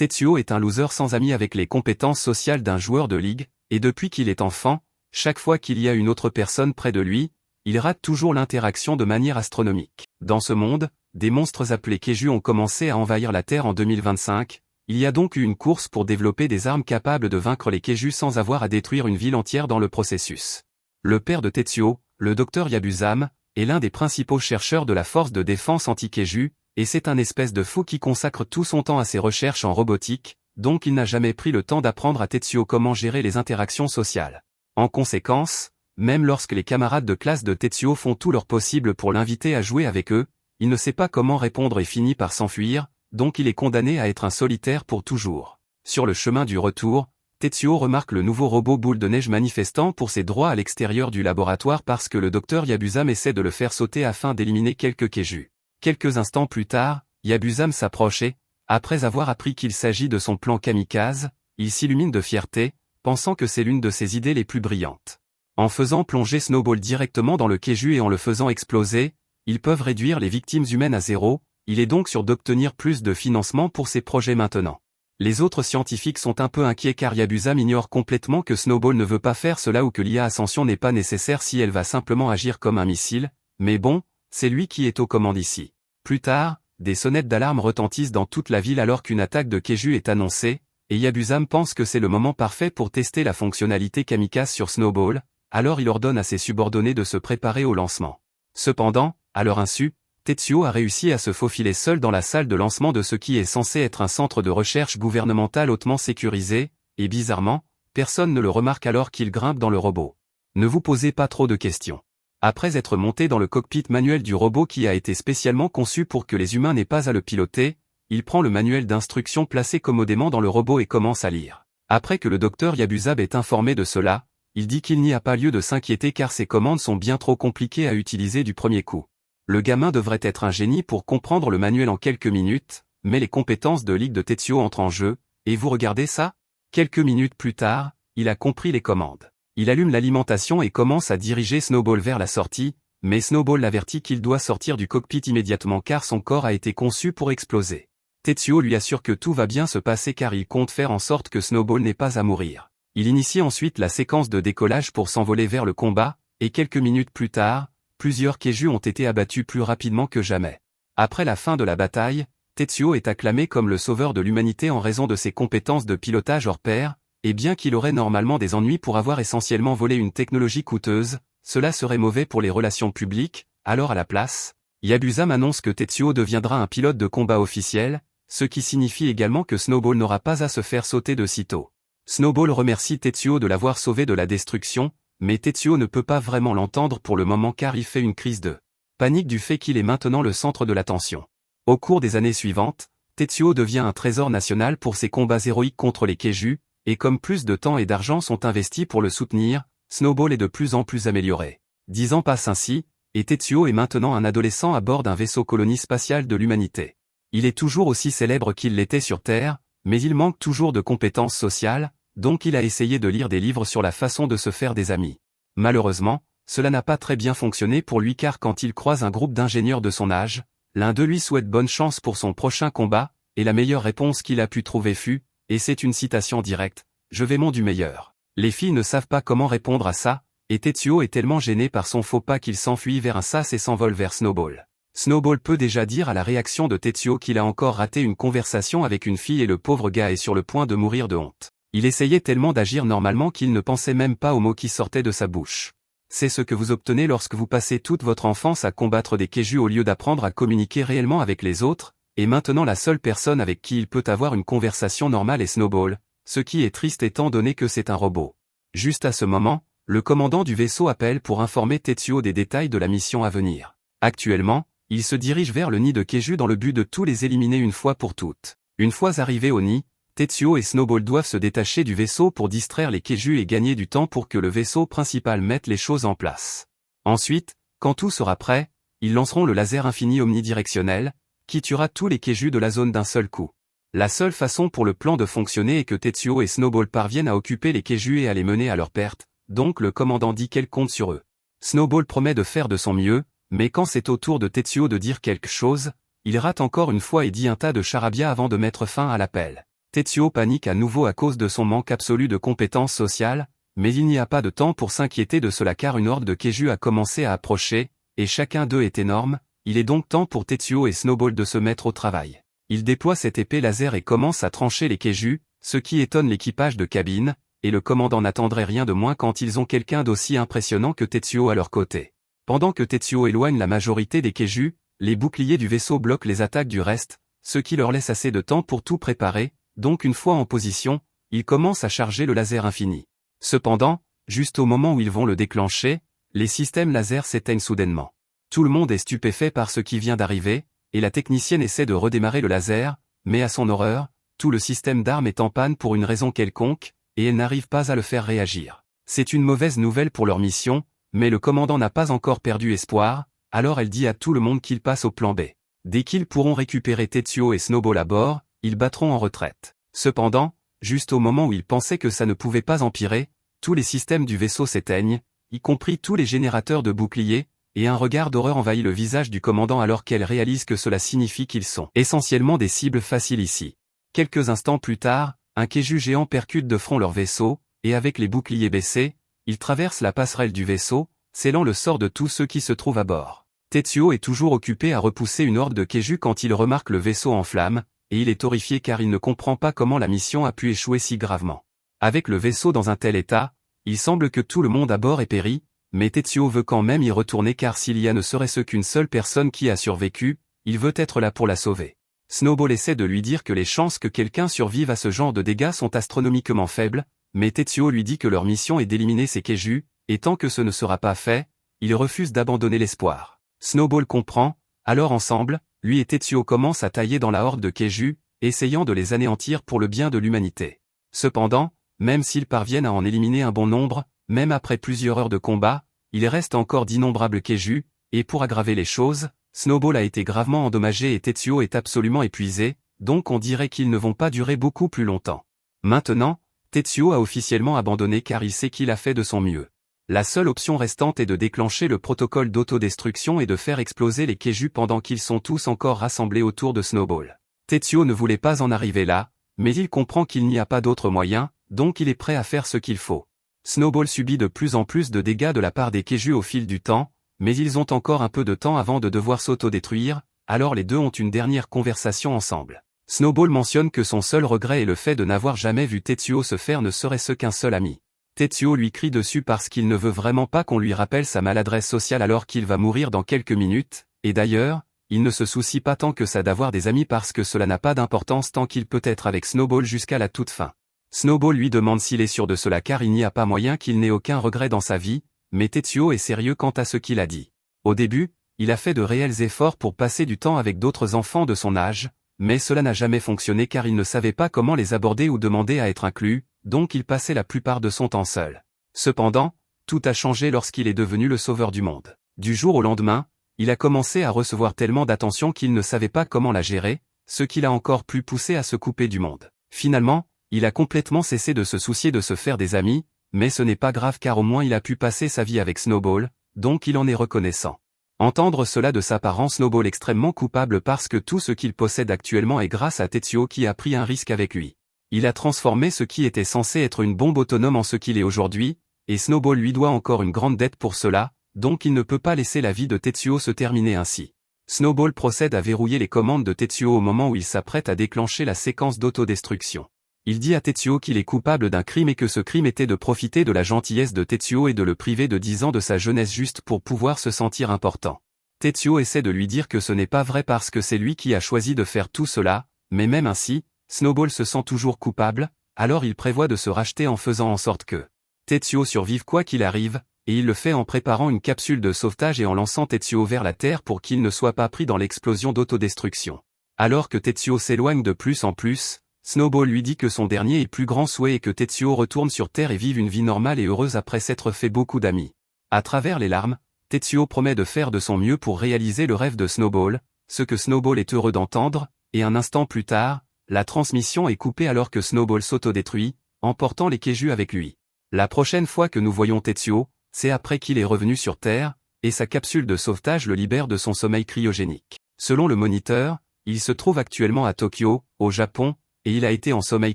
Tetsuo est un loser sans amis avec les compétences sociales d'un joueur de ligue, et depuis qu'il est enfant, chaque fois qu'il y a une autre personne près de lui, il rate toujours l'interaction de manière astronomique. Dans ce monde, des monstres appelés Keiju ont commencé à envahir la Terre en 2025, il y a donc eu une course pour développer des armes capables de vaincre les Keiju sans avoir à détruire une ville entière dans le processus. Le père de Tetsuo, le docteur Yabuzame, est l'un des principaux chercheurs de la force de défense anti-Keiju, et c'est un espèce de fou qui consacre tout son temps à ses recherches en robotique, donc il n'a jamais pris le temps d'apprendre à Tetsuo comment gérer les interactions sociales. En conséquence, même lorsque les camarades de classe de Tetsuo font tout leur possible pour l'inviter à jouer avec eux, il ne sait pas comment répondre et finit par s'enfuir, donc il est condamné à être un solitaire pour toujours. Sur le chemin du retour, Tetsuo remarque le nouveau robot boule de neige manifestant pour ses droits à l'extérieur du laboratoire parce que le docteur Yabuzame essaie de le faire sauter afin d'éliminer quelques Keiju. Quelques instants plus tard, Yabuzame s'approche et, après avoir appris qu'il s'agit de son plan kamikaze, il s'illumine de fierté, pensant que c'est l'une de ses idées les plus brillantes. En faisant plonger Snowball directement dans le Keiju et en le faisant exploser, ils peuvent réduire les victimes humaines à zéro, il est donc sûr d'obtenir plus de financement pour ses projets maintenant. Les autres scientifiques sont un peu inquiets car Yabuzame ignore complètement que Snowball ne veut pas faire cela ou que l'IA Ascension n'est pas nécessaire si elle va simplement agir comme un missile, mais bon, c'est lui qui est aux commandes ici. Plus tard, des sonnettes d'alarme retentissent dans toute la ville alors qu'une attaque de Keiju est annoncée, et Yabuzame pense que c'est le moment parfait pour tester la fonctionnalité kamikaze sur Snowball, alors il ordonne à ses subordonnés de se préparer au lancement. Cependant, à leur insu, Tetsuo a réussi à se faufiler seul dans la salle de lancement de ce qui est censé être un centre de recherche gouvernemental hautement sécurisé, et bizarrement, personne ne le remarque alors qu'il grimpe dans le robot. Ne vous posez pas trop de questions. Après être monté dans le cockpit manuel du robot qui a été spécialement conçu pour que les humains n'aient pas à le piloter, il prend le manuel d'instructions placé commodément dans le robot et commence à lire. Après que le docteur Yabuzame est informé de cela, il dit qu'il n'y a pas lieu de s'inquiéter car ces commandes sont bien trop compliquées à utiliser du premier coup. Le gamin devrait être un génie pour comprendre le manuel en quelques minutes, mais les compétences de Ligue de Tetsuo entrent en jeu, et vous regardez ça? Quelques minutes plus tard, il a compris les commandes. Il allume l'alimentation et commence à diriger Snowball vers la sortie, mais Snowball l'avertit qu'il doit sortir du cockpit immédiatement car son corps a été conçu pour exploser. Tetsuo lui assure que tout va bien se passer car il compte faire en sorte que Snowball n'ait pas à mourir. Il initie ensuite la séquence de décollage pour s'envoler vers le combat, et quelques minutes plus tard, plusieurs Keiju ont été abattus plus rapidement que jamais. Après la fin de la bataille, Tetsuo est acclamé comme le sauveur de l'humanité en raison de ses compétences de pilotage hors pair, et bien qu'il aurait normalement des ennuis pour avoir essentiellement volé une technologie coûteuse, cela serait mauvais pour les relations publiques, alors à la place, Yabuzame annonce que Tetsuo deviendra un pilote de combat officiel, ce qui signifie également que Snowball n'aura pas à se faire sauter de sitôt. Snowball remercie Tetsuo de l'avoir sauvé de la destruction, mais Tetsuo ne peut pas vraiment l'entendre pour le moment car il fait une crise de panique du fait qu'il est maintenant le centre de l'attention. Au cours des années suivantes, Tetsuo devient un trésor national pour ses combats héroïques contre les Keiju, et comme plus de temps et d'argent sont investis pour le soutenir, Snowball est de plus en plus amélioré. 10 ans passent ainsi, et Tetsuo est maintenant un adolescent à bord d'un vaisseau colonie spatiale de l'humanité. Il est toujours aussi célèbre qu'il l'était sur Terre, mais il manque toujours de compétences sociales, donc il a essayé de lire des livres sur la façon de se faire des amis. Malheureusement, cela n'a pas très bien fonctionné pour lui car quand il croise un groupe d'ingénieurs de son âge, l'un d'eux lui souhaite bonne chance pour son prochain combat, et la meilleure réponse qu'il a pu trouver fut, et c'est une citation directe, « Je vais mon du meilleur ». Les filles ne savent pas comment répondre à ça, et Tetsuo est tellement gêné par son faux pas qu'il s'enfuit vers un sas et s'envole vers Snowball. Snowball peut déjà dire à la réaction de Tetsuo qu'il a encore raté une conversation avec une fille et le pauvre gars est sur le point de mourir de honte. Il essayait tellement d'agir normalement qu'il ne pensait même pas aux mots qui sortaient de sa bouche. C'est ce que vous obtenez lorsque vous passez toute votre enfance à combattre des Keiju au lieu d'apprendre à communiquer réellement avec les autres, et maintenant la seule personne avec qui il peut avoir une conversation normale est Snowball, ce qui est triste étant donné que c'est un robot. Juste à ce moment, le commandant du vaisseau appelle pour informer Tetsuo des détails de la mission à venir. Actuellement, il se dirige vers le nid de Keiju dans le but de tous les éliminer une fois pour toutes. Une fois arrivés au nid, Tetsuo et Snowball doivent se détacher du vaisseau pour distraire les Keiju et gagner du temps pour que le vaisseau principal mette les choses en place. Ensuite, quand tout sera prêt, ils lanceront le laser infini omnidirectionnel, qui tuera tous les Keiju de la zone d'un seul coup. La seule façon pour le plan de fonctionner est que Tetsuo et Snowball parviennent à occuper les Keiju et à les mener à leur perte, donc le commandant dit qu'elle compte sur eux. Snowball promet de faire de son mieux, mais quand c'est au tour de Tetsuo de dire quelque chose, il rate encore une fois et dit un tas de charabia avant de mettre fin à l'appel. Tetsuo panique à nouveau à cause de son manque absolu de compétences sociales, mais il n'y a pas de temps pour s'inquiéter de cela car une horde de Keiju a commencé à approcher, et chacun d'eux est énorme, il est donc temps pour Tetsuo et Snowball de se mettre au travail. Il déploie cette épée laser et commence à trancher les Keiju, ce qui étonne l'équipage de cabine, et le commandant n'attendrait rien de moins quand ils ont quelqu'un d'aussi impressionnant que Tetsuo à leur côté. Pendant que Tetsuo éloigne la majorité des Keiju, les boucliers du vaisseau bloquent les attaques du reste, ce qui leur laisse assez de temps pour tout préparer, donc une fois en position, ils commencent à charger le laser infini. Cependant, juste au moment où ils vont le déclencher, les systèmes laser s'éteignent soudainement. Tout le monde est stupéfait par ce qui vient d'arriver, et la technicienne essaie de redémarrer le laser, mais à son horreur, tout le système d'armes est en panne pour une raison quelconque, et elle n'arrive pas à le faire réagir. C'est une mauvaise nouvelle pour leur mission, mais le commandant n'a pas encore perdu espoir, alors elle dit à tout le monde qu'ils passent au plan B. Dès qu'ils pourront récupérer Tetsuo et Snowball à bord, ils battront en retraite. Cependant, juste au moment où ils pensaient que ça ne pouvait pas empirer, tous les systèmes du vaisseau s'éteignent, y compris tous les générateurs de boucliers, et un regard d'horreur envahit le visage du commandant alors qu'elle réalise que cela signifie qu'ils sont essentiellement des cibles faciles ici. Quelques instants plus tard, un Keiju géant percute de front leur vaisseau, et avec les boucliers baissés, ils traversent la passerelle du vaisseau, scellant le sort de tous ceux qui se trouvent à bord. Tetsuo est toujours occupé à repousser une horde de Keiju quand il remarque le vaisseau en flammes, et il est horrifié car il ne comprend pas comment la mission a pu échouer si gravement. Avec le vaisseau dans un tel état, il semble que tout le monde à bord ait péri, mais Tetsuo veut quand même y retourner car s'il y a ne serait-ce qu'une seule personne qui a survécu, il veut être là pour la sauver. Snowball essaie de lui dire que les chances que quelqu'un survive à ce genre de dégâts sont astronomiquement faibles, mais Tetsuo lui dit que leur mission est d'éliminer ces Keiju, et tant que ce ne sera pas fait, il refuse d'abandonner l'espoir. Snowball comprend, alors ensemble, lui et Tetsuo commencent à tailler dans la horde de Keiju, essayant de les anéantir pour le bien de l'humanité. Cependant, même s'ils parviennent à en éliminer un bon nombre, même après plusieurs heures de combat, il reste encore d'innombrables Keiju, et pour aggraver les choses, Snowball a été gravement endommagé et Tetsuo est absolument épuisé, donc on dirait qu'ils ne vont pas durer beaucoup plus longtemps. Maintenant, Tetsuo a officiellement abandonné car il sait qu'il a fait de son mieux. La seule option restante est de déclencher le protocole d'autodestruction et de faire exploser les Keiju pendant qu'ils sont tous encore rassemblés autour de Snowball. Tetsuo ne voulait pas en arriver là, mais il comprend qu'il n'y a pas d'autre moyen, donc il est prêt à faire ce qu'il faut. Snowball subit de plus en plus de dégâts de la part des Keiju au fil du temps, mais ils ont encore un peu de temps avant de devoir s'autodétruire, alors les deux ont une dernière conversation ensemble. Snowball mentionne que son seul regret est le fait de n'avoir jamais vu Tetsuo se faire ne serait-ce qu'un seul ami. Tetsuo lui crie dessus parce qu'il ne veut vraiment pas qu'on lui rappelle sa maladresse sociale alors qu'il va mourir dans quelques minutes, et d'ailleurs, il ne se soucie pas tant que ça d'avoir des amis parce que cela n'a pas d'importance tant qu'il peut être avec Snowball jusqu'à la toute fin. Snowball lui demande s'il est sûr de cela car il n'y a pas moyen qu'il n'ait aucun regret dans sa vie, mais Tetsuo est sérieux quant à ce qu'il a dit. Au début, il a fait de réels efforts pour passer du temps avec d'autres enfants de son âge, mais cela n'a jamais fonctionné car il ne savait pas comment les aborder ou demander à être inclus, donc il passait la plupart de son temps seul. Cependant, tout a changé lorsqu'il est devenu le sauveur du monde. Du jour au lendemain, il a commencé à recevoir tellement d'attention qu'il ne savait pas comment la gérer, ce qui l'a encore plus poussé à se couper du monde. Finalement, il a complètement cessé de se soucier de se faire des amis, mais ce n'est pas grave car au moins il a pu passer sa vie avec Snowball, donc il en est reconnaissant. Entendre cela de sa part rend Snowball extrêmement coupable parce que tout ce qu'il possède actuellement est grâce à Tetsuo qui a pris un risque avec lui. Il a transformé ce qui était censé être une bombe autonome en ce qu'il est aujourd'hui, et Snowball lui doit encore une grande dette pour cela, donc il ne peut pas laisser la vie de Tetsuo se terminer ainsi. Snowball procède à verrouiller les commandes de Tetsuo au moment où il s'apprête à déclencher la séquence d'autodestruction. Il dit à Tetsuo qu'il est coupable d'un crime et que ce crime était de profiter de la gentillesse de Tetsuo et de le priver de 10 ans de sa jeunesse juste pour pouvoir se sentir important. Tetsuo essaie de lui dire que ce n'est pas vrai parce que c'est lui qui a choisi de faire tout cela, mais même ainsi, Snowball se sent toujours coupable, alors il prévoit de se racheter en faisant en sorte que Tetsuo survive quoi qu'il arrive, et il le fait en préparant une capsule de sauvetage et en lançant Tetsuo vers la Terre pour qu'il ne soit pas pris dans l'explosion d'autodestruction. Alors que Tetsuo s'éloigne de plus en plus, Snowball lui dit que son dernier et plus grand souhait est que Tetsuo retourne sur Terre et vive une vie normale et heureuse après s'être fait beaucoup d'amis. À travers les larmes, Tetsuo promet de faire de son mieux pour réaliser le rêve de Snowball, ce que Snowball est heureux d'entendre, et un instant plus tard, la transmission est coupée alors que Snowball s'autodétruit, emportant les Keiju avec lui. La prochaine fois que nous voyons Tetsuo, c'est après qu'il est revenu sur Terre, et sa capsule de sauvetage le libère de son sommeil cryogénique. Selon le moniteur, il se trouve actuellement à Tokyo, au Japon, et il a été en sommeil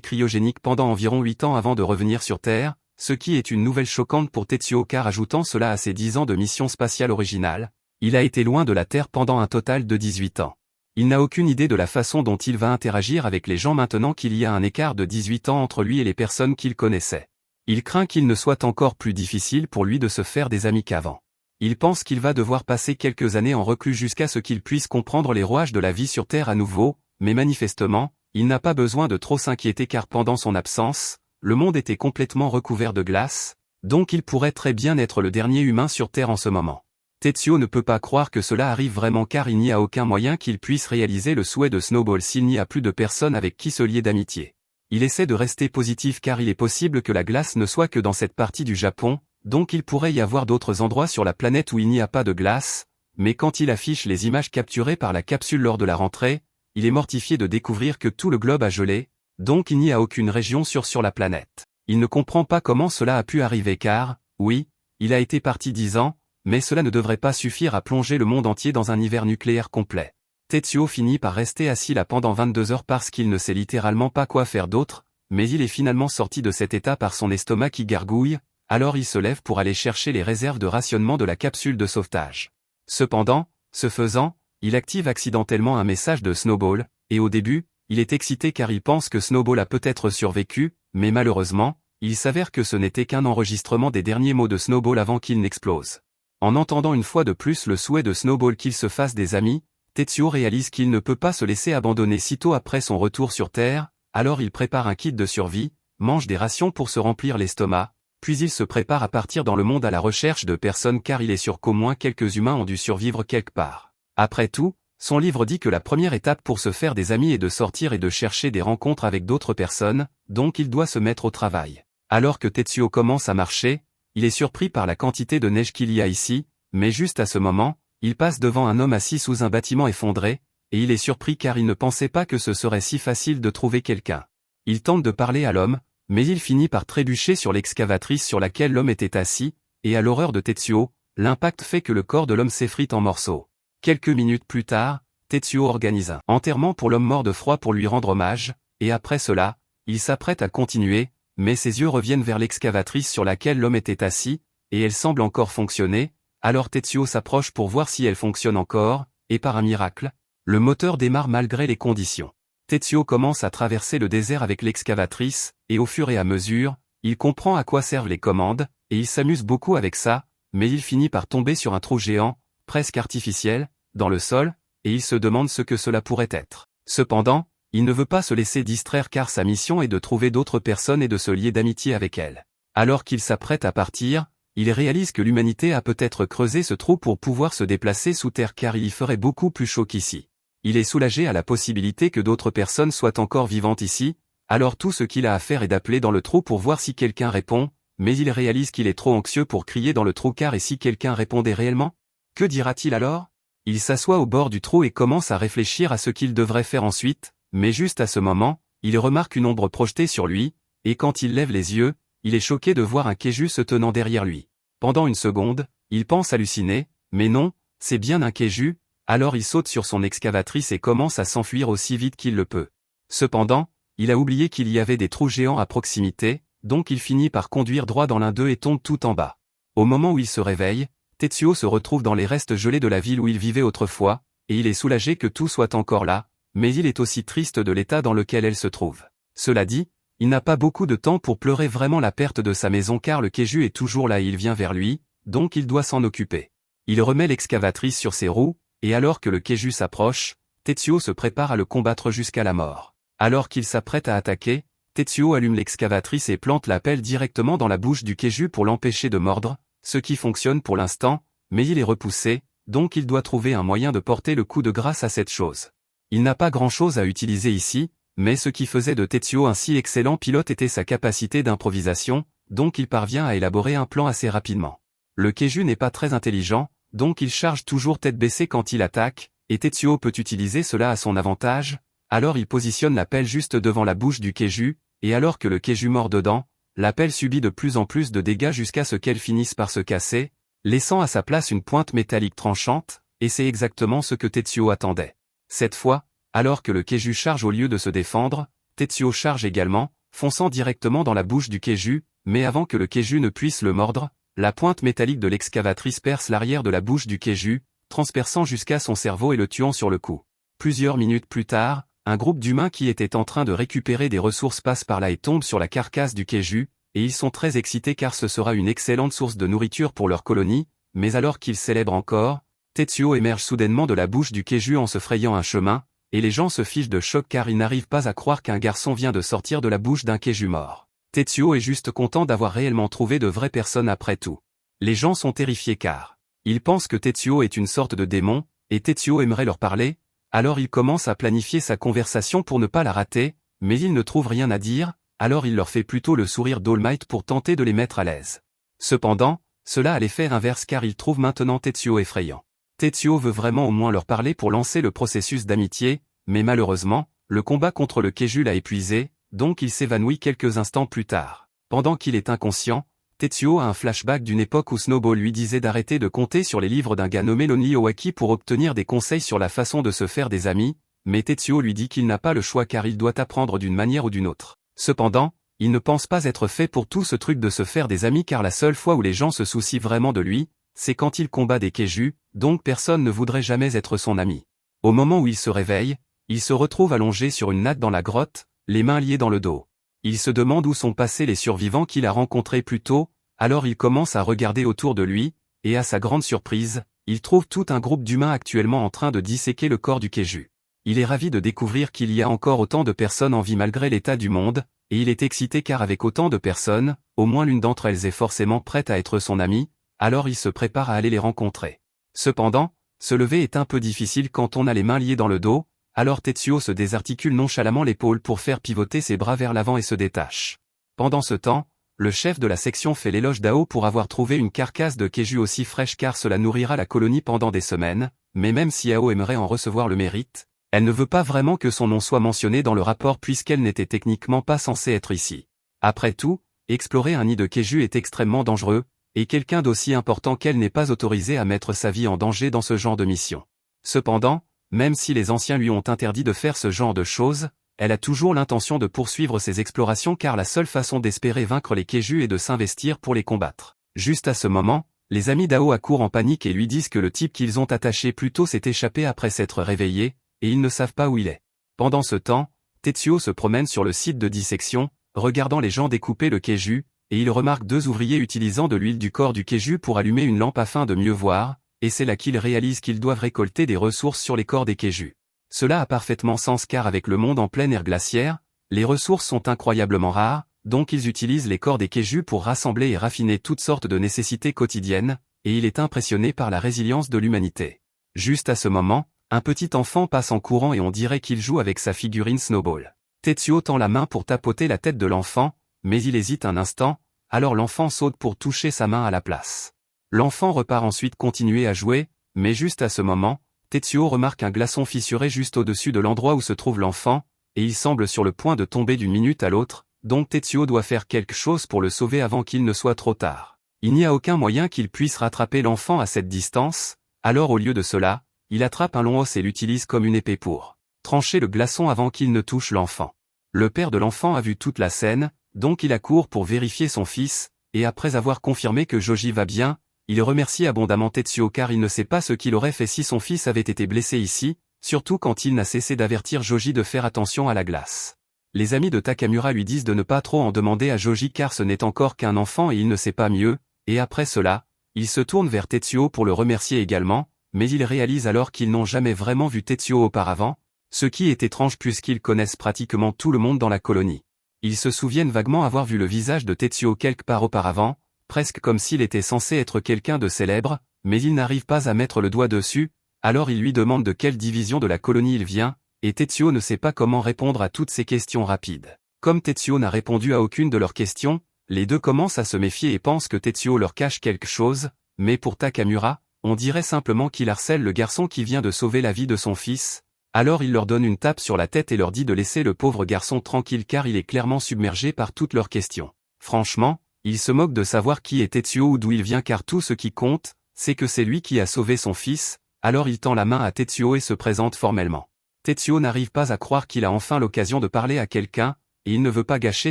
cryogénique pendant environ 8 ans avant de revenir sur Terre, ce qui est une nouvelle choquante pour Tetsuo car ajoutant cela à ses 10 ans de mission spatiale originale, il a été loin de la Terre pendant un total de 18 ans. Il n'a aucune idée de la façon dont il va interagir avec les gens maintenant qu'il y a un écart de 18 ans entre lui et les personnes qu'il connaissait. Il craint qu'il ne soit encore plus difficile pour lui de se faire des amis qu'avant. Il pense qu'il va devoir passer quelques années en reclus jusqu'à ce qu'il puisse comprendre les rouages de la vie sur Terre à nouveau, mais manifestement, il n'a pas besoin de trop s'inquiéter car pendant son absence, le monde était complètement recouvert de glace, donc il pourrait très bien être le dernier humain sur Terre en ce moment. Tetsuo ne peut pas croire que cela arrive vraiment car il n'y a aucun moyen qu'il puisse réaliser le souhait de Snowball s'il n'y a plus de personne avec qui se lier d'amitié. Il essaie de rester positif car il est possible que la glace ne soit que dans cette partie du Japon, donc il pourrait y avoir d'autres endroits sur la planète où il n'y a pas de glace, mais quand il affiche les images capturées par la capsule lors de la rentrée, il est mortifié de découvrir que tout le globe a gelé, donc il n'y a aucune région sûre sur la planète. Il ne comprend pas comment cela a pu arriver car, oui, il a été parti 10 ans, mais cela ne devrait pas suffire à plonger le monde entier dans un hiver nucléaire complet. Tetsuo finit par rester assis là pendant 22 heures parce qu'il ne sait littéralement pas quoi faire d'autre, mais il est finalement sorti de cet état par son estomac qui gargouille, alors il se lève pour aller chercher les réserves de rationnement de la capsule de sauvetage. Cependant, ce faisant, il active accidentellement un message de Snowball, et au début, il est excité car il pense que Snowball a peut-être survécu, mais malheureusement, il s'avère que ce n'était qu'un enregistrement des derniers mots de Snowball avant qu'il n'explose. En entendant une fois de plus le souhait de Snowball qu'il se fasse des amis, Tetsuo réalise qu'il ne peut pas se laisser abandonner sitôt après son retour sur Terre, alors il prépare un kit de survie, mange des rations pour se remplir l'estomac, puis il se prépare à partir dans le monde à la recherche de personnes car il est sûr qu'au moins quelques humains ont dû survivre quelque part. Après tout, son livre dit que la première étape pour se faire des amis est de sortir et de chercher des rencontres avec d'autres personnes, donc il doit se mettre au travail. Alors que Tetsuo commence à marcher, il est surpris par la quantité de neige qu'il y a ici, mais juste à ce moment, il passe devant un homme assis sous un bâtiment effondré, et il est surpris car il ne pensait pas que ce serait si facile de trouver quelqu'un. Il tente de parler à l'homme, mais il finit par trébucher sur l'excavatrice sur laquelle l'homme était assis, et à l'horreur de Tetsuo, l'impact fait que le corps de l'homme s'effrite en morceaux. Quelques minutes plus tard, Tetsuo organise un enterrement pour l'homme mort de froid pour lui rendre hommage, et après cela, il s'apprête à continuer, mais ses yeux reviennent vers l'excavatrice sur laquelle l'homme était assis, et elle semble encore fonctionner, alors Tetsuo s'approche pour voir si elle fonctionne encore, et par un miracle, le moteur démarre malgré les conditions. Tetsuo commence à traverser le désert avec l'excavatrice, et au fur et à mesure, il comprend à quoi servent les commandes, et il s'amuse beaucoup avec ça, mais il finit par tomber sur un trou géant, presque artificiel, dans le sol, et il se demande ce que cela pourrait être. Cependant, il ne veut pas se laisser distraire car sa mission est de trouver d'autres personnes et de se lier d'amitié avec elles. Alors qu'il s'apprête à partir, il réalise que l'humanité a peut-être creusé ce trou pour pouvoir se déplacer sous terre car il y ferait beaucoup plus chaud qu'ici. Il est soulagé à la possibilité que d'autres personnes soient encore vivantes ici, alors tout ce qu'il a à faire est d'appeler dans le trou pour voir si quelqu'un répond, mais il réalise qu'il est trop anxieux pour crier dans le trou car et si quelqu'un répondait réellement? Que dira-t-il alors? Il s'assoit au bord du trou et commence à réfléchir à ce qu'il devrait faire ensuite, mais juste à ce moment, il remarque une ombre projetée sur lui, et quand il lève les yeux, il est choqué de voir un Keiju se tenant derrière lui. Pendant une seconde, il pense halluciner, mais non, c'est bien un Keiju, alors il saute sur son excavatrice et commence à s'enfuir aussi vite qu'il le peut. Cependant, il a oublié qu'il y avait des trous géants à proximité, donc il finit par conduire droit dans l'un d'eux et tombe tout en bas. Au moment où il se réveille, Tetsuo se retrouve dans les restes gelés de la ville où il vivait autrefois, et il est soulagé que tout soit encore là, mais il est aussi triste de l'état dans lequel elle se trouve. Cela dit, il n'a pas beaucoup de temps pour pleurer vraiment la perte de sa maison car le Keiju est toujours là et il vient vers lui, donc il doit s'en occuper. Il remet l'excavatrice sur ses roues, et alors que le Keiju s'approche, Tetsuo se prépare à le combattre jusqu'à la mort. Alors qu'il s'apprête à attaquer, Tetsuo allume l'excavatrice et plante la pelle directement dans la bouche du Keiju pour l'empêcher de mordre, ce qui fonctionne pour l'instant, mais il est repoussé, donc il doit trouver un moyen de porter le coup de grâce à cette chose. Il n'a pas grand-chose à utiliser ici, mais ce qui faisait de Tetsuo un si excellent pilote était sa capacité d'improvisation, donc il parvient à élaborer un plan assez rapidement. Le Keiju n'est pas très intelligent, donc il charge toujours tête baissée quand il attaque, et Tetsuo peut utiliser cela à son avantage, alors il positionne la pelle juste devant la bouche du Keiju, et alors que le Keiju mord dedans, la pelle subit de plus en plus de dégâts jusqu'à ce qu'elle finisse par se casser, laissant à sa place une pointe métallique tranchante, et c'est exactement ce que Tetsuo attendait. Cette fois, alors que le Keiju charge au lieu de se défendre, Tetsuo charge également, fonçant directement dans la bouche du Keiju, mais avant que le Keiju ne puisse le mordre, la pointe métallique de l'excavatrice perce l'arrière de la bouche du Keiju, transperçant jusqu'à son cerveau et le tuant sur le coup. Plusieurs minutes plus tard, un groupe d'humains qui étaient en train de récupérer des ressources passe par là et tombe sur la carcasse du Keiju, et ils sont très excités car ce sera une excellente source de nourriture pour leur colonie, mais alors qu'ils célèbrent encore, Tetsuo émerge soudainement de la bouche du Keiju en se frayant un chemin, et les gens se fichent de choc car ils n'arrivent pas à croire qu'un garçon vient de sortir de la bouche d'un Keiju mort. Tetsuo est juste content d'avoir réellement trouvé de vraies personnes après tout. Les gens sont terrifiés car ils pensent que Tetsuo est une sorte de démon, et Tetsuo aimerait leur parler, alors il commence à planifier sa conversation pour ne pas la rater, mais il ne trouve rien à dire, alors il leur fait plutôt le sourire d'All Might pour tenter de les mettre à l'aise. Cependant, cela a l'effet inverse car il trouve maintenant Tetsuo effrayant. Tetsuo veut vraiment au moins leur parler pour lancer le processus d'amitié, mais malheureusement, le combat contre le Keiju l'a épuisé, donc il s'évanouit quelques instants plus tard. Pendant qu'il est inconscient, Tetsuo a un flashback d'une époque où Snowball lui disait d'arrêter de compter sur les livres d'un gars nommé Lonely Owaki pour obtenir des conseils sur la façon de se faire des amis, mais Tetsuo lui dit qu'il n'a pas le choix car il doit apprendre d'une manière ou d'une autre. Cependant, il ne pense pas être fait pour tout ce truc de se faire des amis car la seule fois où les gens se soucient vraiment de lui, c'est quand il combat des Keiju, donc personne ne voudrait jamais être son ami. Au moment où il se réveille, il se retrouve allongé sur une natte dans la grotte, les mains liées dans le dos. Il se demande où sont passés les survivants qu'il a rencontrés plus tôt, alors il commence à regarder autour de lui, et à sa grande surprise, il trouve tout un groupe d'humains actuellement en train de disséquer le corps du Keiju. Il est ravi de découvrir qu'il y a encore autant de personnes en vie malgré l'état du monde, et il est excité car avec autant de personnes, au moins l'une d'entre elles est forcément prête à être son amie, alors il se prépare à aller les rencontrer. Cependant, se lever est un peu difficile quand on a les mains liées dans le dos, alors Tetsuo se désarticule nonchalamment l'épaule pour faire pivoter ses bras vers l'avant et se détache. Pendant ce temps, le chef de la section fait l'éloge d'Ao pour avoir trouvé une carcasse de Keiju aussi fraîche car cela nourrira la colonie pendant des semaines, mais même si Ao aimerait en recevoir le mérite, elle ne veut pas vraiment que son nom soit mentionné dans le rapport puisqu'elle n'était techniquement pas censée être ici. Après tout, explorer un nid de Keiju est extrêmement dangereux, et quelqu'un d'aussi important qu'elle n'est pas autorisé à mettre sa vie en danger dans ce genre de mission. Cependant, même si les anciens lui ont interdit de faire ce genre de choses, elle a toujours l'intention de poursuivre ses explorations car la seule façon d'espérer vaincre les Keiju est de s'investir pour les combattre. Juste à ce moment, les amis d'Ao accourent en panique et lui disent que le type qu'ils ont attaché plus tôt s'est échappé après s'être réveillé, et ils ne savent pas où il est. Pendant ce temps, Tetsuo se promène sur le site de dissection, regardant les gens découper le Keiju, et il remarque deux ouvriers utilisant de l'huile du corps du Keiju pour allumer une lampe afin de mieux voir, et c'est là qu'ils réalisent qu'ils doivent récolter des ressources sur les corps des Keiju. Cela a parfaitement sens car avec le monde en pleine ère glaciaire, les ressources sont incroyablement rares, donc ils utilisent les corps des Keiju pour rassembler et raffiner toutes sortes de nécessités quotidiennes, et il est impressionné par la résilience de l'humanité. Juste à ce moment, un petit enfant passe en courant et on dirait qu'il joue avec sa figurine Snowball. Tetsuo tend la main pour tapoter la tête de l'enfant, mais il hésite un instant, alors l'enfant saute pour toucher sa main à la place. L'enfant repart ensuite continuer à jouer, mais juste à ce moment, Tetsuo remarque un glaçon fissuré juste au-dessus de l'endroit où se trouve l'enfant, et il semble sur le point de tomber d'une minute à l'autre, donc Tetsuo doit faire quelque chose pour le sauver avant qu'il ne soit trop tard. Il n'y a aucun moyen qu'il puisse rattraper l'enfant à cette distance, alors au lieu de cela, il attrape un long os et l'utilise comme une épée pour trancher le glaçon avant qu'il ne touche l'enfant. Le père de l'enfant a vu toute la scène, donc il accourt pour vérifier son fils, et après avoir confirmé que Joji va bien, il remercie abondamment Tetsuo car il ne sait pas ce qu'il aurait fait si son fils avait été blessé ici, surtout quand il n'a cessé d'avertir Joji de faire attention à la glace. Les amis de Takamura lui disent de ne pas trop en demander à Joji car ce n'est encore qu'un enfant et il ne sait pas mieux, et après cela, il se tourne vers Tetsuo pour le remercier également, mais il réalise alors qu'ils n'ont jamais vraiment vu Tetsuo auparavant, ce qui est étrange puisqu'ils connaissent pratiquement tout le monde dans la colonie. Ils se souviennent vaguement avoir vu le visage de Tetsuo quelque part auparavant, presque comme s'il était censé être quelqu'un de célèbre, mais ils n'arrivent pas à mettre le doigt dessus, alors ils lui demandent de quelle division de la colonie il vient, et Tetsuo ne sait pas comment répondre à toutes ces questions rapides. Comme Tetsuo n'a répondu à aucune de leurs questions, les deux commencent à se méfier et pensent que Tetsuo leur cache quelque chose, mais pour Takamura, on dirait simplement qu'il harcèle le garçon qui vient de sauver la vie de son fils, alors il leur donne une tape sur la tête et leur dit de laisser le pauvre garçon tranquille car il est clairement submergé par toutes leurs questions. Franchement, il se moque de savoir qui est Tetsuo ou d'où il vient car tout ce qui compte, c'est que c'est lui qui a sauvé son fils, alors il tend la main à Tetsuo et se présente formellement. Tetsuo n'arrive pas à croire qu'il a enfin l'occasion de parler à quelqu'un, et il ne veut pas gâcher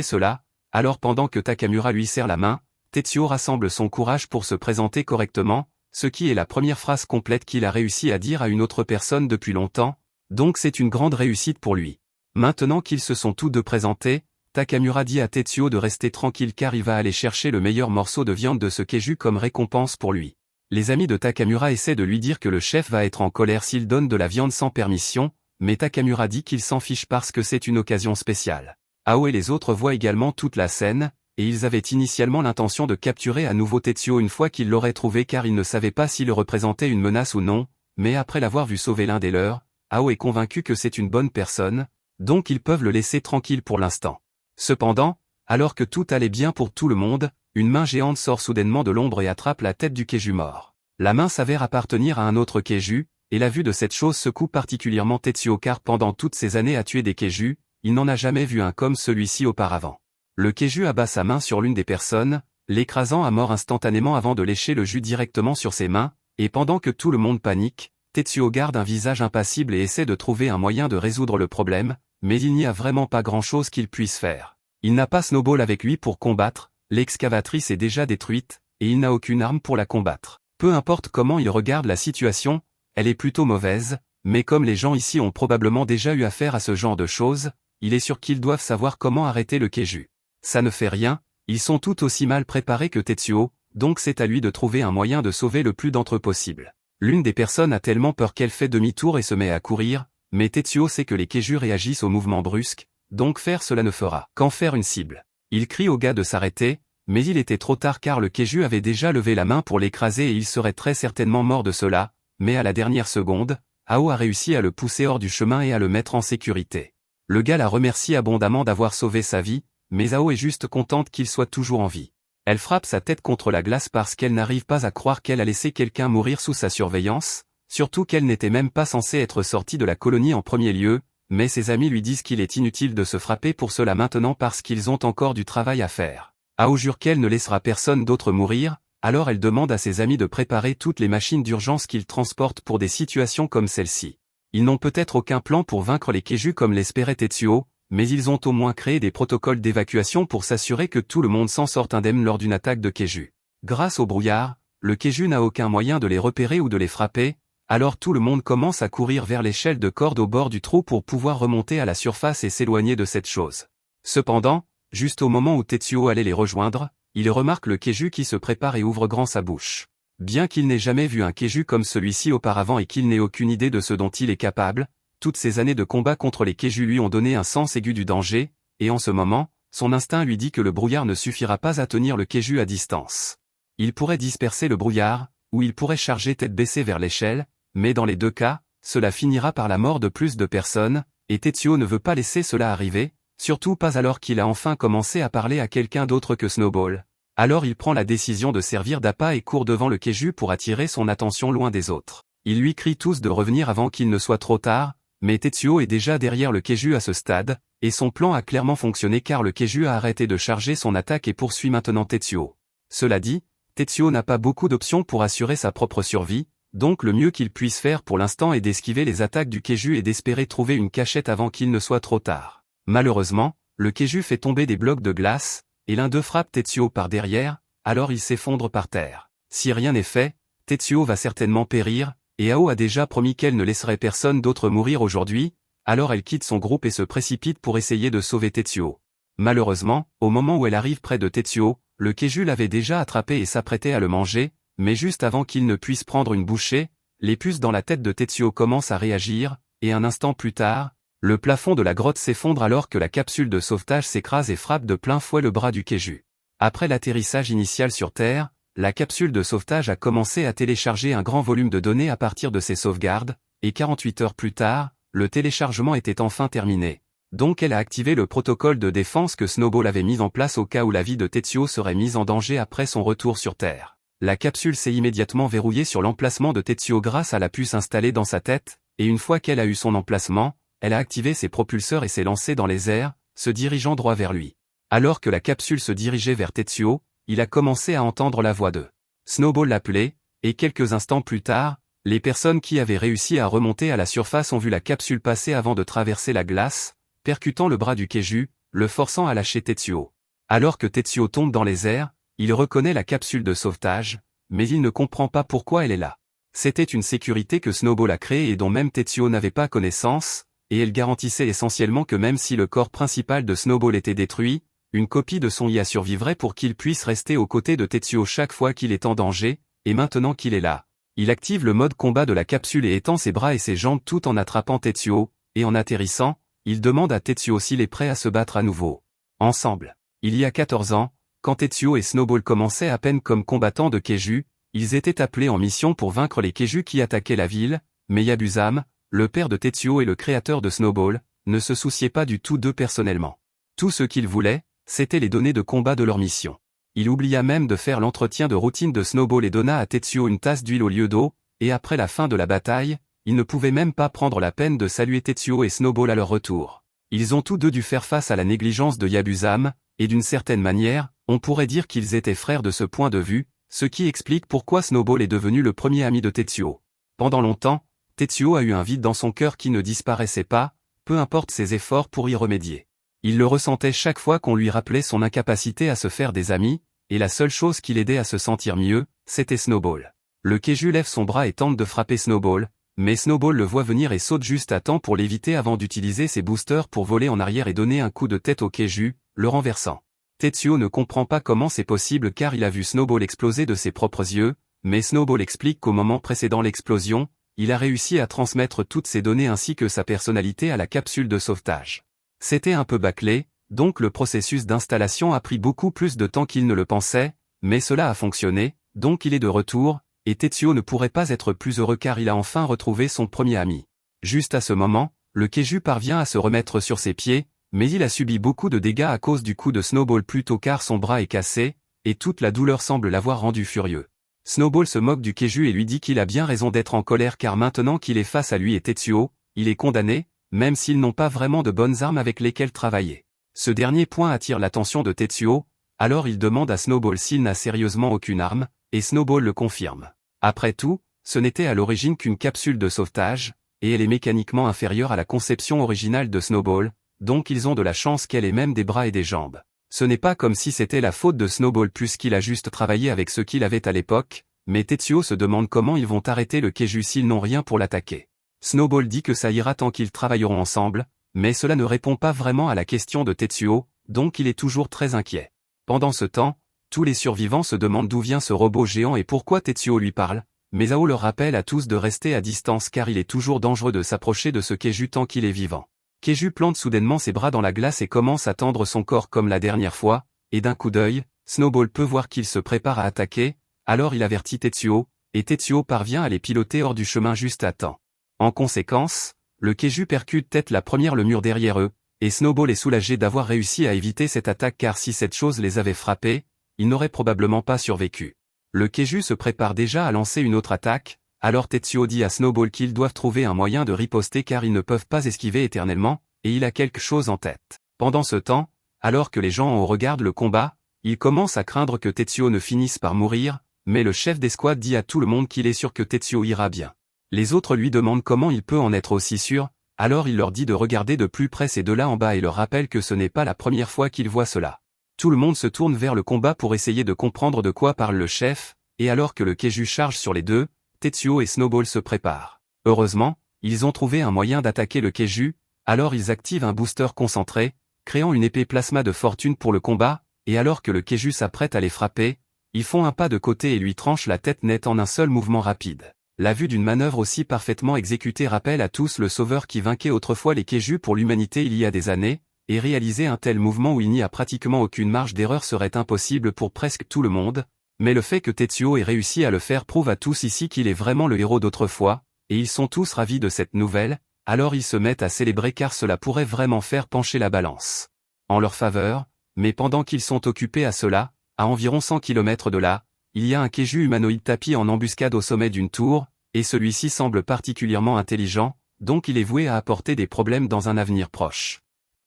cela, alors pendant que Takamura lui serre la main, Tetsuo rassemble son courage pour se présenter correctement, ce qui est la première phrase complète qu'il a réussi à dire à une autre personne depuis longtemps, donc c'est une grande réussite pour lui. Maintenant qu'ils se sont tous deux présentés, Takamura dit à Tetsuo de rester tranquille car il va aller chercher le meilleur morceau de viande de ce keiju comme récompense pour lui. Les amis de Takamura essaient de lui dire que le chef va être en colère s'il donne de la viande sans permission, mais Takamura dit qu'il s'en fiche parce que c'est une occasion spéciale. Ao et les autres voient également toute la scène, et ils avaient initialement l'intention de capturer à nouveau Tetsuo une fois qu'ils l'auraient trouvé car ils ne savaient pas s'il représentait une menace ou non, mais après l'avoir vu sauver l'un des leurs, Ao est convaincu que c'est une bonne personne, donc ils peuvent le laisser tranquille pour l'instant. Cependant, alors que tout allait bien pour tout le monde, une main géante sort soudainement de l'ombre et attrape la tête du keiju mort. La main s'avère appartenir à un autre keiju, et la vue de cette chose secoue particulièrement Tetsuo car pendant toutes ces années à tuer des keiju, il n'en a jamais vu un comme celui-ci auparavant. Le keiju abat sa main sur l'une des personnes, l'écrasant à mort instantanément avant de lécher le jus directement sur ses mains, et pendant que tout le monde panique, Tetsuo garde un visage impassible et essaie de trouver un moyen de résoudre le problème, mais il n'y a vraiment pas grand-chose qu'il puisse faire. Il n'a pas Snowball avec lui pour combattre, l'excavatrice est déjà détruite, et il n'a aucune arme pour la combattre. Peu importe comment il regarde la situation, elle est plutôt mauvaise, mais comme les gens ici ont probablement déjà eu affaire à ce genre de choses, il est sûr qu'ils doivent savoir comment arrêter le keiju. Ça ne fait rien, ils sont tout aussi mal préparés que Tetsuo, donc c'est à lui de trouver un moyen de sauver le plus d'entre eux possible. L'une des personnes a tellement peur qu'elle fait demi-tour et se met à courir, mais Tetsuo sait que les keiju réagissent aux mouvements brusques, donc faire cela ne fera qu'en faire une cible. Il crie au gars de s'arrêter, mais il était trop tard car le keiju avait déjà levé la main pour l'écraser et il serait très certainement mort de cela, mais à la dernière seconde, Ao a réussi à le pousser hors du chemin et à le mettre en sécurité. Le gars la remercie abondamment d'avoir sauvé sa vie, mais Ao est juste contente qu'il soit toujours en vie. Elle frappe sa tête contre la glace parce qu'elle n'arrive pas à croire qu'elle a laissé quelqu'un mourir sous sa surveillance, surtout qu'elle n'était même pas censée être sortie de la colonie en premier lieu, mais ses amis lui disent qu'il est inutile de se frapper pour cela maintenant parce qu'ils ont encore du travail à faire. Ao jure qu'elle ne laissera personne d'autre mourir, alors elle demande à ses amis de préparer toutes les machines d'urgence qu'ils transportent pour des situations comme celle-ci. Ils n'ont peut-être aucun plan pour vaincre les keiju comme l'espérait Tetsuo, mais ils ont au moins créé des protocoles d'évacuation pour s'assurer que tout le monde s'en sorte indemne lors d'une attaque de keiju. Grâce au brouillard, le keiju n'a aucun moyen de les repérer ou de les frapper, alors tout le monde commence à courir vers l'échelle de corde au bord du trou pour pouvoir remonter à la surface et s'éloigner de cette chose. Cependant, juste au moment où Tetsuo allait les rejoindre, il remarque le keiju qui se prépare et ouvre grand sa bouche. Bien qu'il n'ait jamais vu un keiju comme celui-ci auparavant et qu'il n'ait aucune idée de ce dont il est capable, toutes ces années de combat contre les keiju lui ont donné un sens aigu du danger, et en ce moment, son instinct lui dit que le brouillard ne suffira pas à tenir le keiju à distance. Il pourrait disperser le brouillard, ou il pourrait charger tête baissée vers l'échelle, mais dans les deux cas, cela finira par la mort de plus de personnes, et Tetsuo ne veut pas laisser cela arriver, surtout pas alors qu'il a enfin commencé à parler à quelqu'un d'autre que Snowball. Alors il prend la décision de servir d'appât et court devant le keiju pour attirer son attention loin des autres. Ils lui crient tous de revenir avant qu'il ne soit trop tard, mais Tetsuo est déjà derrière le keiju à ce stade, et son plan a clairement fonctionné car le keiju a arrêté de charger son attaque et poursuit maintenant Tetsuo. Cela dit, Tetsuo n'a pas beaucoup d'options pour assurer sa propre survie, donc le mieux qu'il puisse faire pour l'instant est d'esquiver les attaques du keiju et d'espérer trouver une cachette avant qu'il ne soit trop tard. Malheureusement, le keiju fait tomber des blocs de glace, et l'un d'eux frappe Tetsuo par derrière, alors il s'effondre par terre. Si rien n'est fait, Tetsuo va certainement périr, et Ao a déjà promis qu'elle ne laisserait personne d'autre mourir aujourd'hui, alors elle quitte son groupe et se précipite pour essayer de sauver Tetsuo. Malheureusement, au moment où elle arrive près de Tetsuo, le keiju l'avait déjà attrapé et s'apprêtait à le manger, mais juste avant qu'il ne puisse prendre une bouchée, les puces dans la tête de Tetsuo commencent à réagir, et un instant plus tard, le plafond de la grotte s'effondre alors que la capsule de sauvetage s'écrase et frappe de plein fouet le bras du keiju. Après l'atterrissage initial sur Terre, la capsule de sauvetage a commencé à télécharger un grand volume de données à partir de ses sauvegardes, et 48 heures plus tard, le téléchargement était enfin terminé. Donc elle a activé le protocole de défense que Snowball avait mis en place au cas où la vie de Tetsuo serait mise en danger après son retour sur Terre. La capsule s'est immédiatement verrouillée sur l'emplacement de Tetsuo grâce à la puce installée dans sa tête, et une fois qu'elle a eu son emplacement, elle a activé ses propulseurs et s'est lancée dans les airs, se dirigeant droit vers lui. Alors que la capsule se dirigeait vers Tetsuo, il a commencé à entendre la voix de Snowball l'appeler, et quelques instants plus tard, Les personnes qui avaient réussi à remonter à la surface ont vu la capsule passer avant de traverser la glace, percutant le bras du Keiju, le forçant à lâcher Tetsuo. Alors que Tetsuo tombe dans les airs, il reconnaît la capsule de sauvetage, mais il ne comprend pas pourquoi elle est là. C'était une sécurité que Snowball a créée et dont même Tetsuo n'avait pas connaissance, et elle garantissait essentiellement que même si le corps principal de Snowball était détruit, une copie de son IA survivrait pour qu'il puisse rester aux côtés de Tetsuo chaque fois qu'il est en danger, et maintenant qu'il est là. Il active le mode combat de la capsule et étend ses bras et ses jambes tout en attrapant Tetsuo, et en atterrissant, il demande à Tetsuo s'il est prêt à se battre à nouveau. Ensemble. Il y a 14 ans, quand Tetsuo et Snowball commençaient à peine comme combattants de Keiju, ils étaient appelés en mission pour vaincre les Keiju qui attaquaient la ville, mais Yabusame, le père de Tetsuo et le créateur de Snowball, ne se souciait pas du tout d'eux personnellement. Tout ce qu'il voulait, c'était les données de combat de leur mission. Il oublia même de faire l'entretien de routine de Snowball et donna à Tetsuo une tasse d'huile au lieu d'eau, et après la fin de la bataille, il ne pouvait même pas prendre la peine de saluer Tetsuo et Snowball à leur retour. Ils ont tous deux dû faire face à la négligence de Yabusame, et d'une certaine manière, on pourrait dire qu'ils étaient frères de ce point de vue, ce qui explique pourquoi Snowball est devenu le premier ami de Tetsuo. Pendant longtemps, Tetsuo a eu un vide dans son cœur qui ne disparaissait pas, peu importe ses efforts pour y remédier. Il le ressentait chaque fois qu'on lui rappelait son incapacité à se faire des amis, et la seule chose qui l'aidait à se sentir mieux, c'était Snowball. Le Keiju lève son bras et tente de frapper Snowball, mais Snowball le voit venir et saute juste à temps pour l'éviter avant d'utiliser ses boosters pour voler en arrière et donner un coup de tête au Keiju, le renversant. Tetsuo ne comprend pas comment c'est possible car il a vu Snowball exploser de ses propres yeux, mais Snowball explique qu'au moment précédant l'explosion, il a réussi à transmettre toutes ses données ainsi que sa personnalité à la capsule de sauvetage. C'était un peu bâclé, donc le processus d'installation a pris beaucoup plus de temps qu'il ne le pensait, mais cela a fonctionné, donc il est de retour, et Tetsuo ne pourrait pas être plus heureux car il a enfin retrouvé son premier ami. Juste à ce moment, le Keiju parvient à se remettre sur ses pieds, mais il a subi beaucoup de dégâts à cause du coup de Snowball plus tôt car son bras est cassé, et toute la douleur semble l'avoir rendu furieux. Snowball se moque du Keiju et lui dit qu'il a bien raison d'être en colère car maintenant qu'il est face à lui et Tetsuo, il est condamné, même s'ils n'ont pas vraiment de bonnes armes avec lesquelles travailler. Ce dernier point attire l'attention de Tetsuo, alors il demande à Snowball s'il n'a sérieusement aucune arme, et Snowball le confirme. Après tout, ce n'était à l'origine qu'une capsule de sauvetage, et elle est mécaniquement inférieure à la conception originale de Snowball, donc ils ont de la chance qu'elle ait même des bras et des jambes. Ce n'est pas comme si c'était la faute de Snowball puisqu'il a juste travaillé avec ce qu'il avait à l'époque, mais Tetsuo se demande comment ils vont arrêter le Keiju s'ils n'ont rien pour l'attaquer. Snowball dit que ça ira tant qu'ils travailleront ensemble, mais cela ne répond pas vraiment à la question de Tetsuo, donc il est toujours très inquiet. Pendant ce temps, tous les survivants se demandent d'où vient ce robot géant et pourquoi Tetsuo lui parle, mais Ao leur rappelle à tous de rester à distance car il est toujours dangereux de s'approcher de ce Keiju tant qu'il est vivant. Keiju plante soudainement ses bras dans la glace et commence à tendre son corps comme la dernière fois, et d'un coup d'œil, Snowball peut voir qu'il se prépare à attaquer, alors il avertit Tetsuo, et Tetsuo parvient à les piloter hors du chemin juste à temps. En conséquence, le Keiju percute tête la première le mur derrière eux, et Snowball est soulagé d'avoir réussi à éviter cette attaque car si cette chose les avait frappés, ils n'auraient probablement pas survécu. Le Keiju se prépare déjà à lancer une autre attaque, alors Tetsuo dit à Snowball qu'ils doivent trouver un moyen de riposter car ils ne peuvent pas esquiver éternellement, et il a quelque chose en tête. Pendant ce temps, alors que les gens en regardent le combat, ils commencent à craindre que Tetsuo ne finisse par mourir, mais le chef d'escouade dit à tout le monde qu'il est sûr que Tetsuo ira bien. Les autres lui demandent comment il peut en être aussi sûr, alors il leur dit de regarder de plus près ces deux-là en bas et leur rappelle que ce n'est pas la première fois qu'ils voient cela. Tout le monde se tourne vers le combat pour essayer de comprendre de quoi parle le chef, et alors que le Keiju charge sur les deux, Tetsuo et Snowball se préparent. Heureusement, ils ont trouvé un moyen d'attaquer le Keiju, alors ils activent un booster concentré, créant une épée plasma de fortune pour le combat, et alors que le Keiju s'apprête à les frapper, ils font un pas de côté et lui tranchent la tête net en un seul mouvement rapide. La vue d'une manœuvre aussi parfaitement exécutée rappelle à tous le sauveur qui vainquait autrefois les Keiju pour l'humanité il y a des années, et réaliser un tel mouvement où il n'y a pratiquement aucune marge d'erreur serait impossible pour presque tout le monde, mais le fait que Tetsuo ait réussi à le faire prouve à tous ici qu'il est vraiment le héros d'autrefois, et ils sont tous ravis de cette nouvelle, alors ils se mettent à célébrer car cela pourrait vraiment faire pencher la balance en leur faveur, mais pendant qu'ils sont occupés à cela, à environ 100 km de là, il y a un Keiju humanoïde tapis en embuscade au sommet d'une tour, et celui-ci semble particulièrement intelligent, donc il est voué à apporter des problèmes dans un avenir proche.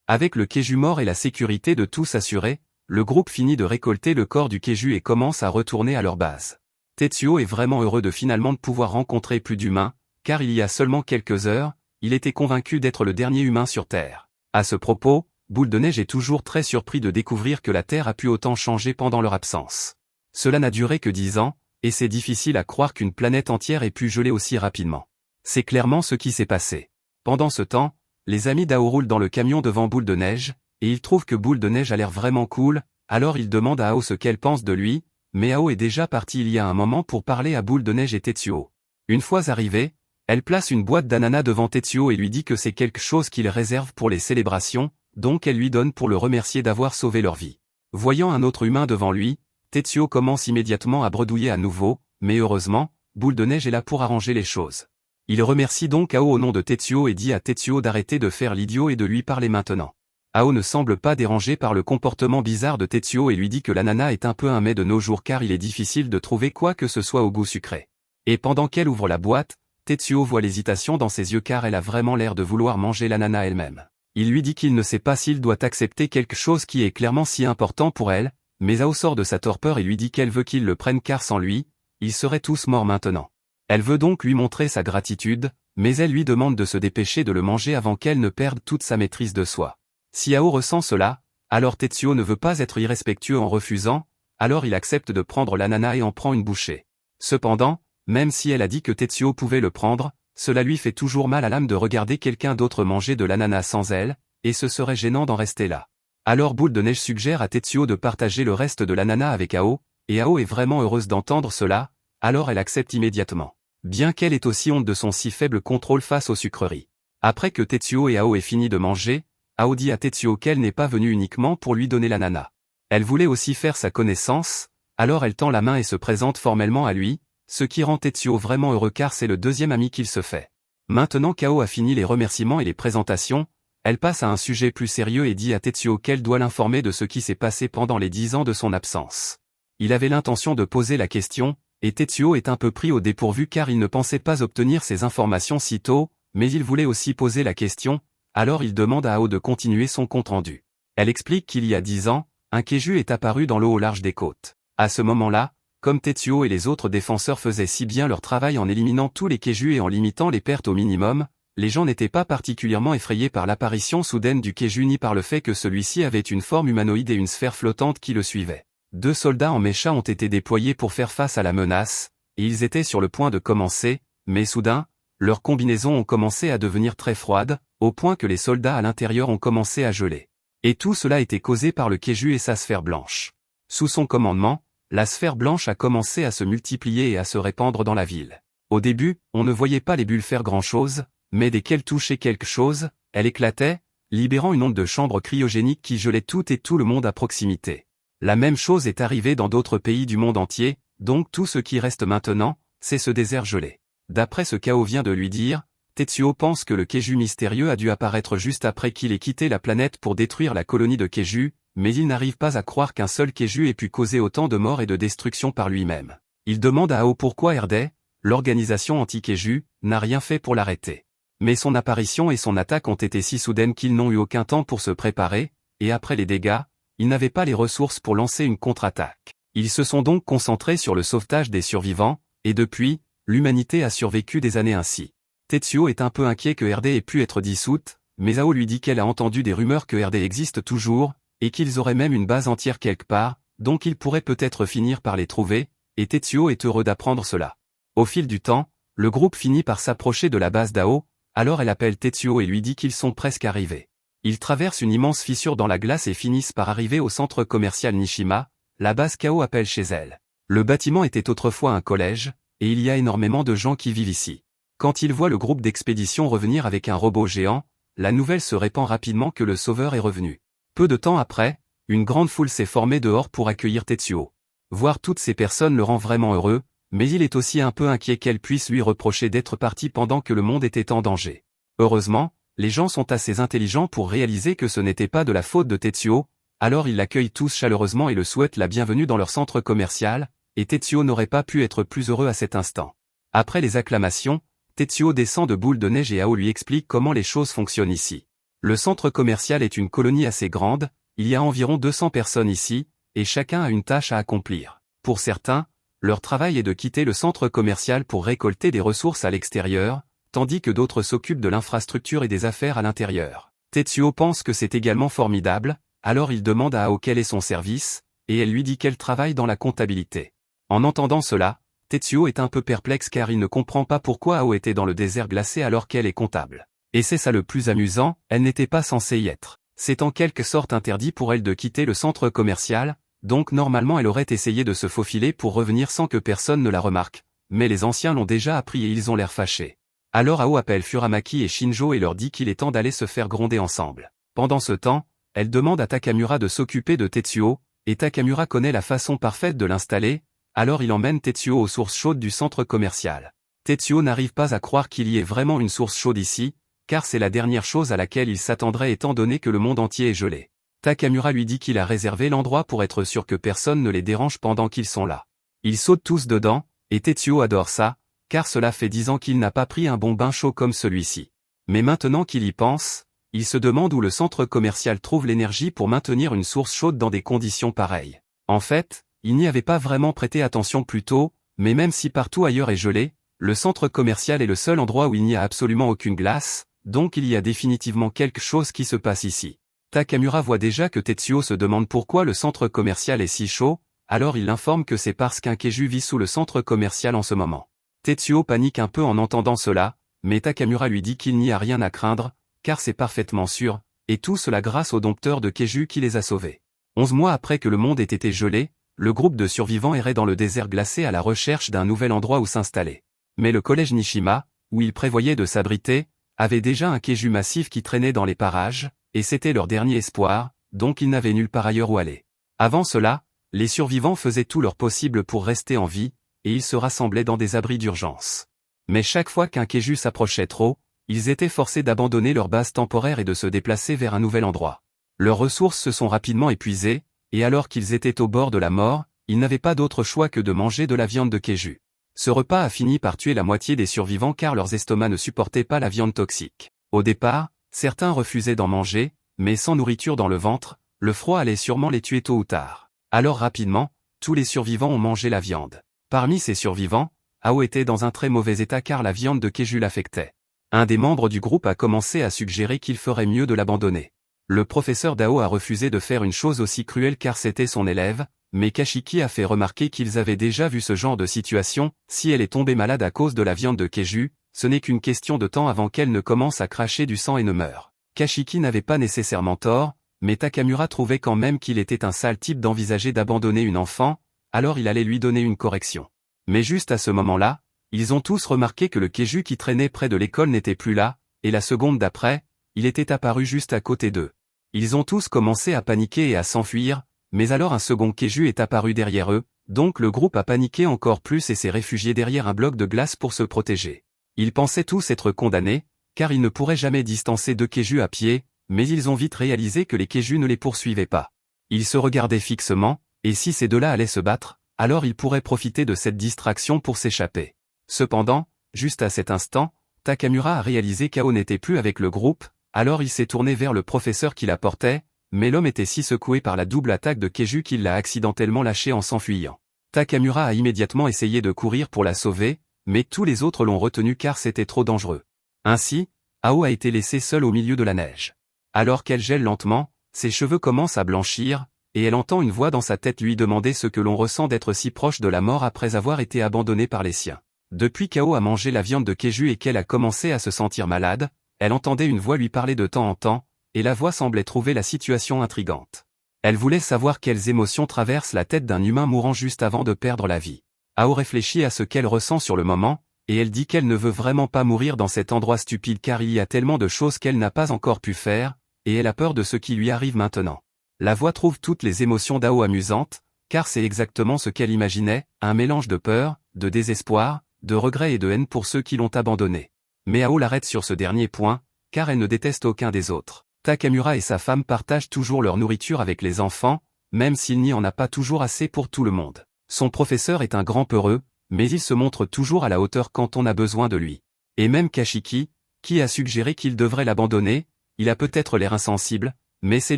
Avec le Keiju mort et la sécurité de tous assurée, le groupe finit de récolter le corps du Keiju et commence à retourner à leur base. Tetsuo est vraiment heureux de finalement pouvoir rencontrer plus d'humains, car il y a seulement quelques heures, il était convaincu d'être le dernier humain sur Terre. À ce propos, Boule de Neige est toujours très surpris de découvrir que la Terre a pu autant changer pendant leur absence. Cela n'a duré que 10 ans, et c'est difficile à croire qu'une planète entière ait pu geler aussi rapidement. C'est clairement ce qui s'est passé. Pendant ce temps, les amis d'Ao roulent dans le camion devant Boule de Neige, et ils trouvent que Boule de Neige a l'air vraiment cool, alors ils demandent à Ao ce qu'elle pense de lui, mais Ao est déjà parti il y a un moment pour parler à Boule de Neige et Tetsuo. Une fois arrivée, elle place une boîte d'ananas devant Tetsuo et lui dit que c'est quelque chose qu'il réserve pour les célébrations, donc elle lui donne pour le remercier d'avoir sauvé leur vie. Voyant un autre humain devant lui, Tetsuo commence immédiatement à bredouiller à nouveau, mais heureusement, Boule de Neige est là pour arranger les choses. Il remercie donc Ao au nom de Tetsuo et dit à Tetsuo d'arrêter de faire l'idiot et de lui parler maintenant. Ao ne semble pas dérangé par le comportement bizarre de Tetsuo et lui dit que l'ananas est un peu un mets de nos jours car il est difficile de trouver quoi que ce soit au goût sucré. Et pendant qu'elle ouvre la boîte, Tetsuo voit l'hésitation dans ses yeux car elle a vraiment l'air de vouloir manger l'ananas elle-même. Il lui dit qu'il ne sait pas s'il doit accepter quelque chose qui est clairement si important pour elle, mais Ao sort de sa torpeur et lui dit qu'elle veut qu'il le prenne car sans lui, ils seraient tous morts maintenant. Elle veut donc lui montrer sa gratitude, mais elle lui demande de se dépêcher de le manger avant qu'elle ne perde toute sa maîtrise de soi. Si Ao ressent cela, alors Tetsuo ne veut pas être irrespectueux en refusant, alors il accepte de prendre l'ananas et en prend une bouchée. Cependant, même si elle a dit que Tetsuo pouvait le prendre, cela lui fait toujours mal à l'âme de regarder quelqu'un d'autre manger de l'ananas sans elle, et ce serait gênant d'en rester là. Alors Boule de Neige suggère à Tetsuo de partager le reste de l'ananas avec Ao, et Ao est vraiment heureuse d'entendre cela, alors elle accepte immédiatement. Bien qu'elle ait aussi honte de son si faible contrôle face aux sucreries. Après que Tetsuo et Ao aient fini de manger, Ao dit à Tetsuo qu'elle n'est pas venue uniquement pour lui donner l'ananas. Elle voulait aussi faire sa connaissance, alors elle tend la main et se présente formellement à lui, ce qui rend Tetsuo vraiment heureux car c'est le deuxième ami qu'il se fait. Maintenant qu'Ao a fini les remerciements et les présentations, elle passe à un sujet plus sérieux et dit à Tetsuo qu'elle doit l'informer de ce qui s'est passé pendant les 10 ans de son absence. Il avait l'intention de poser la question, et Tetsuo est un peu pris au dépourvu car il ne pensait pas obtenir ces informations si tôt, mais il voulait aussi poser la question, alors il demande à Ao de continuer son compte-rendu. Elle explique qu'il y a 10 ans, un Keiju est apparu dans l'eau au large des côtes. À ce moment-là, comme Tetsuo et les autres défenseurs faisaient si bien leur travail en éliminant tous les Keiju et en limitant les pertes au minimum, les gens n'étaient pas particulièrement effrayés par l'apparition soudaine du Keiju ni par le fait que celui-ci avait une forme humanoïde et une sphère flottante qui le suivait. 2 soldats en mecha ont été déployés pour faire face à la menace, et ils étaient sur le point de commencer, mais soudain, leurs combinaisons ont commencé à devenir très froides, au point que les soldats à l'intérieur ont commencé à geler. Et tout cela était causé par le Keiju et sa sphère blanche. Sous son commandement, la sphère blanche a commencé à se multiplier et à se répandre dans la ville. Au début, on ne voyait pas les bulles faire grand-chose, mais dès qu'elles touchaient quelque chose, elle éclatait, libérant une onde de chambre cryogénique qui gelait tout et tout le monde à proximité. La même chose est arrivée dans d'autres pays du monde entier, donc tout ce qui reste maintenant, c'est ce désert gelé. D'après ce qu'Ao vient de lui dire, Tetsuo pense que le Keiju mystérieux a dû apparaître juste après qu'il ait quitté la planète pour détruire la colonie de Keiju, mais il n'arrive pas à croire qu'un seul Keiju ait pu causer autant de morts et de destruction par lui-même. Il demande à Ao pourquoi RD, l'organisation anti-Keiju, n'a rien fait pour l'arrêter. Mais son apparition et son attaque ont été si soudaines qu'ils n'ont eu aucun temps pour se préparer, et après les dégâts, ils n'avaient pas les ressources pour lancer une contre-attaque. Ils se sont donc concentrés sur le sauvetage des survivants, et depuis, l'humanité a survécu des années ainsi. Tetsuo est un peu inquiet que RD ait pu être dissoute, mais Ao lui dit qu'elle a entendu des rumeurs que RD existe toujours, et qu'ils auraient même une base entière quelque part, donc ils pourraient peut-être finir par les trouver, et Tetsuo est heureux d'apprendre cela. Au fil du temps, le groupe finit par s'approcher de la base d'Ao, alors elle appelle Tetsuo et lui dit qu'ils sont presque arrivés. Ils traversent une immense fissure dans la glace et finissent par arriver au centre commercial Nishima, la base qu'Ao appelle chez elle. Le bâtiment était autrefois un collège, et il y a énormément de gens qui vivent ici. Quand ils voient le groupe d'expédition revenir avec un robot géant, la nouvelle se répand rapidement que le sauveur est revenu. Peu de temps après, une grande foule s'est formée dehors pour accueillir Tetsuo. Voir toutes ces personnes le rend vraiment heureux, mais il est aussi un peu inquiet qu'elles puissent lui reprocher d'être parti pendant que le monde était en danger. Heureusement, les gens sont assez intelligents pour réaliser que ce n'était pas de la faute de Tetsuo, alors ils l'accueillent tous chaleureusement et le souhaitent la bienvenue dans leur centre commercial, et Tetsuo n'aurait pas pu être plus heureux à cet instant. Après les acclamations, Tetsuo descend de Boule de Neige et Ao lui explique comment les choses fonctionnent ici. Le centre commercial est une colonie assez grande, il y a environ 200 personnes ici, et chacun a une tâche à accomplir. Pour certains, Leur travail est de quitter le centre commercial pour récolter des ressources à l'extérieur, tandis que d'autres s'occupent de l'infrastructure et des affaires à l'intérieur. Tetsuo pense que c'est également formidable, alors il demande à Ao quel est son service, et elle lui dit qu'elle travaille dans la comptabilité. En entendant cela, Tetsuo est un peu perplexe car il ne comprend pas pourquoi Ao était dans le désert glacé alors qu'elle est comptable. Et c'est ça le plus amusant, elle n'était pas censée y être. C'est en quelque sorte interdit pour elle de quitter le centre commercial, donc normalement elle aurait essayé de se faufiler pour revenir sans que personne ne la remarque, mais les anciens l'ont déjà appris et ils ont l'air fâchés. Alors Ao appelle Furamaki et Shinjo et leur dit qu'il est temps d'aller se faire gronder ensemble. Pendant ce temps, elle demande à Takamura de s'occuper de Tetsuo, et Takamura connaît la façon parfaite de l'installer, alors il emmène Tetsuo aux sources chaudes du centre commercial. Tetsuo n'arrive pas à croire qu'il y ait vraiment une source chaude ici, car c'est la dernière chose à laquelle il s'attendrait étant donné que le monde entier est gelé. Takamura lui dit qu'il a réservé l'endroit pour être sûr que personne ne les dérange pendant qu'ils sont là. Ils sautent tous dedans, et Tetsuo adore ça, car cela fait 10 ans qu'il n'a pas pris un bon bain chaud comme celui-ci. Mais maintenant qu'il y pense, il se demande où le centre commercial trouve l'énergie pour maintenir une source chaude dans des conditions pareilles. En fait, il n'y avait pas vraiment prêté attention plus tôt, mais même si partout ailleurs est gelé, le centre commercial est le seul endroit où il n'y a absolument aucune glace, donc il y a définitivement quelque chose qui se passe ici. Takamura voit déjà que Tetsuo se demande pourquoi le centre commercial est si chaud, alors il l'informe que c'est parce qu'un Keiju vit sous le centre commercial en ce moment. Tetsuo panique un peu en entendant cela, mais Takamura lui dit qu'il n'y a rien à craindre, car c'est parfaitement sûr, et tout cela grâce au dompteur de Keiju qui les a sauvés. 11 mois après que le monde ait été gelé, le groupe de survivants errait dans le désert glacé à la recherche d'un nouvel endroit où s'installer. Mais le collège Nishima, où ils prévoyaient de s'abriter, avait déjà un Keiju massif qui traînait dans les parages, et c'était leur dernier espoir, donc ils n'avaient nulle part ailleurs où aller. Avant cela, les survivants faisaient tout leur possible pour rester en vie, et ils se rassemblaient dans des abris d'urgence. Mais chaque fois qu'un Keiju s'approchait trop, ils étaient forcés d'abandonner leur base temporaire et de se déplacer vers un nouvel endroit. Leurs ressources se sont rapidement épuisées, et alors qu'ils étaient au bord de la mort, ils n'avaient pas d'autre choix que de manger de la viande de Keiju. Ce repas a fini par tuer la moitié des survivants car leurs estomacs ne supportaient pas la viande toxique. Au départ, certains refusaient d'en manger, mais sans nourriture dans le ventre, le froid allait sûrement les tuer tôt ou tard. Alors rapidement, tous les survivants ont mangé la viande. Parmi ces survivants, Ao était dans un très mauvais état car la viande de Keiju l'affectait. Un des membres du groupe a commencé à suggérer qu'il ferait mieux de l'abandonner. Le professeur Dao a refusé de faire une chose aussi cruelle car c'était son élève, mais Kashiki a fait remarquer qu'ils avaient déjà vu ce genre de situation, si elle est tombée malade à cause de la viande de Keiju, ce n'est qu'une question de temps avant qu'elle ne commence à cracher du sang et ne meure. Kashiki n'avait pas nécessairement tort, mais Takamura trouvait quand même qu'il était un sale type d'envisager d'abandonner une enfant, alors il allait lui donner une correction. Mais juste à ce moment-là, ils ont tous remarqué que le Keiju qui traînait près de l'école n'était plus là, et la seconde d'après, il était apparu juste à côté d'eux. Ils ont tous commencé à paniquer et à s'enfuir, mais alors un second Keiju est apparu derrière eux, donc le groupe a paniqué encore plus et s'est réfugié derrière un bloc de glace pour se protéger. Ils pensaient tous être condamnés, car ils ne pourraient jamais distancer deux Keiju à pied, mais ils ont vite réalisé que les Keiju ne les poursuivaient pas. Ils se regardaient fixement, et si ces deux-là allaient se battre, alors ils pourraient profiter de cette distraction pour s'échapper. Cependant, juste à cet instant, Takamura a réalisé qu'Ao n'était plus avec le groupe, alors il s'est tourné vers le professeur qui la portait, mais l'homme était si secoué par la double attaque de Keiju qu'il l'a accidentellement lâché en s'enfuyant. Takamura a immédiatement essayé de courir pour la sauver, mais tous les autres l'ont retenu car c'était trop dangereux. Ainsi, Ao a été laissée seule au milieu de la neige. Alors qu'elle gèle lentement, ses cheveux commencent à blanchir, et elle entend une voix dans sa tête lui demander ce que l'on ressent d'être si proche de la mort après avoir été abandonnée par les siens. Depuis qu'Ao a mangé la viande de Keiju et qu'elle a commencé à se sentir malade, elle entendait une voix lui parler de temps en temps, et la voix semblait trouver la situation intrigante. Elle voulait savoir quelles émotions traversent la tête d'un humain mourant juste avant de perdre la vie. Ao réfléchit à ce qu'elle ressent sur le moment, et elle dit qu'elle ne veut vraiment pas mourir dans cet endroit stupide car il y a tellement de choses qu'elle n'a pas encore pu faire, et elle a peur de ce qui lui arrive maintenant. La voix trouve toutes les émotions d'Ao amusantes, car c'est exactement ce qu'elle imaginait, un mélange de peur, de désespoir, de regret et de haine pour ceux qui l'ont abandonnée. Mais Ao l'arrête sur ce dernier point, car elle ne déteste aucun des autres. Takamura et sa femme partagent toujours leur nourriture avec les enfants, même s'il n'y en a pas toujours assez pour tout le monde. Son professeur est un grand peureux, mais il se montre toujours à la hauteur quand on a besoin de lui. Et même Kashiki, qui a suggéré qu'il devrait l'abandonner, il a peut-être l'air insensible, mais c'est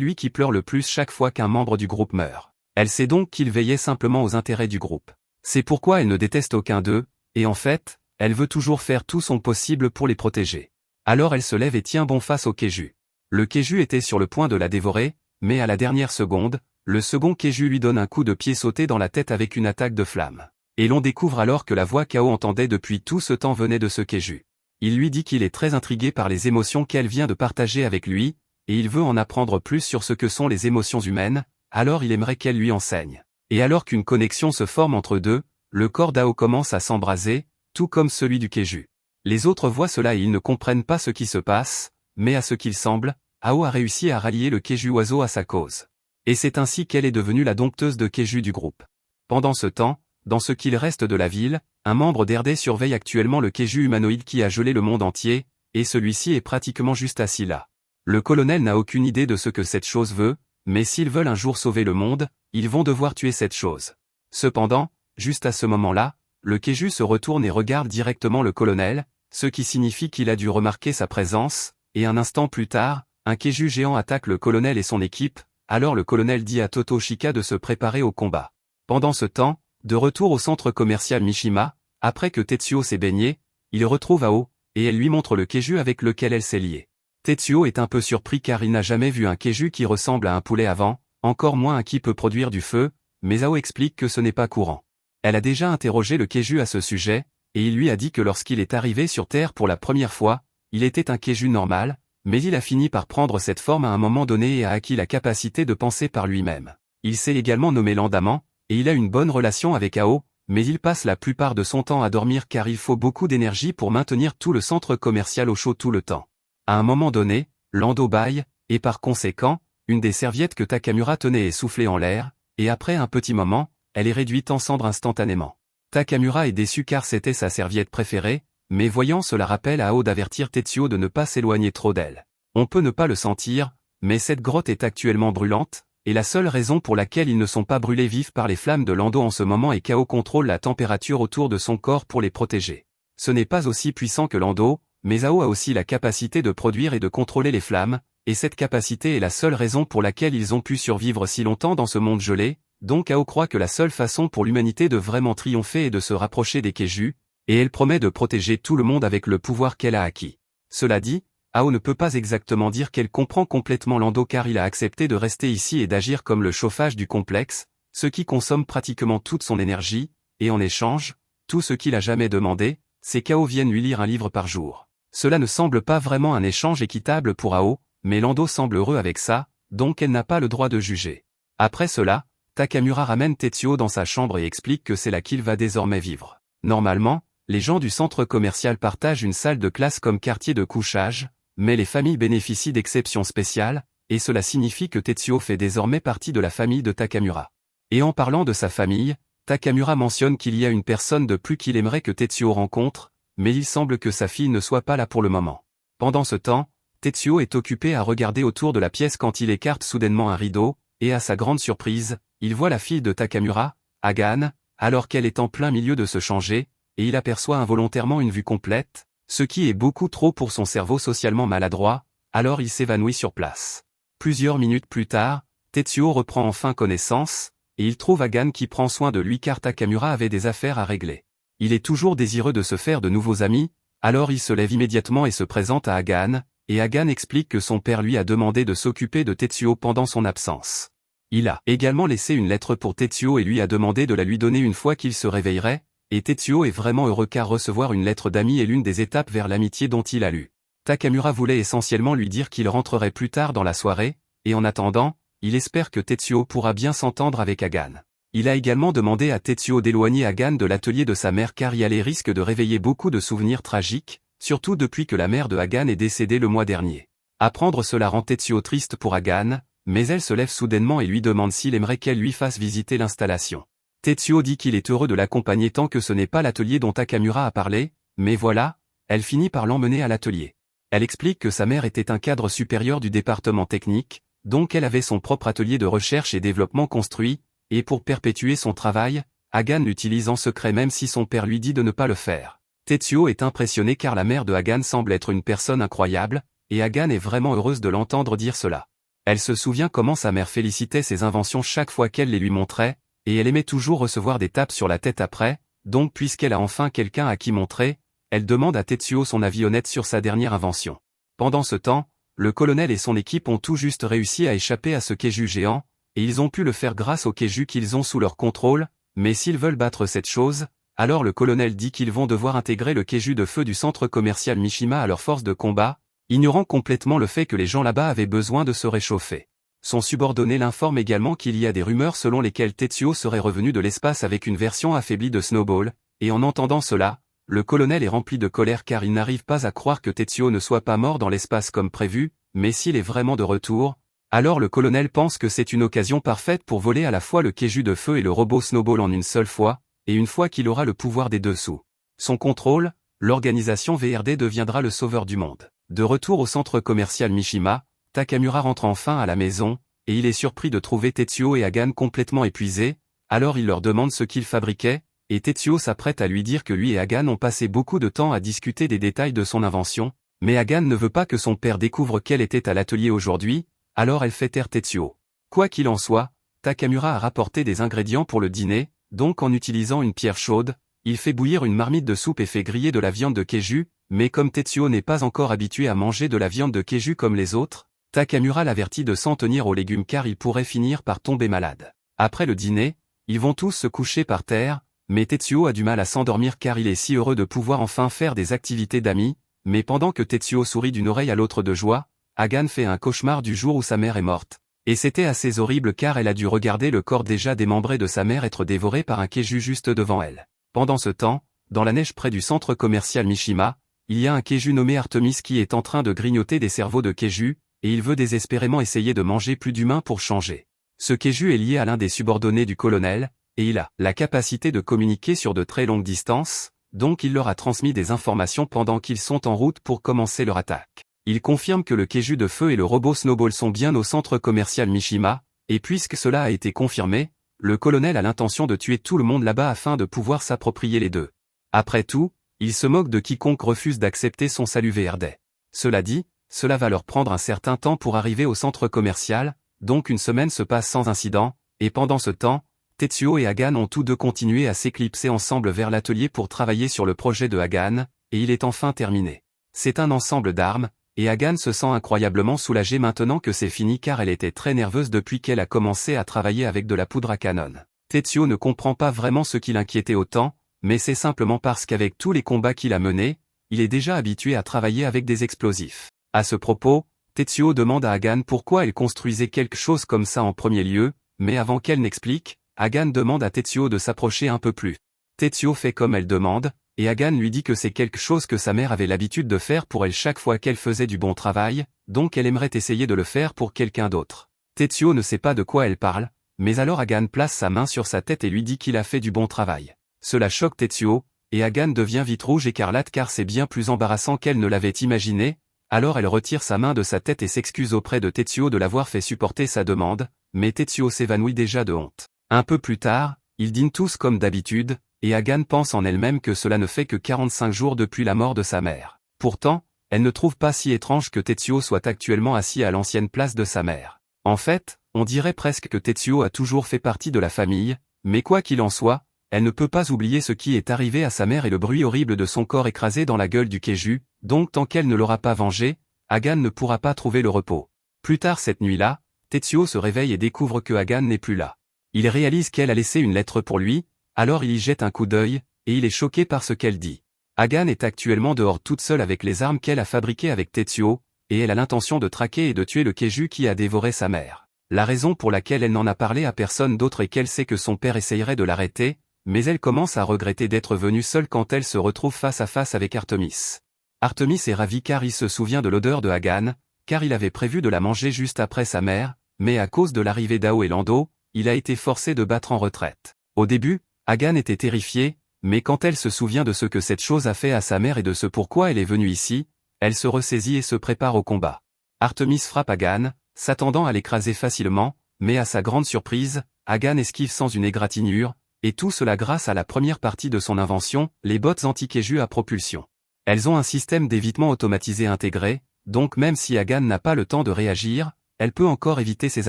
lui qui pleure le plus chaque fois qu'un membre du groupe meurt. Elle sait donc qu'il veillait simplement aux intérêts du groupe. C'est pourquoi elle ne déteste aucun d'eux, et en fait, elle veut toujours faire tout son possible pour les protéger. Alors elle se lève et tient bon face au Keiju. Le Keiju était sur le point de la dévorer, mais à la dernière seconde, le second Keiju lui donne un coup de pied sauté dans la tête avec une attaque de flamme. Et l'on découvre alors que la voix qu'Ao entendait depuis tout ce temps venait de ce Keiju. Il lui dit qu'il est très intrigué par les émotions qu'elle vient de partager avec lui, et il veut en apprendre plus sur ce que sont les émotions humaines, alors il aimerait qu'elle lui enseigne. Et alors qu'une connexion se forme entre deux, le corps d'Ao commence à s'embraser, tout comme celui du Keiju. Les autres voient cela et ils ne comprennent pas ce qui se passe, mais à ce qu'il semble, Ao a réussi à rallier le Keiju oiseau à sa cause. Et c'est ainsi qu'elle est devenue la dompteuse de Keiju du groupe. Pendant ce temps, dans ce qu'il reste de la ville, un membre d'Erde surveille actuellement le Keiju humanoïde qui a gelé le monde entier, et celui-ci est pratiquement juste assis là. Le colonel n'a aucune idée de ce que cette chose veut, mais s'ils veulent un jour sauver le monde, ils vont devoir tuer cette chose. Cependant, juste à ce moment-là, le Keiju se retourne et regarde directement le colonel, ce qui signifie qu'il a dû remarquer sa présence, et un instant plus tard, un Keiju géant attaque le colonel et son équipe, alors le colonel dit à Totoshika de se préparer au combat. Pendant ce temps, de retour au centre commercial Mishima, après que Tetsuo s'est baigné, il retrouve Ao, et elle lui montre le Keiju avec lequel elle s'est liée. Tetsuo est un peu surpris car il n'a jamais vu un Keiju qui ressemble à un poulet avant, encore moins un qui peut produire du feu, mais Ao explique que ce n'est pas courant. Elle a déjà interrogé le Keiju à ce sujet, et il lui a dit que lorsqu'il est arrivé sur Terre pour la première fois, il était un Keiju normal, mais il a fini par prendre cette forme à un moment donné et a acquis la capacité de penser par lui-même. Il s'est également nommé Landaman, et il a une bonne relation avec Ao, mais il passe la plupart de son temps à dormir car il faut beaucoup d'énergie pour maintenir tout le centre commercial au chaud tout le temps. À un moment donné, Lando bâille, et par conséquent, une des serviettes que Takamura tenait est soufflée en l'air, et après un petit moment, elle est réduite en cendres instantanément. Takamura est déçu car c'était sa serviette préférée, mais voyant cela rappelle à Ao d'avertir Tetsuo de ne pas s'éloigner trop d'elle. On peut ne pas le sentir, mais cette grotte est actuellement brûlante, et la seule raison pour laquelle ils ne sont pas brûlés vifs par les flammes de Lando en ce moment est qu'Ao contrôle la température autour de son corps pour les protéger. Ce n'est pas aussi puissant que Lando, mais Ao a aussi la capacité de produire et de contrôler les flammes, et cette capacité est la seule raison pour laquelle ils ont pu survivre si longtemps dans ce monde gelé, donc Ao croit que la seule façon pour l'humanité de vraiment triompher est de se rapprocher des Keiju, et elle promet de protéger tout le monde avec le pouvoir qu'elle a acquis. Cela dit, Ao ne peut pas exactement dire qu'elle comprend complètement Lando car il a accepté de rester ici et d'agir comme le chauffage du complexe, ce qui consomme pratiquement toute son énergie, et en échange, tout ce qu'il a jamais demandé, c'est qu'Ao vienne lui lire un livre par jour. Cela ne semble pas vraiment un échange équitable pour Ao, mais Lando semble heureux avec ça, donc elle n'a pas le droit de juger. Après cela, Takamura ramène Tetsuo dans sa chambre et explique que c'est là qu'il va désormais vivre. Normalement, les gens du centre commercial partagent une salle de classe comme quartier de couchage, mais les familles bénéficient d'exceptions spéciales, et cela signifie que Tetsuo fait désormais partie de la famille de Takamura. Et en parlant de sa famille, Takamura mentionne qu'il y a une personne de plus qu'il aimerait que Tetsuo rencontre, mais il semble que sa fille ne soit pas là pour le moment. Pendant ce temps, Tetsuo est occupé à regarder autour de la pièce quand il écarte soudainement un rideau, et à sa grande surprise, il voit la fille de Takamura, Hagan, alors qu'elle est en plein milieu de se changer, et il aperçoit involontairement une vue complète, ce qui est beaucoup trop pour son cerveau socialement maladroit, alors il s'évanouit sur place. Plusieurs minutes plus tard, Tetsuo reprend enfin connaissance, et il trouve Hagan qui prend soin de lui car Takamura avait des affaires à régler. Il est toujours désireux de se faire de nouveaux amis, alors il se lève immédiatement et se présente à Hagan, et Hagan explique que son père lui a demandé de s'occuper de Tetsuo pendant son absence. Il a également laissé une lettre pour Tetsuo et lui a demandé de la lui donner une fois qu'il se réveillerait, et Tetsuo est vraiment heureux car recevoir une lettre d'ami est l'une des étapes vers l'amitié dont il a lu. Takamura voulait essentiellement lui dire qu'il rentrerait plus tard dans la soirée, et en attendant, il espère que Tetsuo pourra bien s'entendre avec Hagan. Il a également demandé à Tetsuo d'éloigner Hagan de l'atelier de sa mère car y aller risque de réveiller beaucoup de souvenirs tragiques, surtout depuis que la mère de Hagan est décédée le mois dernier. Apprendre cela rend Tetsuo triste pour Hagan, mais elle se lève soudainement et lui demande s'il aimerait qu'elle lui fasse visiter l'installation. Tetsuo dit qu'il est heureux de l'accompagner tant que ce n'est pas l'atelier dont Takamura a parlé, mais voilà, elle finit par l'emmener à l'atelier. Elle explique que sa mère était un cadre supérieur du département technique, donc elle avait son propre atelier de recherche et développement construit, et pour perpétuer son travail, Hagan l'utilise en secret même si son père lui dit de ne pas le faire. Tetsuo est impressionné car la mère de Hagan semble être une personne incroyable, et Hagan est vraiment heureuse de l'entendre dire cela. Elle se souvient comment sa mère félicitait ses inventions chaque fois qu'elle les lui montrait, et elle aimait toujours recevoir des tapes sur la tête après, donc puisqu'elle a enfin quelqu'un à qui montrer, elle demande à Tetsuo son avis honnête sur sa dernière invention. Pendant ce temps, le colonel et son équipe ont tout juste réussi à échapper à ce Kaiju géant, et ils ont pu le faire grâce au Kaiju qu'ils ont sous leur contrôle, mais s'ils veulent battre cette chose, alors le colonel dit qu'ils vont devoir intégrer le Kaiju de feu du centre commercial Mishima à leur force de combat, ignorant complètement le fait que les gens là-bas avaient besoin de se réchauffer. Son subordonné l'informe également qu'il y a des rumeurs selon lesquelles Tetsuo serait revenu de l'espace avec une version affaiblie de Snowball, et en entendant cela, le colonel est rempli de colère car il n'arrive pas à croire que Tetsuo ne soit pas mort dans l'espace comme prévu, mais s'il est vraiment de retour, alors le colonel pense que c'est une occasion parfaite pour voler à la fois le Kaiju de feu et le robot Snowball en une seule fois, et une fois qu'il aura le pouvoir des deux sous son contrôle, l'organisation VRD deviendra le sauveur du monde. De retour au centre commercial Mishima, Takamura rentre enfin à la maison, et il est surpris de trouver Tetsuo et Hagan complètement épuisés, alors il leur demande ce qu'ils fabriquaient, et Tetsuo s'apprête à lui dire que lui et Hagan ont passé beaucoup de temps à discuter des détails de son invention, mais Hagan ne veut pas que son père découvre qu'elle était à l'atelier aujourd'hui, alors elle fait taire Tetsuo. Quoi qu'il en soit, Takamura a rapporté des ingrédients pour le dîner, donc en utilisant une pierre chaude, il fait bouillir une marmite de soupe et fait griller de la viande de Kaiju, mais comme Tetsuo n'est pas encore habitué à manger de la viande de Kaiju comme les autres, Takamura l'avertit de s'en tenir aux légumes car il pourrait finir par tomber malade. Après le dîner, ils vont tous se coucher par terre, mais Tetsuo a du mal à s'endormir car il est si heureux de pouvoir enfin faire des activités d'amis, mais pendant que Tetsuo sourit d'une oreille à l'autre de joie, Hagan fait un cauchemar du jour où sa mère est morte. Et c'était assez horrible car elle a dû regarder le corps déjà démembré de sa mère être dévoré par un Kaiju juste devant elle. Pendant ce temps, dans la neige près du centre commercial Mishima, il y a un Kaiju nommé Artemis qui est en train de grignoter des cerveaux de Kaiju, et il veut désespérément essayer de manger plus d'humains pour changer. Ce Kaiju est lié à l'un des subordonnés du colonel, et il a la capacité de communiquer sur de très longues distances, donc il leur a transmis des informations pendant qu'ils sont en route pour commencer leur attaque. Il confirme que le Kaiju de feu et le robot Snowball sont bien au centre commercial Mishima, et puisque cela a été confirmé, le colonel a l'intention de tuer tout le monde là-bas afin de pouvoir s'approprier les deux. Après tout, il se moque de quiconque refuse d'accepter son salut VRD. Cela dit, cela va leur prendre un certain temps pour arriver au centre commercial, donc une semaine se passe sans incident, et pendant ce temps, Tetsuo et Hagan ont tous deux continué à s'éclipser ensemble vers l'atelier pour travailler sur le projet de Hagan, et il est enfin terminé. C'est un ensemble d'armes, et Hagan se sent incroyablement soulagée maintenant que c'est fini car elle était très nerveuse depuis qu'elle a commencé à travailler avec de la poudre à canon. Tetsuo ne comprend pas vraiment ce qui l'inquiétait autant, mais c'est simplement parce qu'avec tous les combats qu'il a menés, il est déjà habitué à travailler avec des explosifs. À ce propos, Tetsuo demande à Hagan pourquoi elle construisait quelque chose comme ça en premier lieu, mais avant qu'elle n'explique, Hagan demande à Tetsuo de s'approcher un peu plus. Tetsuo fait comme elle demande, et Hagan lui dit que c'est quelque chose que sa mère avait l'habitude de faire pour elle chaque fois qu'elle faisait du bon travail, donc elle aimerait essayer de le faire pour quelqu'un d'autre. Tetsuo ne sait pas de quoi elle parle, mais alors Hagan place sa main sur sa tête et lui dit qu'il a fait du bon travail. Cela choque Tetsuo, et Hagan devient vite rouge écarlate car c'est bien plus embarrassant qu'elle ne l'avait imaginé, alors elle retire sa main de sa tête et s'excuse auprès de Tetsuo de l'avoir fait supporter sa demande, mais Tetsuo s'évanouit déjà de honte. Un peu plus tard, ils dînent tous comme d'habitude, et Hagan pense en elle-même que cela ne fait que 45 jours depuis la mort de sa mère. Pourtant, elle ne trouve pas si étrange que Tetsuo soit actuellement assis à l'ancienne place de sa mère. En fait, on dirait presque que Tetsuo a toujours fait partie de la famille, mais quoi qu'il en soit, elle ne peut pas oublier ce qui est arrivé à sa mère et le bruit horrible de son corps écrasé dans la gueule du Kaiju, donc tant qu'elle ne l'aura pas vengé, Hagan ne pourra pas trouver le repos. Plus tard cette nuit-là, Tetsuo se réveille et découvre que Hagan n'est plus là. Il réalise qu'elle a laissé une lettre pour lui, alors il y jette un coup d'œil, et il est choqué par ce qu'elle dit. Hagan est actuellement dehors toute seule avec les armes qu'elle a fabriquées avec Tetsuo, et elle a l'intention de traquer et de tuer le Kaiju qui a dévoré sa mère. La raison pour laquelle elle n'en a parlé à personne d'autre est qu'elle sait que son père essayerait de l'arrêter, mais elle commence à regretter d'être venue seule quand elle se retrouve face à face avec Artemis. Artemis est ravi car il se souvient de l'odeur de Hagan, car il avait prévu de la manger juste après sa mère, mais à cause de l'arrivée d'Ao et Lando, il a été forcé de battre en retraite. Au début, Hagan était terrifiée, mais quand elle se souvient de ce que cette chose a fait à sa mère et de ce pourquoi elle est venue ici, elle se ressaisit et se prépare au combat. Artemis frappe Hagan, s'attendant à l'écraser facilement, mais à sa grande surprise, Hagan esquive sans une égratignure, et tout cela grâce à la première partie de son invention, les bottes anti-Kaiju à propulsion. Elles ont un système d'évitement automatisé intégré, donc même si Hagan n'a pas le temps de réagir, elle peut encore éviter ses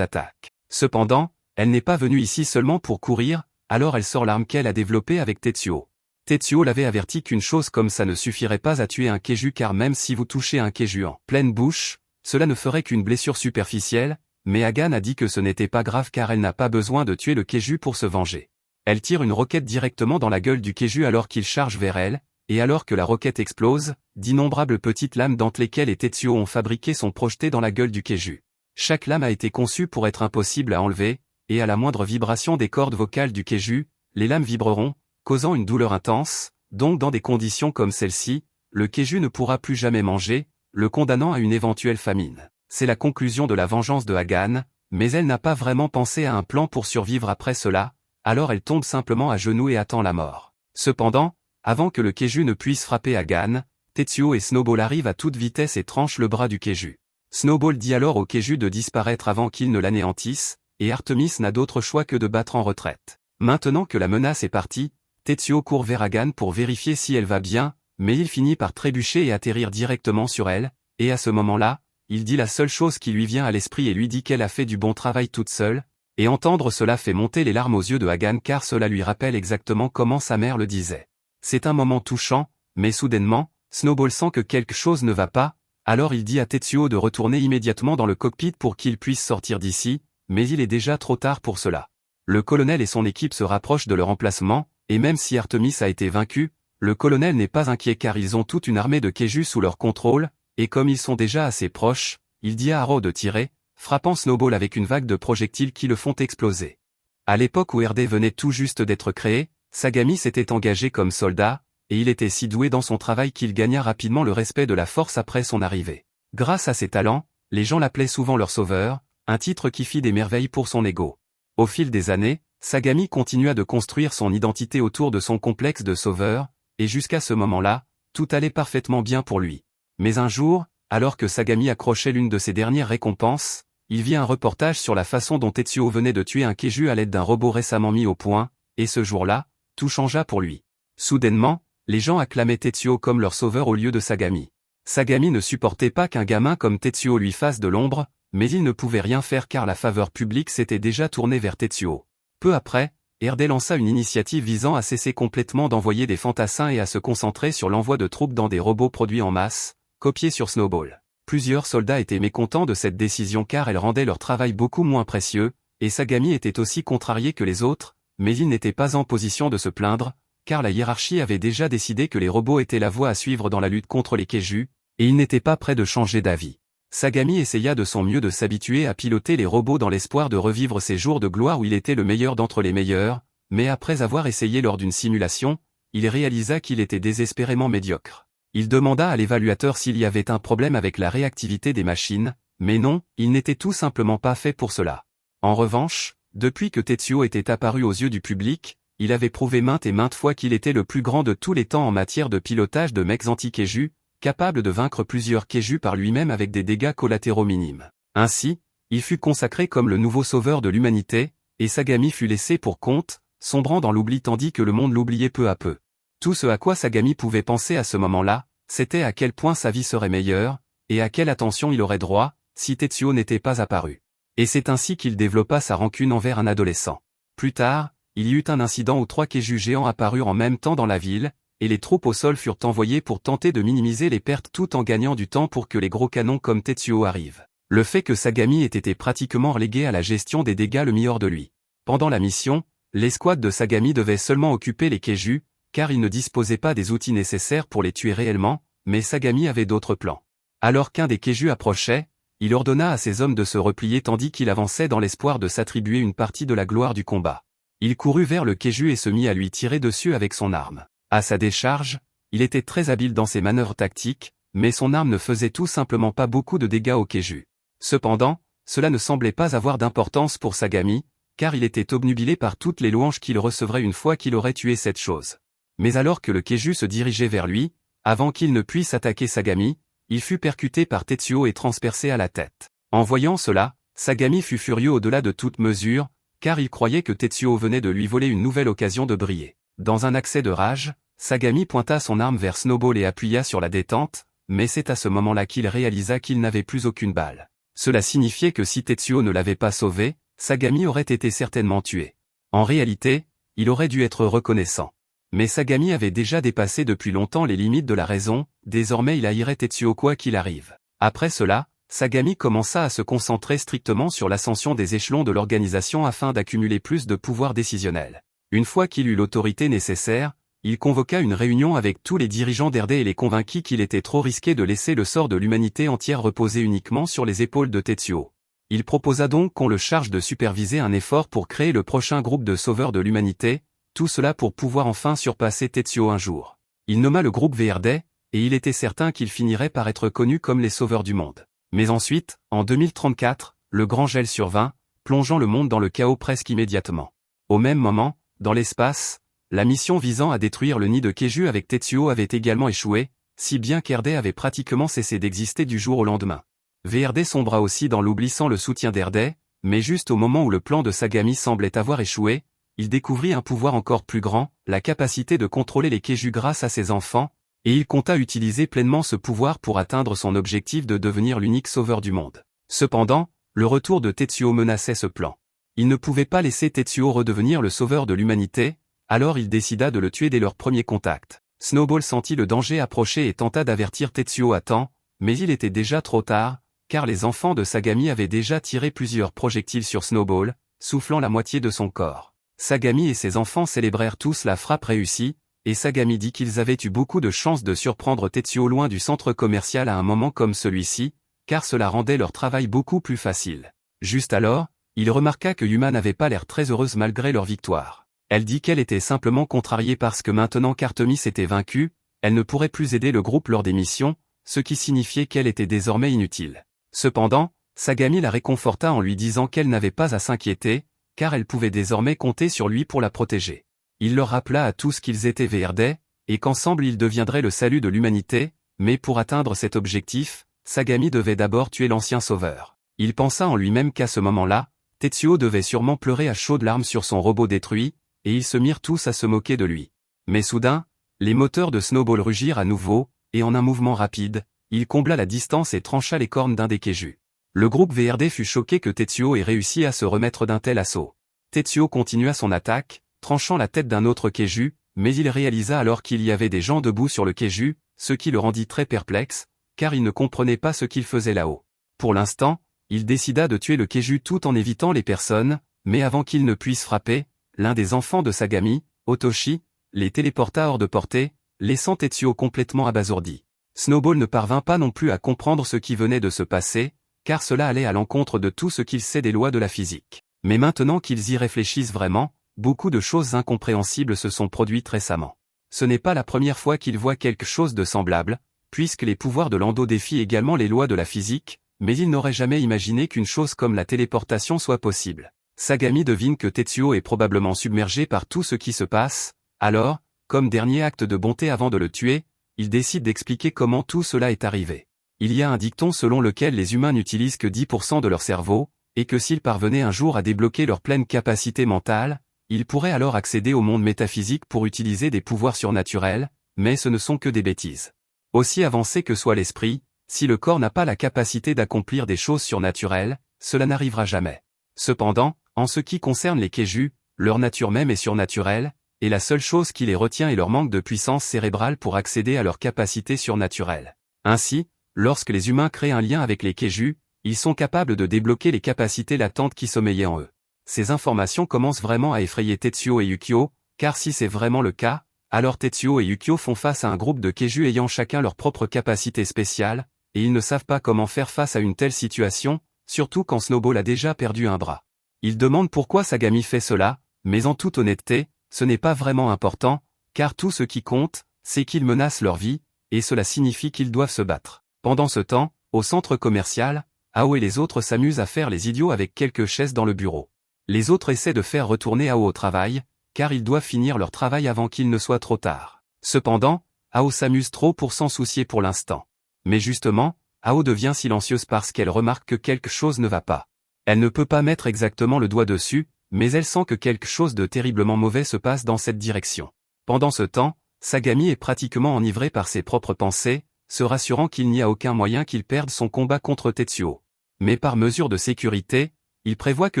attaques. Cependant, Elle n'est pas venue ici seulement pour courir, alors elle sort l'arme qu'elle a développée avec Tetsuo. Tetsuo l'avait averti qu'une chose comme ça ne suffirait pas à tuer un keiju car même si vous touchez un keiju en pleine bouche, cela ne ferait qu'une blessure superficielle, mais Hagan a dit que ce n'était pas grave car elle n'a pas besoin de tuer le keiju pour se venger. Elle tire une roquette directement dans la gueule du keiju alors qu'il charge vers elle, et alors que la roquette explose, d'innombrables petites lames dont lesquelles et Tetsuo ont fabriqué sont projetées dans la gueule du keiju. Chaque lame a été conçue pour être impossible à enlever, et à la moindre vibration des cordes vocales du keiju, les lames vibreront, causant une douleur intense, donc dans des conditions comme celle-ci, le keiju ne pourra plus jamais manger, le condamnant à une éventuelle famine. C'est la conclusion de la vengeance de Hagan, mais elle n'a pas vraiment pensé à un plan pour survivre après cela, alors elle tombe simplement à genoux et attend la mort. Cependant, avant que le keiju ne puisse frapper Hagan, Tetsuo et Snowball arrivent à toute vitesse et tranchent le bras du keiju. Snowball dit alors au keiju de disparaître avant qu'il ne l'anéantisse, et Artemis n'a d'autre choix que de battre en retraite. Maintenant que la menace est partie, Tetsuo court vers Hagan pour vérifier si elle va bien, mais il finit par trébucher et atterrir directement sur elle, et à ce moment-là, il dit la seule chose qui lui vient à l'esprit et lui dit qu'elle a fait du bon travail toute seule, et entendre cela fait monter les larmes aux yeux de Hagan car cela lui rappelle exactement comment sa mère le disait. C'est un moment touchant, mais soudainement, Snowball sent que quelque chose ne va pas, alors il dit à Tetsuo de retourner immédiatement dans le cockpit pour qu'il puisse sortir d'ici, mais il est déjà trop tard pour cela. Le colonel et son équipe se rapprochent de leur emplacement, et même si Artemis a été vaincu, le colonel n'est pas inquiet car ils ont toute une armée de keiju sous leur contrôle, et comme ils sont déjà assez proches, il dit à Haro de tirer, frappant Snowball avec une vague de projectiles qui le font exploser. À l'époque où RD venait tout juste d'être créé, Sagami s'était engagé comme soldat, et il était si doué dans son travail qu'il gagna rapidement le respect de la force après son arrivée. Grâce à ses talents, les gens l'appelaient souvent leur sauveur, un titre qui fit des merveilles pour son ego. Au fil des années, Sagami continua de construire son identité autour de son complexe de sauveur, et jusqu'à ce moment-là, tout allait parfaitement bien pour lui. Mais un jour, alors que Sagami accrochait l'une de ses dernières récompenses, il vit un reportage sur la façon dont Tetsuo venait de tuer un keiju à l'aide d'un robot récemment mis au point, et ce jour-là, tout changea pour lui. Soudainement, les gens acclamaient Tetsuo comme leur sauveur au lieu de Sagami. Sagami ne supportait pas qu'un gamin comme Tetsuo lui fasse de l'ombre, mais il ne pouvait rien faire car la faveur publique s'était déjà tournée vers Tetsuo. Peu après, RD lança une initiative visant à cesser complètement d'envoyer des fantassins et à se concentrer sur l'envoi de troupes dans des robots produits en masse, copiés sur Snowball. Plusieurs soldats étaient mécontents de cette décision car elle rendait leur travail beaucoup moins précieux, et Sagami était aussi contrarié que les autres, mais il n'était pas en position de se plaindre, car la hiérarchie avait déjà décidé que les robots étaient la voie à suivre dans la lutte contre les keiju, et il n'était pas prêt de changer d'avis. Sagami essaya de son mieux de s'habituer à piloter les robots dans l'espoir de revivre ces jours de gloire où il était le meilleur d'entre les meilleurs, mais après avoir essayé lors d'une simulation, il réalisa qu'il était désespérément médiocre. Il demanda à l'évaluateur s'il y avait un problème avec la réactivité des machines, mais non, il n'était tout simplement pas fait pour cela. En revanche, depuis que Tetsuo était apparu aux yeux du public, il avait prouvé maintes et maintes fois qu'il était le plus grand de tous les temps en matière de pilotage de mecs anti-keiju, capable de vaincre plusieurs keiju par lui-même avec des dégâts collatéraux minimes. Ainsi, il fut consacré comme le nouveau sauveur de l'humanité, et Sagami fut laissé pour compte, sombrant dans l'oubli tandis que le monde l'oubliait peu à peu. Tout ce à quoi Sagami pouvait penser à ce moment-là, c'était à quel point sa vie serait meilleure, et à quelle attention il aurait droit, si Tetsuo n'était pas apparu. Et c'est ainsi qu'il développa sa rancune envers un adolescent. Plus tard, il y eut un incident où 3 keiju géants apparurent en même temps dans la ville, et les troupes au sol furent envoyées pour tenter de minimiser les pertes tout en gagnant du temps pour que les gros canons comme Tetsuo arrivent. Le fait que Sagami ait été pratiquement relégué à la gestion des dégâts le mit hors de lui. Pendant la mission, l'escouade de Sagami devait seulement occuper les keiju, car il ne disposait pas des outils nécessaires pour les tuer réellement, mais Sagami avait d'autres plans. Alors qu'un des keiju approchait, il ordonna à ses hommes de se replier tandis qu'il avançait dans l'espoir de s'attribuer une partie de la gloire du combat. Il courut vers le keiju et se mit à lui tirer dessus avec son arme. À sa décharge, il était très habile dans ses manœuvres tactiques, mais son arme ne faisait tout simplement pas beaucoup de dégâts au keiju. Cependant, cela ne semblait pas avoir d'importance pour Sagami, car il était obnubilé par toutes les louanges qu'il recevrait une fois qu'il aurait tué cette chose. Mais alors que le keiju se dirigeait vers lui, avant qu'il ne puisse attaquer Sagami, il fut percuté par Tetsuo et transpercé à la tête. En voyant cela, Sagami fut furieux au-delà de toute mesure, car il croyait que Tetsuo venait de lui voler une nouvelle occasion de briller. Dans un accès de rage, Sagami pointa son arme vers Snowball et appuya sur la détente, mais c'est à ce moment-là qu'il réalisa qu'il n'avait plus aucune balle. Cela signifiait que si Tetsuo ne l'avait pas sauvé, Sagami aurait été certainement tué. En réalité, il aurait dû être reconnaissant. Mais Sagami avait déjà dépassé depuis longtemps les limites de la raison, désormais il haïrait Tetsuo quoi qu'il arrive. Après cela, Sagami commença à se concentrer strictement sur l'ascension des échelons de l'organisation afin d'accumuler plus de pouvoir décisionnel. Une fois qu'il eut l'autorité nécessaire, il convoqua une réunion avec tous les dirigeants d'RD et les convainquit qu'il était trop risqué de laisser le sort de l'humanité entière reposer uniquement sur les épaules de Tetsuo. Il proposa donc qu'on le charge de superviser un effort pour créer le prochain groupe de sauveurs de l'humanité, tout cela pour pouvoir enfin surpasser Tetsuo un jour. Il nomma le groupe VRD, et il était certain qu'il finirait par être connu comme les sauveurs du monde. Mais ensuite, en 2034, le grand gel survint, plongeant le monde dans le chaos presque immédiatement. Au même moment, dans l'espace, la mission visant à détruire le nid de Keiju avec Tetsuo avait également échoué, si bien qu'RD avait pratiquement cessé d'exister du jour au lendemain. VRD sombra aussi dans l'oubli sans le soutien d'RD, mais juste au moment où le plan de Sagami semblait avoir échoué, il découvrit un pouvoir encore plus grand, la capacité de contrôler les Keiju grâce à ses enfants, et il compta utiliser pleinement ce pouvoir pour atteindre son objectif de devenir l'unique sauveur du monde. Cependant, le retour de Tetsuo menaçait ce plan. Il ne pouvait pas laisser Tetsuo redevenir le sauveur de l'humanité, alors il décida de le tuer dès leur premier contact. Snowball sentit le danger approcher et tenta d'avertir Tetsuo à temps, mais il était déjà trop tard, car les enfants de Sagami avaient déjà tiré plusieurs projectiles sur Snowball, soufflant la moitié de son corps. Sagami et ses enfants célébrèrent tous la frappe réussie, et Sagami dit qu'ils avaient eu beaucoup de chance de surprendre Tetsuo loin du centre commercial à un moment comme celui-ci, car cela rendait leur travail beaucoup plus facile. Juste alors, il remarqua que Yuma n'avait pas l'air très heureuse malgré leur victoire. Elle dit qu'elle était simplement contrariée parce que maintenant qu'Artemis était vaincue, elle ne pourrait plus aider le groupe lors des missions, ce qui signifiait qu'elle était désormais inutile. Cependant, Sagami la réconforta en lui disant qu'elle n'avait pas à s'inquiéter, car elle pouvait désormais compter sur lui pour la protéger. Il leur rappela à tous qu'ils étaient VRD, et qu'ensemble ils deviendraient le salut de l'humanité, mais pour atteindre cet objectif, Sagami devait d'abord tuer l'ancien sauveur. Il pensa en lui-même qu'à ce moment-là, Tetsuo devait sûrement pleurer à chaudes larmes sur son robot détruit, et ils se mirent tous à se moquer de lui. Mais soudain, les moteurs de Snowball rugirent à nouveau, et en un mouvement rapide, il combla la distance et trancha les cornes d'un des Keiju. Le groupe VRD fut choqué que Tetsuo ait réussi à se remettre d'un tel assaut. Tetsuo continua son attaque, tranchant la tête d'un autre Keiju, mais il réalisa alors qu'il y avait des gens debout sur le Keiju, ce qui le rendit très perplexe, car il ne comprenait pas ce qu'il faisait là-haut. Pour l'instant, il décida de tuer le Keiju tout en évitant les personnes, mais avant qu'il ne puisse frapper, l'un des enfants de Sagami, Otoshi, les téléporta hors de portée, laissant Tetsuo complètement abasourdi. Snowball ne parvint pas non plus à comprendre ce qui venait de se passer, car cela allait à l'encontre de tout ce qu'il sait des lois de la physique. Mais maintenant qu'ils y réfléchissent vraiment, beaucoup de choses incompréhensibles se sont produites récemment. Ce n'est pas la première fois qu'ils voient quelque chose de semblable, puisque les pouvoirs de Lando défient également les lois de la physique, mais ils n'auraient jamais imaginé qu'une chose comme la téléportation soit possible. Sagami devine que Tetsuo est probablement submergé par tout ce qui se passe, alors, comme dernier acte de bonté avant de le tuer, il décide d'expliquer comment tout cela est arrivé. Il y a un dicton selon lequel les humains n'utilisent que 10% de leur cerveau, et que s'ils parvenaient un jour à débloquer leur pleine capacité mentale, ils pourraient alors accéder au monde métaphysique pour utiliser des pouvoirs surnaturels, mais ce ne sont que des bêtises. Aussi avancé que soit l'esprit, si le corps n'a pas la capacité d'accomplir des choses surnaturelles, cela n'arrivera jamais. Cependant, en ce qui concerne les Keiju, leur nature même est surnaturelle, et la seule chose qui les retient est leur manque de puissance cérébrale pour accéder à leurs capacités surnaturelles. Ainsi, lorsque les humains créent un lien avec les Keiju, ils sont capables de débloquer les capacités latentes qui sommeillaient en eux. Ces informations commencent vraiment à effrayer Tetsuo et Yukio, car si c'est vraiment le cas, alors Tetsuo et Yukio font face à un groupe de Keiju ayant chacun leur propre capacité spéciale, et ils ne savent pas comment faire face à une telle situation, surtout quand Snowball a déjà perdu un bras. Ils demandent pourquoi Sagami fait cela, mais en toute honnêteté, ce n'est pas vraiment important, car tout ce qui compte, c'est qu'ils menacent leur vie, et cela signifie qu'ils doivent se battre. Pendant ce temps, au centre commercial, Ao et les autres s'amusent à faire les idiots avec quelques chaises dans le bureau. Les autres essaient de faire retourner Ao au travail, car ils doivent finir leur travail avant qu'il ne soit trop tard. Cependant, Ao s'amuse trop pour s'en soucier pour l'instant. Mais justement, Ao devient silencieuse parce qu'elle remarque que quelque chose ne va pas. Elle ne peut pas mettre exactement le doigt dessus, mais elle sent que quelque chose de terriblement mauvais se passe dans cette direction. Pendant ce temps, Sagami est pratiquement enivré par ses propres pensées, se rassurant qu'il n'y a aucun moyen qu'il perde son combat contre Tetsuo. Mais par mesure de sécurité, Il prévoit que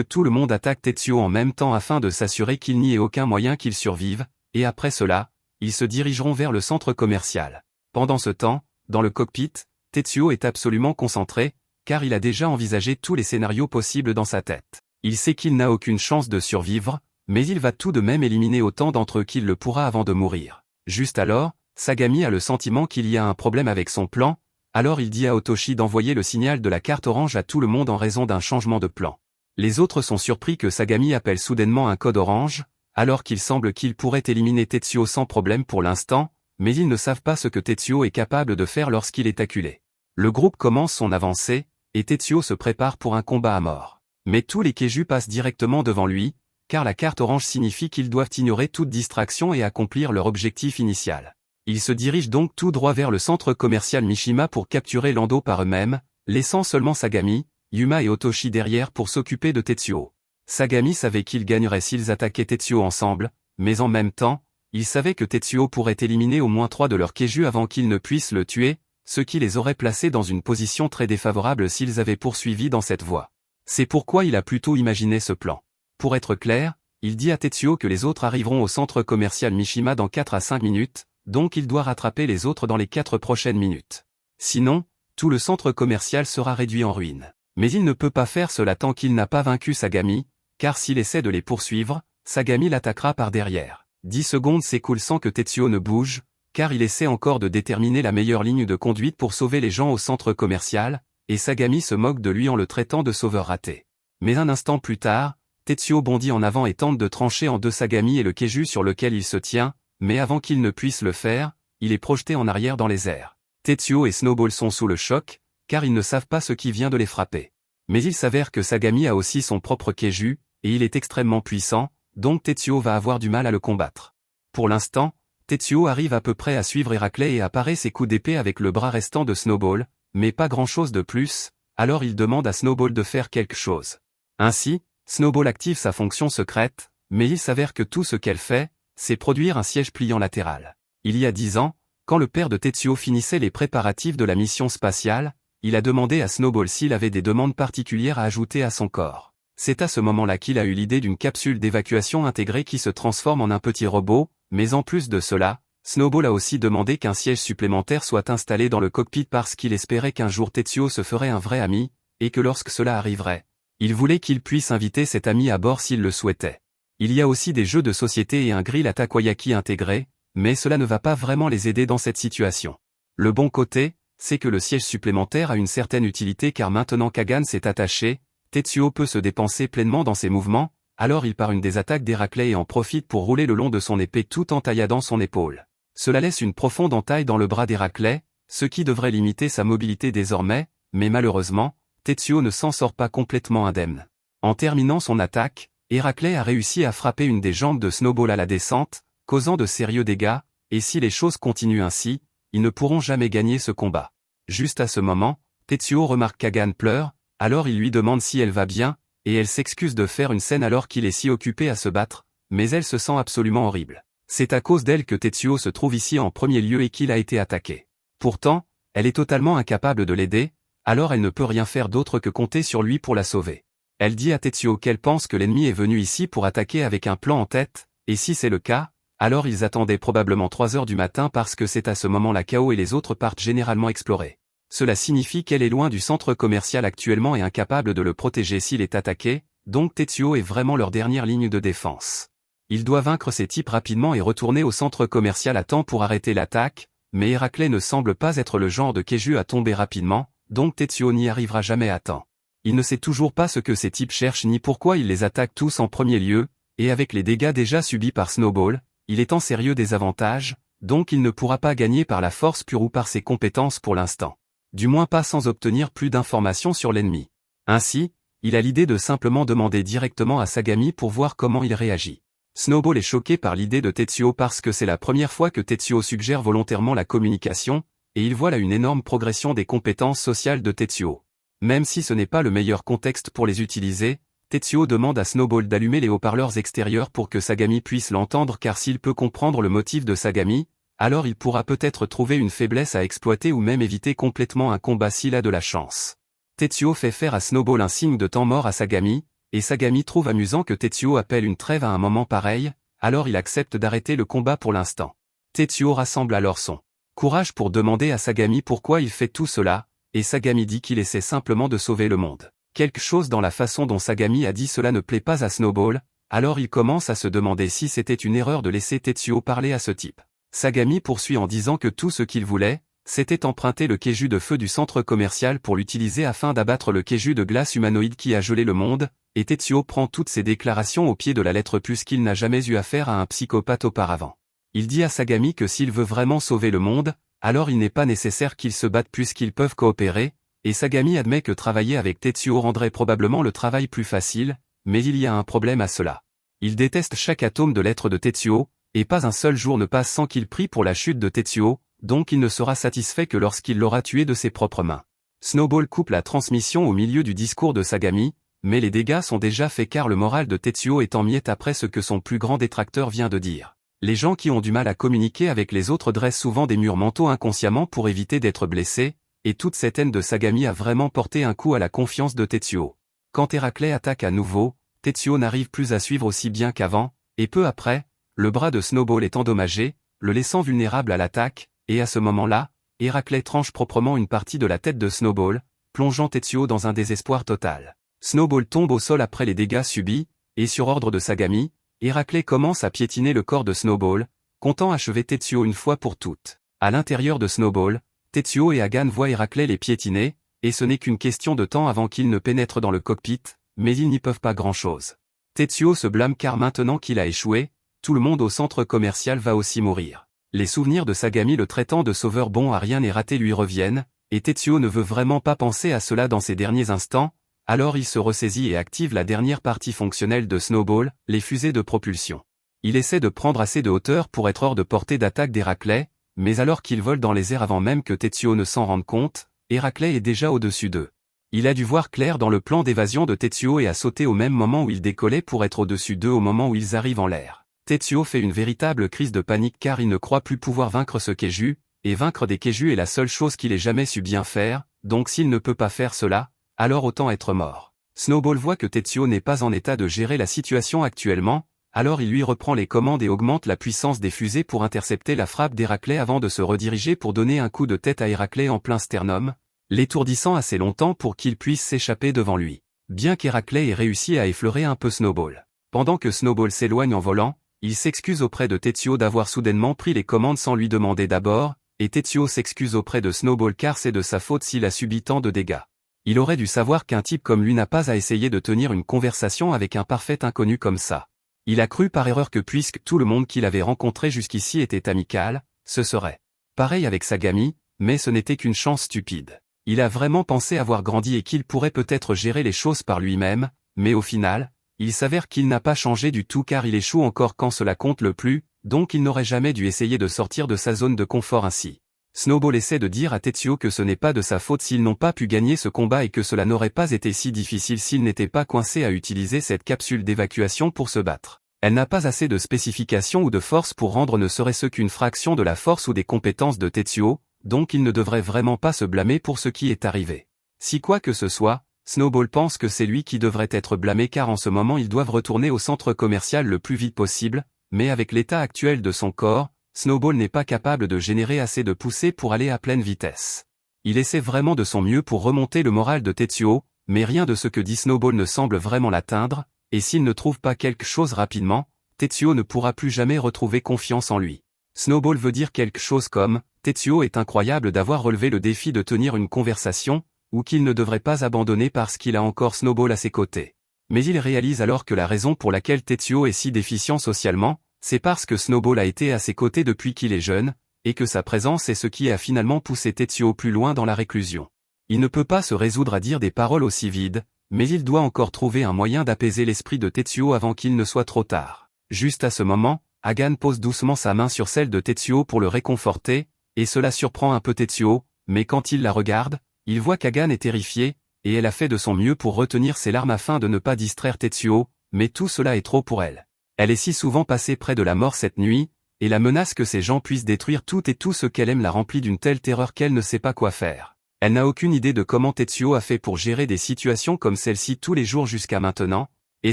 tout le monde attaque Tetsuo en même temps afin de s'assurer qu'il n'y ait aucun moyen qu'il survive, et après cela, ils se dirigeront vers le centre commercial. Pendant ce temps, dans le cockpit, Tetsuo est absolument concentré, car il a déjà envisagé tous les scénarios possibles dans sa tête. Il sait qu'il n'a aucune chance de survivre, mais il va tout de même éliminer autant d'entre eux qu'il le pourra avant de mourir. Juste alors, Sagami a le sentiment qu'il y a un problème avec son plan, alors il dit à Otoshi d'envoyer le signal de la carte orange à tout le monde en raison d'un changement de plan. Les autres sont surpris que Sagami appelle soudainement un code orange, alors qu'il semble qu'il pourrait éliminer Tetsuo sans problème pour l'instant, mais ils ne savent pas ce que Tetsuo est capable de faire lorsqu'il est acculé. Le groupe commence son avancée, et Tetsuo se prépare pour un combat à mort. Mais tous les Keiju passent directement devant lui, car la carte orange signifie qu'ils doivent ignorer toute distraction et accomplir leur objectif initial. Ils se dirigent donc tout droit vers le centre commercial Mishima pour capturer Lando par eux-mêmes, laissant seulement Sagami, Yuma et Otoshi derrière pour s'occuper de Tetsuo. Sagami savait qu'ils gagneraient s'ils attaquaient Tetsuo ensemble, mais en même temps, il savait que Tetsuo pourrait éliminer au moins 3 de leurs Keiju avant qu'ils ne puissent le tuer, ce qui les aurait placés dans une position très défavorable s'ils avaient poursuivi dans cette voie. C'est pourquoi il a plutôt imaginé ce plan. Pour être clair, il dit à Tetsuo que les autres arriveront au centre commercial Mishima dans 4 à 5 minutes, donc il doit rattraper les autres dans les 4 prochaines minutes. Sinon, tout le centre commercial sera réduit en ruine. Mais il ne peut pas faire cela tant qu'il n'a pas vaincu Sagami, car s'il essaie de les poursuivre, Sagami l'attaquera par derrière. 10 secondes s'écoulent sans que Tetsuo ne bouge, car il essaie encore de déterminer la meilleure ligne de conduite pour sauver les gens au centre commercial, et Sagami se moque de lui en le traitant de sauveur raté. Mais un instant plus tard, Tetsuo bondit en avant et tente de trancher en deux Sagami et le Keiju sur lequel il se tient, mais avant qu'il ne puisse le faire, il est projeté en arrière dans les airs. Tetsuo et Snowball sont sous le choc, car ils ne savent pas ce qui vient de les frapper. Mais il s'avère que Sagami a aussi son propre Keiju, et il est extrêmement puissant, donc Tetsuo va avoir du mal à le combattre. Pour l'instant, Tetsuo arrive à peu près à suivre Héraclès et à parer ses coups d'épée avec le bras restant de Snowball, mais pas grand-chose de plus, alors il demande à Snowball de faire quelque chose. Ainsi, Snowball active sa fonction secrète, mais il s'avère que tout ce qu'elle fait, c'est produire un siège pliant latéral. Il y a 10 ans, quand le père de Tetsuo finissait les préparatifs de la mission spatiale, il a demandé à Snowball s'il avait des demandes particulières à ajouter à son corps. C'est à ce moment-là qu'il a eu l'idée d'une capsule d'évacuation intégrée qui se transforme en un petit robot, mais en plus de cela, Snowball a aussi demandé qu'un siège supplémentaire soit installé dans le cockpit parce qu'il espérait qu'un jour Tetsuo se ferait un vrai ami, et que lorsque cela arriverait, il voulait qu'il puisse inviter cet ami à bord s'il le souhaitait. Il y a aussi des jeux de société et un grill à takoyaki intégré, mais cela ne va pas vraiment les aider dans cette situation. Le bon côté, c'est que le siège supplémentaire a une certaine utilité car maintenant Kagan s'est attaché, Tetsuo peut se dépenser pleinement dans ses mouvements, alors il part une des attaques d'Héraclès et en profite pour rouler le long de son épée tout en tailladant son épaule. Cela laisse une profonde entaille dans le bras d'Héraclès, ce qui devrait limiter sa mobilité désormais, mais malheureusement, Tetsuo ne s'en sort pas complètement indemne. En terminant son attaque, Héraclès a réussi à frapper une des jambes de Snowball à la descente, causant de sérieux dégâts, et si les choses continuent ainsi, ils ne pourront jamais gagner ce combat. Juste à ce moment, Tetsuo remarque Kagan pleure, alors il lui demande si elle va bien, et elle s'excuse de faire une scène alors qu'il est si occupé à se battre, mais elle se sent absolument horrible. C'est à cause d'elle que Tetsuo se trouve ici en premier lieu et qu'il a été attaqué. Pourtant, elle est totalement incapable de l'aider, alors elle ne peut rien faire d'autre que compter sur lui pour la sauver. Elle dit à Tetsuo qu'elle pense que l'ennemi est venu ici pour attaquer avec un plan en tête, et si c'est le cas, alors ils attendaient probablement 3 heures du matin parce que c'est à ce moment la Kao et les autres partent généralement explorer. Cela signifie qu'elle est loin du centre commercial actuellement et incapable de le protéger s'il est attaqué, donc Tetsuo est vraiment leur dernière ligne de défense. Il doit vaincre ces types rapidement et retourner au centre commercial à temps pour arrêter l'attaque, mais Héraclès ne semble pas être le genre de Keiju à tomber rapidement, donc Tetsuo n'y arrivera jamais à temps. Il ne sait toujours pas ce que ces types cherchent ni pourquoi ils les attaquent tous en premier lieu, et avec les dégâts déjà subis par Snowball, il est en sérieux désavantage, donc il ne pourra pas gagner par la force pure ou par ses compétences pour l'instant. Du moins pas sans obtenir plus d'informations sur l'ennemi. Ainsi, il a l'idée de simplement demander directement à Sagami pour voir comment il réagit. Snowball est choqué par l'idée de Tetsuo parce que c'est la première fois que Tetsuo suggère volontairement la communication, et il voit là une énorme progression des compétences sociales de Tetsuo. Même si ce n'est pas le meilleur contexte pour les utiliser, Tetsuo demande à Snowball d'allumer les haut-parleurs extérieurs pour que Sagami puisse l'entendre car s'il peut comprendre le motif de Sagami, alors il pourra peut-être trouver une faiblesse à exploiter ou même éviter complètement un combat s'il a de la chance. Tetsuo fait faire à Snowball un signe de temps mort à Sagami, et Sagami trouve amusant que Tetsuo appelle une trêve à un moment pareil, alors il accepte d'arrêter le combat pour l'instant. Tetsuo rassemble alors son courage pour demander à Sagami pourquoi il fait tout cela, et Sagami dit qu'il essaie simplement de sauver le monde. Quelque chose dans la façon dont Sagami a dit cela ne plaît pas à Snowball, alors il commence à se demander si c'était une erreur de laisser Tetsuo parler à ce type. Sagami poursuit en disant que tout ce qu'il voulait, c'était emprunter le keiju de feu du centre commercial pour l'utiliser afin d'abattre le keiju de glace humanoïde qui a gelé le monde, et Tetsuo prend toutes ces déclarations au pied de la lettre puisqu'il n'a jamais eu affaire à un psychopathe auparavant. Il dit à Sagami que s'il veut vraiment sauver le monde, alors il n'est pas nécessaire qu'ils se battent puisqu'ils peuvent coopérer, et Sagami admet que travailler avec Tetsuo rendrait probablement le travail plus facile, mais il y a un problème à cela. Il déteste chaque atome de l'être de Tetsuo, et pas un seul jour ne passe sans qu'il prie pour la chute de Tetsuo, donc il ne sera satisfait que lorsqu'il l'aura tué de ses propres mains. Snowball coupe la transmission au milieu du discours de Sagami, mais les dégâts sont déjà faits car le moral de Tetsuo est en miettes après ce que son plus grand détracteur vient de dire. Les gens qui ont du mal à communiquer avec les autres dressent souvent des murs mentaux inconsciemment pour éviter d'être blessés, et toute cette haine de Sagami a vraiment porté un coup à la confiance de Tetsuo. Quand Héraclès attaque à nouveau, Tetsuo n'arrive plus à suivre aussi bien qu'avant, et peu après, le bras de Snowball est endommagé, le laissant vulnérable à l'attaque, et à ce moment-là, Héraclès tranche proprement une partie de la tête de Snowball, plongeant Tetsuo dans un désespoir total. Snowball tombe au sol après les dégâts subis, et sur ordre de Sagami, Héraclès commence à piétiner le corps de Snowball, comptant achever Tetsuo une fois pour toutes. À l'intérieur de Snowball, Tetsuo et Hagan voient Héraclès les piétiner, et ce n'est qu'une question de temps avant qu'ils ne pénètrent dans le cockpit, mais ils n'y peuvent pas grand-chose. Tetsuo se blâme car maintenant qu'il a échoué, tout le monde au centre commercial va aussi mourir. Les souvenirs de Sagami le traitant de sauveur bon à rien et raté lui reviennent, et Tetsuo ne veut vraiment pas penser à cela dans ces derniers instants, alors il se ressaisit et active la dernière partie fonctionnelle de Snowball, les fusées de propulsion. Il essaie de prendre assez de hauteur pour être hors de portée d'attaque d'Héraclès, mais alors qu'il vole dans les airs avant même que Tetsuo ne s'en rende compte, Héraclès est déjà au-dessus d'eux. Il a dû voir clair dans le plan d'évasion de Tetsuo et a sauté au même moment où il décollait pour être au-dessus d'eux au moment où ils arrivent en l'air. Tetsuo fait une véritable crise de panique car il ne croit plus pouvoir vaincre ce keiju, et vaincre des keiju est la seule chose qu'il ait jamais su bien faire, donc s'il ne peut pas faire cela, alors autant être mort. Snowball voit que Tetsuo n'est pas en état de gérer la situation actuellement, alors il lui reprend les commandes et augmente la puissance des fusées pour intercepter la frappe d'Héraclès avant de se rediriger pour donner un coup de tête à Héraclès en plein sternum, l'étourdissant assez longtemps pour qu'il puisse s'échapper devant lui. Bien qu'Héraclès ait réussi à effleurer un peu Snowball. Pendant que Snowball s'éloigne en volant, il s'excuse auprès de Tetsuo d'avoir soudainement pris les commandes sans lui demander d'abord, et Tetsuo s'excuse auprès de Snowball car c'est de sa faute s'il a subi tant de dégâts. Il aurait dû savoir qu'un type comme lui n'a pas à essayer de tenir une conversation avec un parfait inconnu comme ça. Il a cru par erreur que puisque tout le monde qu'il avait rencontré jusqu'ici était amical, ce serait pareil avec Sagami, mais ce n'était qu'une chance stupide. Il a vraiment pensé avoir grandi et qu'il pourrait peut-être gérer les choses par lui-même, mais au final, il s'avère qu'il n'a pas changé du tout car il échoue encore quand cela compte le plus, donc il n'aurait jamais dû essayer de sortir de sa zone de confort ainsi. Snowball essaie de dire à Tetsuo que ce n'est pas de sa faute s'ils n'ont pas pu gagner ce combat et que cela n'aurait pas été si difficile s'il n'était pas coincé à utiliser cette capsule d'évacuation pour se battre. Elle n'a pas assez de spécifications ou de force pour rendre ne serait-ce qu'une fraction de la force ou des compétences de Tetsuo, donc il ne devrait vraiment pas se blâmer pour ce qui est arrivé. Si quoi que ce soit, Snowball pense que c'est lui qui devrait être blâmé car en ce moment ils doivent retourner au centre commercial le plus vite possible, mais avec l'état actuel de son corps, Snowball n'est pas capable de générer assez de poussée pour aller à pleine vitesse. Il essaie vraiment de son mieux pour remonter le moral de Tetsuo, mais rien de ce que dit Snowball ne semble vraiment l'atteindre, et s'il ne trouve pas quelque chose rapidement, Tetsuo ne pourra plus jamais retrouver confiance en lui. Snowball veut dire quelque chose comme « Tetsuo est incroyable d'avoir relevé le défi de tenir une conversation », ou qu'il ne devrait pas abandonner parce qu'il a encore Snowball à ses côtés. Mais il réalise alors que la raison pour laquelle Tetsuo est si déficient socialement, c'est parce que Snowball a été à ses côtés depuis qu'il est jeune, et que sa présence est ce qui a finalement poussé Tetsuo plus loin dans la réclusion. Il ne peut pas se résoudre à dire des paroles aussi vides, mais il doit encore trouver un moyen d'apaiser l'esprit de Tetsuo avant qu'il ne soit trop tard. Juste à ce moment, Hagan pose doucement sa main sur celle de Tetsuo pour le réconforter, et cela surprend un peu Tetsuo, mais quand il la regarde, il voit qu'Hagan est terrifiée, et elle a fait de son mieux pour retenir ses larmes afin de ne pas distraire Tetsuo, mais tout cela est trop pour elle. Elle est si souvent passée près de la mort cette nuit, et la menace que ces gens puissent détruire tout et tout ce qu'elle aime la remplit d'une telle terreur qu'elle ne sait pas quoi faire. Elle n'a aucune idée de comment Tetsuo a fait pour gérer des situations comme celle-ci tous les jours jusqu'à maintenant, Et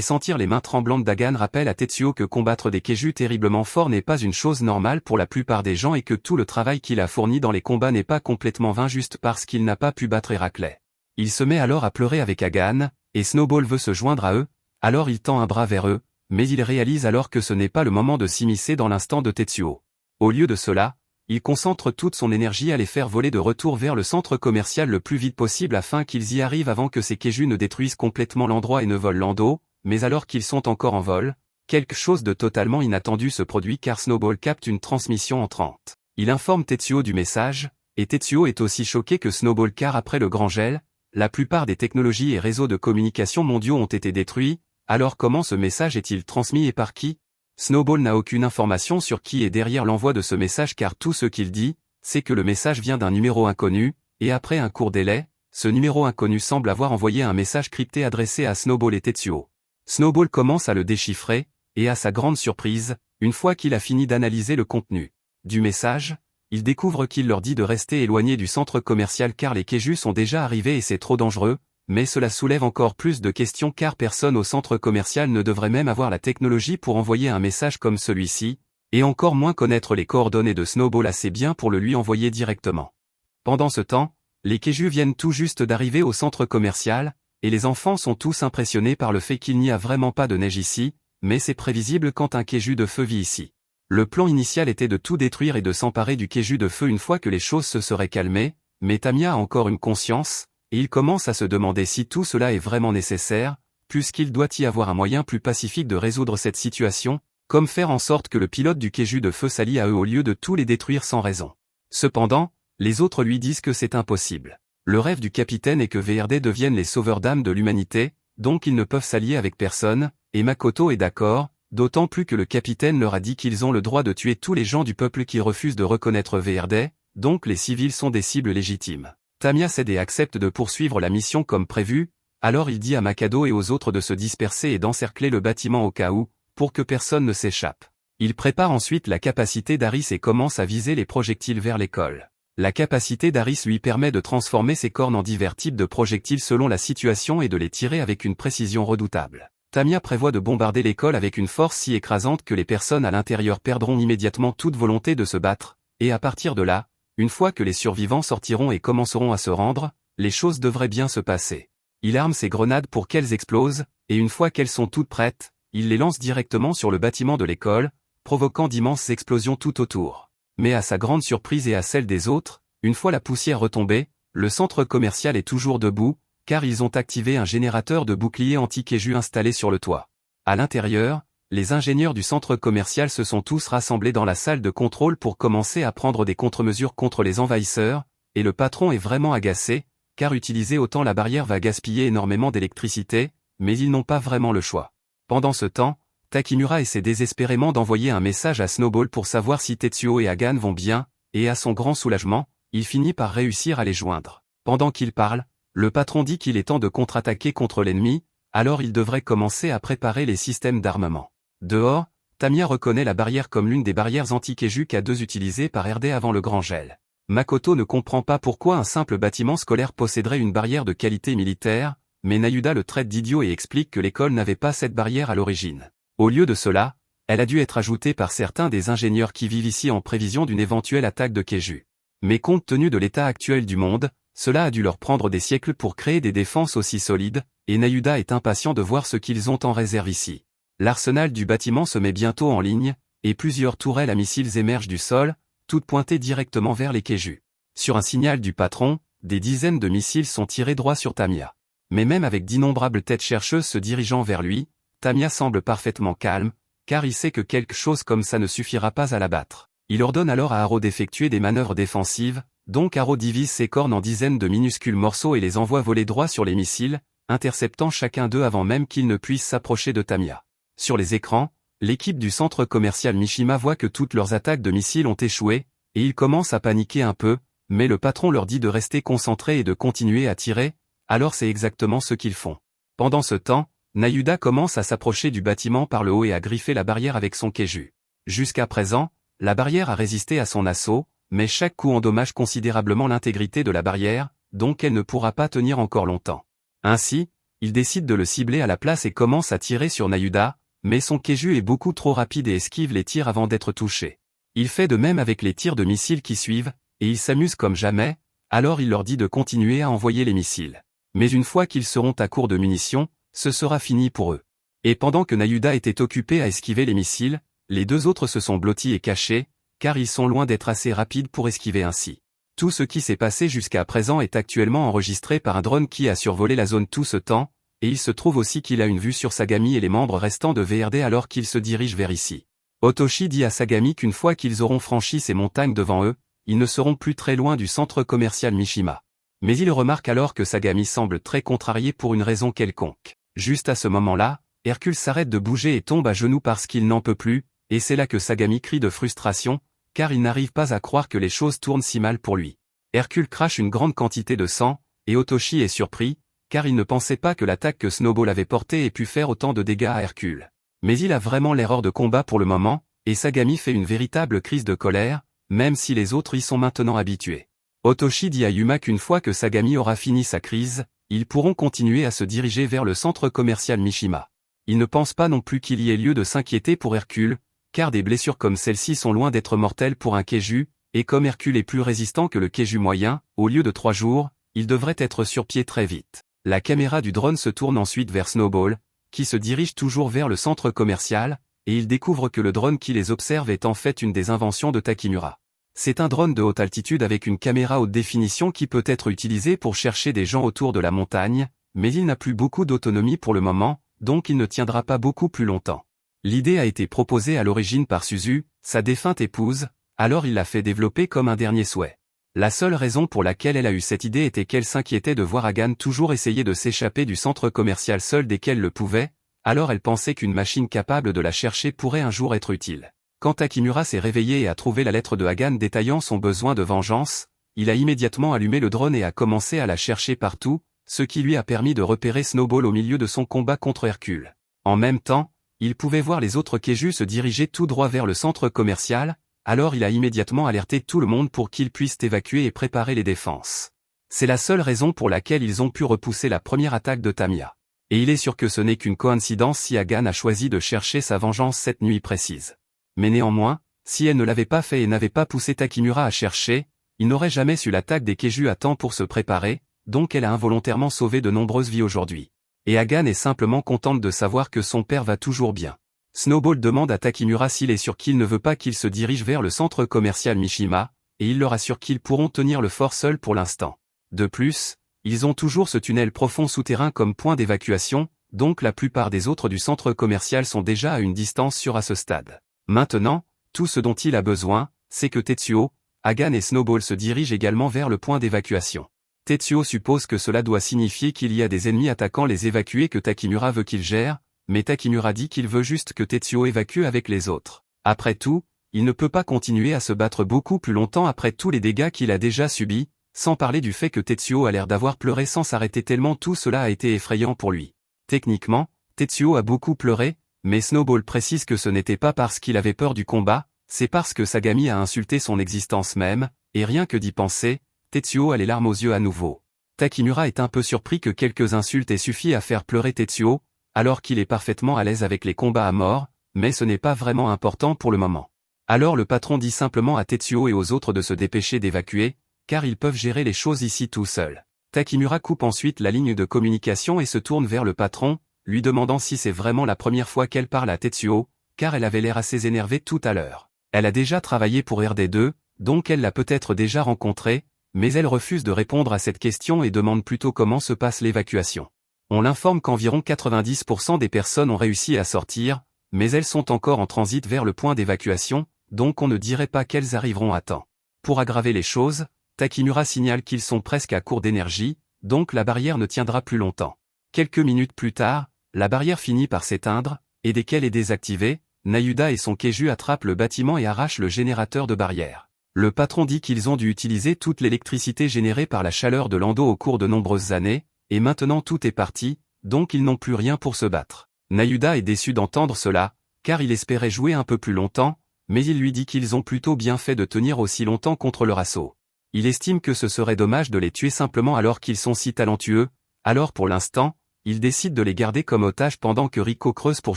sentir les mains tremblantes d'Hagan rappelle à Tetsuo que combattre des Kaiju terriblement forts n'est pas une chose normale pour la plupart des gens et que tout le travail qu'il a fourni dans les combats n'est pas complètement vain juste parce qu'il n'a pas pu battre Héraclès. Il se met alors à pleurer avec Hagan, et Snowball veut se joindre à eux, alors il tend un bras vers eux, mais il réalise alors que ce n'est pas le moment de s'immiscer dans l'instant de Tetsuo. Au lieu de cela, il concentre toute son énergie à les faire voler de retour vers le centre commercial le plus vite possible afin qu'ils y arrivent avant que ces Kaiju ne détruisent complètement l'endroit et ne volent Lando, mais alors qu'ils sont encore en vol, quelque chose de totalement inattendu se produit car Snowball capte une transmission entrante. Il informe Tetsuo du message, et Tetsuo est aussi choqué que Snowball car après le grand gel, la plupart des technologies et réseaux de communication mondiaux ont été détruits, alors comment ce message est-il transmis et par qui? Snowball n'a aucune information sur qui est derrière l'envoi de ce message car tout ce qu'il dit, c'est que le message vient d'un numéro inconnu, et après un court délai, ce numéro inconnu semble avoir envoyé un message crypté adressé à Snowball et Tetsuo. Snowball commence à le déchiffrer, et à sa grande surprise, une fois qu'il a fini d'analyser le contenu du message, il découvre qu'il leur dit de rester éloignés du centre commercial car les Kaiju sont déjà arrivés et c'est trop dangereux, mais cela soulève encore plus de questions car personne au centre commercial ne devrait même avoir la technologie pour envoyer un message comme celui-ci, et encore moins connaître les coordonnées de Snowball assez bien pour le lui envoyer directement. Pendant ce temps, les Kaiju viennent tout juste d'arriver au centre commercial, et les enfants sont tous impressionnés par le fait qu'il n'y a vraiment pas de neige ici, mais c'est prévisible quand un Kaiju de feu vit ici. Le plan initial était de tout détruire et de s'emparer du Kaiju de feu une fois que les choses se seraient calmées, mais Tamiya a encore une conscience, et il commence à se demander si tout cela est vraiment nécessaire, puisqu'il doit y avoir un moyen plus pacifique de résoudre cette situation, comme faire en sorte que le pilote du Kaiju de feu s'allie à eux au lieu de tous les détruire sans raison. Cependant, les autres lui disent que c'est impossible. Le rêve du capitaine est que VRD devienne les sauveurs d'âme de l'humanité, donc ils ne peuvent s'allier avec personne, et Makoto est d'accord, d'autant plus que le capitaine leur a dit qu'ils ont le droit de tuer tous les gens du peuple qui refusent de reconnaître VRD, donc les civils sont des cibles légitimes. Tamiya cède et accepte de poursuivre la mission comme prévu, alors il dit à Makado et aux autres de se disperser et d'encercler le bâtiment au cas où, pour que personne ne s'échappe. Il prépare ensuite la capacité d'Aris et commence à viser les projectiles vers l'école. La capacité d'Aris lui permet de transformer ses cornes en divers types de projectiles selon la situation et de les tirer avec une précision redoutable. Tamiya prévoit de bombarder l'école avec une force si écrasante que les personnes à l'intérieur perdront immédiatement toute volonté de se battre, et à partir de là, une fois que les survivants sortiront et commenceront à se rendre, les choses devraient bien se passer. Il arme ses grenades pour qu'elles explosent, et une fois qu'elles sont toutes prêtes, il les lance directement sur le bâtiment de l'école, provoquant d'immenses explosions tout autour. Mais à sa grande surprise et à celle des autres, une fois la poussière retombée, le centre commercial est toujours debout, car ils ont activé un générateur de boucliers anti-Kaiju installé sur le toit. À l'intérieur, les ingénieurs du centre commercial se sont tous rassemblés dans la salle de contrôle pour commencer à prendre des contre-mesures contre les envahisseurs, et le patron est vraiment agacé, car utiliser autant la barrière va gaspiller énormément d'électricité, mais ils n'ont pas vraiment le choix. Pendant ce temps, Takimura essaie désespérément d'envoyer un message à Snowball pour savoir si Tetsuo et Hagan vont bien, et à son grand soulagement, il finit par réussir à les joindre. Pendant qu'il parle, le patron dit qu'il est temps de contre-attaquer contre l'ennemi, alors il devrait commencer à préparer les systèmes d'armement. Dehors, Tamiya reconnaît la barrière comme l'une des barrières anti-Kaiju K2 utilisées par RD avant le grand gel. Makoto ne comprend pas pourquoi un simple bâtiment scolaire posséderait une barrière de qualité militaire, mais Nayuda le traite d'idiot et explique que l'école n'avait pas cette barrière à l'origine. Au lieu de cela, elle a dû être ajoutée par certains des ingénieurs qui vivent ici en prévision d'une éventuelle attaque de Kaiju. Mais compte tenu de l'état actuel du monde, cela a dû leur prendre des siècles pour créer des défenses aussi solides, et Nayuda est impatient de voir ce qu'ils ont en réserve ici. L'arsenal du bâtiment se met bientôt en ligne, et plusieurs tourelles à missiles émergent du sol, toutes pointées directement vers les Kaiju. Sur un signal du patron, des dizaines de missiles sont tirés droit sur Tamiya. Mais même avec d'innombrables têtes chercheuses se dirigeant vers lui, Tamiya semble parfaitement calme, car il sait que quelque chose comme ça ne suffira pas à l'abattre. Il ordonne alors à Haro d'effectuer des manœuvres défensives, donc Haro divise ses cornes en dizaines de minuscules morceaux et les envoie voler droit sur les missiles, interceptant chacun d'eux avant même qu'ils ne puissent s'approcher de Tamiya. Sur les écrans, l'équipe du centre commercial Mishima voit que toutes leurs attaques de missiles ont échoué, et ils commencent à paniquer un peu, mais le patron leur dit de rester concentrés et de continuer à tirer, alors c'est exactement ce qu'ils font. Pendant ce temps, Nayuda commence à s'approcher du bâtiment par le haut et à griffer la barrière avec son Kaiju. Jusqu'à présent, la barrière a résisté à son assaut, mais chaque coup endommage considérablement l'intégrité de la barrière, donc elle ne pourra pas tenir encore longtemps. Ainsi, Il décide de le cibler à la place et commence à tirer sur Nayuda, mais son Keiju est beaucoup trop rapide et esquive les tirs avant d'être touché. Il fait de même avec les tirs de missiles qui suivent, et il s'amuse comme jamais, alors il leur dit de continuer à envoyer les missiles. Mais une fois qu'ils seront à court de munitions, ce sera fini pour eux. Et pendant que Nayuda était occupé à esquiver les missiles, les deux autres se sont blottis et cachés, car ils sont loin d'être assez rapides pour esquiver ainsi. Tout ce qui s'est passé jusqu'à présent est actuellement enregistré par un drone qui a survolé la zone tout ce temps, et il se trouve aussi qu'il a une vue sur Sagami et les membres restants de VRD alors qu'ils se dirigent vers ici. Otoshi dit à Sagami qu'une fois qu'ils auront franchi ces montagnes devant eux, ils ne seront plus très loin du centre commercial Mishima. Mais il remarque alors que Sagami semble très contrarié pour une raison quelconque. Juste à ce moment-là, Hercule s'arrête de bouger et tombe à genoux parce qu'il n'en peut plus, et c'est là que Sagami crie de frustration, car il n'arrive pas à croire que les choses tournent si mal pour lui. Hercule crache une grande quantité de sang, et Otoshi est surpris, car il ne pensait pas que l'attaque que Snowball avait portée ait pu faire autant de dégâts à Hercule. Mais il a vraiment l'erreur de combat pour le moment, et Sagami fait une véritable crise de colère, même si les autres y sont maintenant habitués. Otoshi dit à Yuma qu'une fois que Sagami aura fini sa crise, ils pourront continuer à se diriger vers le centre commercial Mishima. Il ne pense pas non plus qu'il y ait lieu de s'inquiéter pour Hercule, car des blessures comme celle-ci sont loin d'être mortelles pour un Keiju, et comme Hercule est plus résistant que le Keiju moyen, au lieu de 3 jours, il devrait être sur pied très vite. La caméra du drone se tourne ensuite vers Snowball, qui se dirige toujours vers le centre commercial, et il découvre que le drone qui les observe est en fait une des inventions de Takimura. C'est un drone de haute altitude avec une caméra haute définition qui peut être utilisé pour chercher des gens autour de la montagne, mais il n'a plus beaucoup d'autonomie pour le moment, donc il ne tiendra pas beaucoup plus longtemps. L'idée a été proposée à l'origine par Suzu, sa défunte épouse, alors il l'a fait développer comme un dernier souhait. La seule raison pour laquelle elle a eu cette idée était qu'elle s'inquiétait de voir Hagan toujours essayer de s'échapper du centre commercial seul dès qu'elle le pouvait, alors elle pensait qu'une machine capable de la chercher pourrait un jour être utile. Quand Takimura s'est réveillé et a trouvé la lettre de Hagan détaillant son besoin de vengeance, il a immédiatement allumé le drone et a commencé à la chercher partout, ce qui lui a permis de repérer Snowball au milieu de son combat contre Hercule. En même temps, il pouvait voir les autres Keiju se diriger tout droit vers le centre commercial, alors il a immédiatement alerté tout le monde pour qu'ils puissent évacuer et préparer les défenses. C'est la seule raison pour laquelle ils ont pu repousser la première attaque de Tamiya. Et il est sûr que ce n'est qu'une coïncidence si Hagan a choisi de chercher sa vengeance cette nuit précise. Mais néanmoins, si elle ne l'avait pas fait et n'avait pas poussé Takimura à chercher, il n'aurait jamais su l'attaque des Keiju à temps pour se préparer, donc elle a involontairement sauvé de nombreuses vies aujourd'hui. Et Hagan est simplement contente de savoir que son père va toujours bien. Snowball demande à Takimura s'il est sûr qu'il ne veut pas qu'il se dirige vers le centre commercial Mishima, et il leur assure qu'ils pourront tenir le fort seuls pour l'instant. De plus, ils ont toujours ce tunnel profond souterrain comme point d'évacuation, donc la plupart des autres du centre commercial sont déjà à une distance sûre à ce stade. Maintenant, tout ce dont il a besoin, c'est que Tetsuo, Hagan et Snowball se dirigent également vers le point d'évacuation. Tetsuo suppose que cela doit signifier qu'il y a des ennemis attaquant les évacués que Takimura veut qu'il gère, mais Takimura dit qu'il veut juste que Tetsuo évacue avec les autres. Après tout, il ne peut pas continuer à se battre beaucoup plus longtemps après tous les dégâts qu'il a déjà subis, sans parler du fait que Tetsuo a l'air d'avoir pleuré sans s'arrêter tellement tout cela a été effrayant pour lui. Techniquement, Tetsuo a beaucoup pleuré, mais Snowball précise que ce n'était pas parce qu'il avait peur du combat, c'est parce que Sagami a insulté son existence même, et rien que d'y penser, Tetsuo a les larmes aux yeux à nouveau. Takimura est un peu surpris que quelques insultes aient suffi à faire pleurer Tetsuo, alors qu'il est parfaitement à l'aise avec les combats à mort, mais ce n'est pas vraiment important pour le moment. Alors le patron dit simplement à Tetsuo et aux autres de se dépêcher d'évacuer, car ils peuvent gérer les choses ici tout seuls. Takimura coupe ensuite la ligne de communication et se tourne vers le patron, lui demandant si c'est vraiment la première fois qu'elle parle à Tetsuo, car elle avait l'air assez énervée tout à l'heure. Elle a déjà travaillé pour RD2, donc elle l'a peut-être déjà rencontré, mais elle refuse de répondre à cette question et demande plutôt comment se passe l'évacuation. On l'informe qu'environ 90% des personnes ont réussi à sortir, mais elles sont encore en transit vers le point d'évacuation, donc on ne dirait pas qu'elles arriveront à temps. Pour aggraver les choses, Takimura signale qu'ils sont presque à court d'énergie, donc la barrière ne tiendra plus longtemps. Quelques minutes plus tard, la barrière finit par s'éteindre, et dès qu'elle est désactivée, Nayuda et son Keiju attrapent le bâtiment et arrachent le générateur de barrière. Le patron dit qu'ils ont dû utiliser toute l'électricité générée par la chaleur de l'Ando au cours de nombreuses années, et maintenant tout est parti, donc ils n'ont plus rien pour se battre. Nayuda est déçu d'entendre cela, car il espérait jouer un peu plus longtemps, mais il lui dit qu'ils ont plutôt bien fait de tenir aussi longtemps contre leur assaut. Il estime que ce serait dommage de les tuer simplement alors qu'ils sont si talentueux, alors pour l'instant, ils décident de les garder comme otages pendant que Rico creuse pour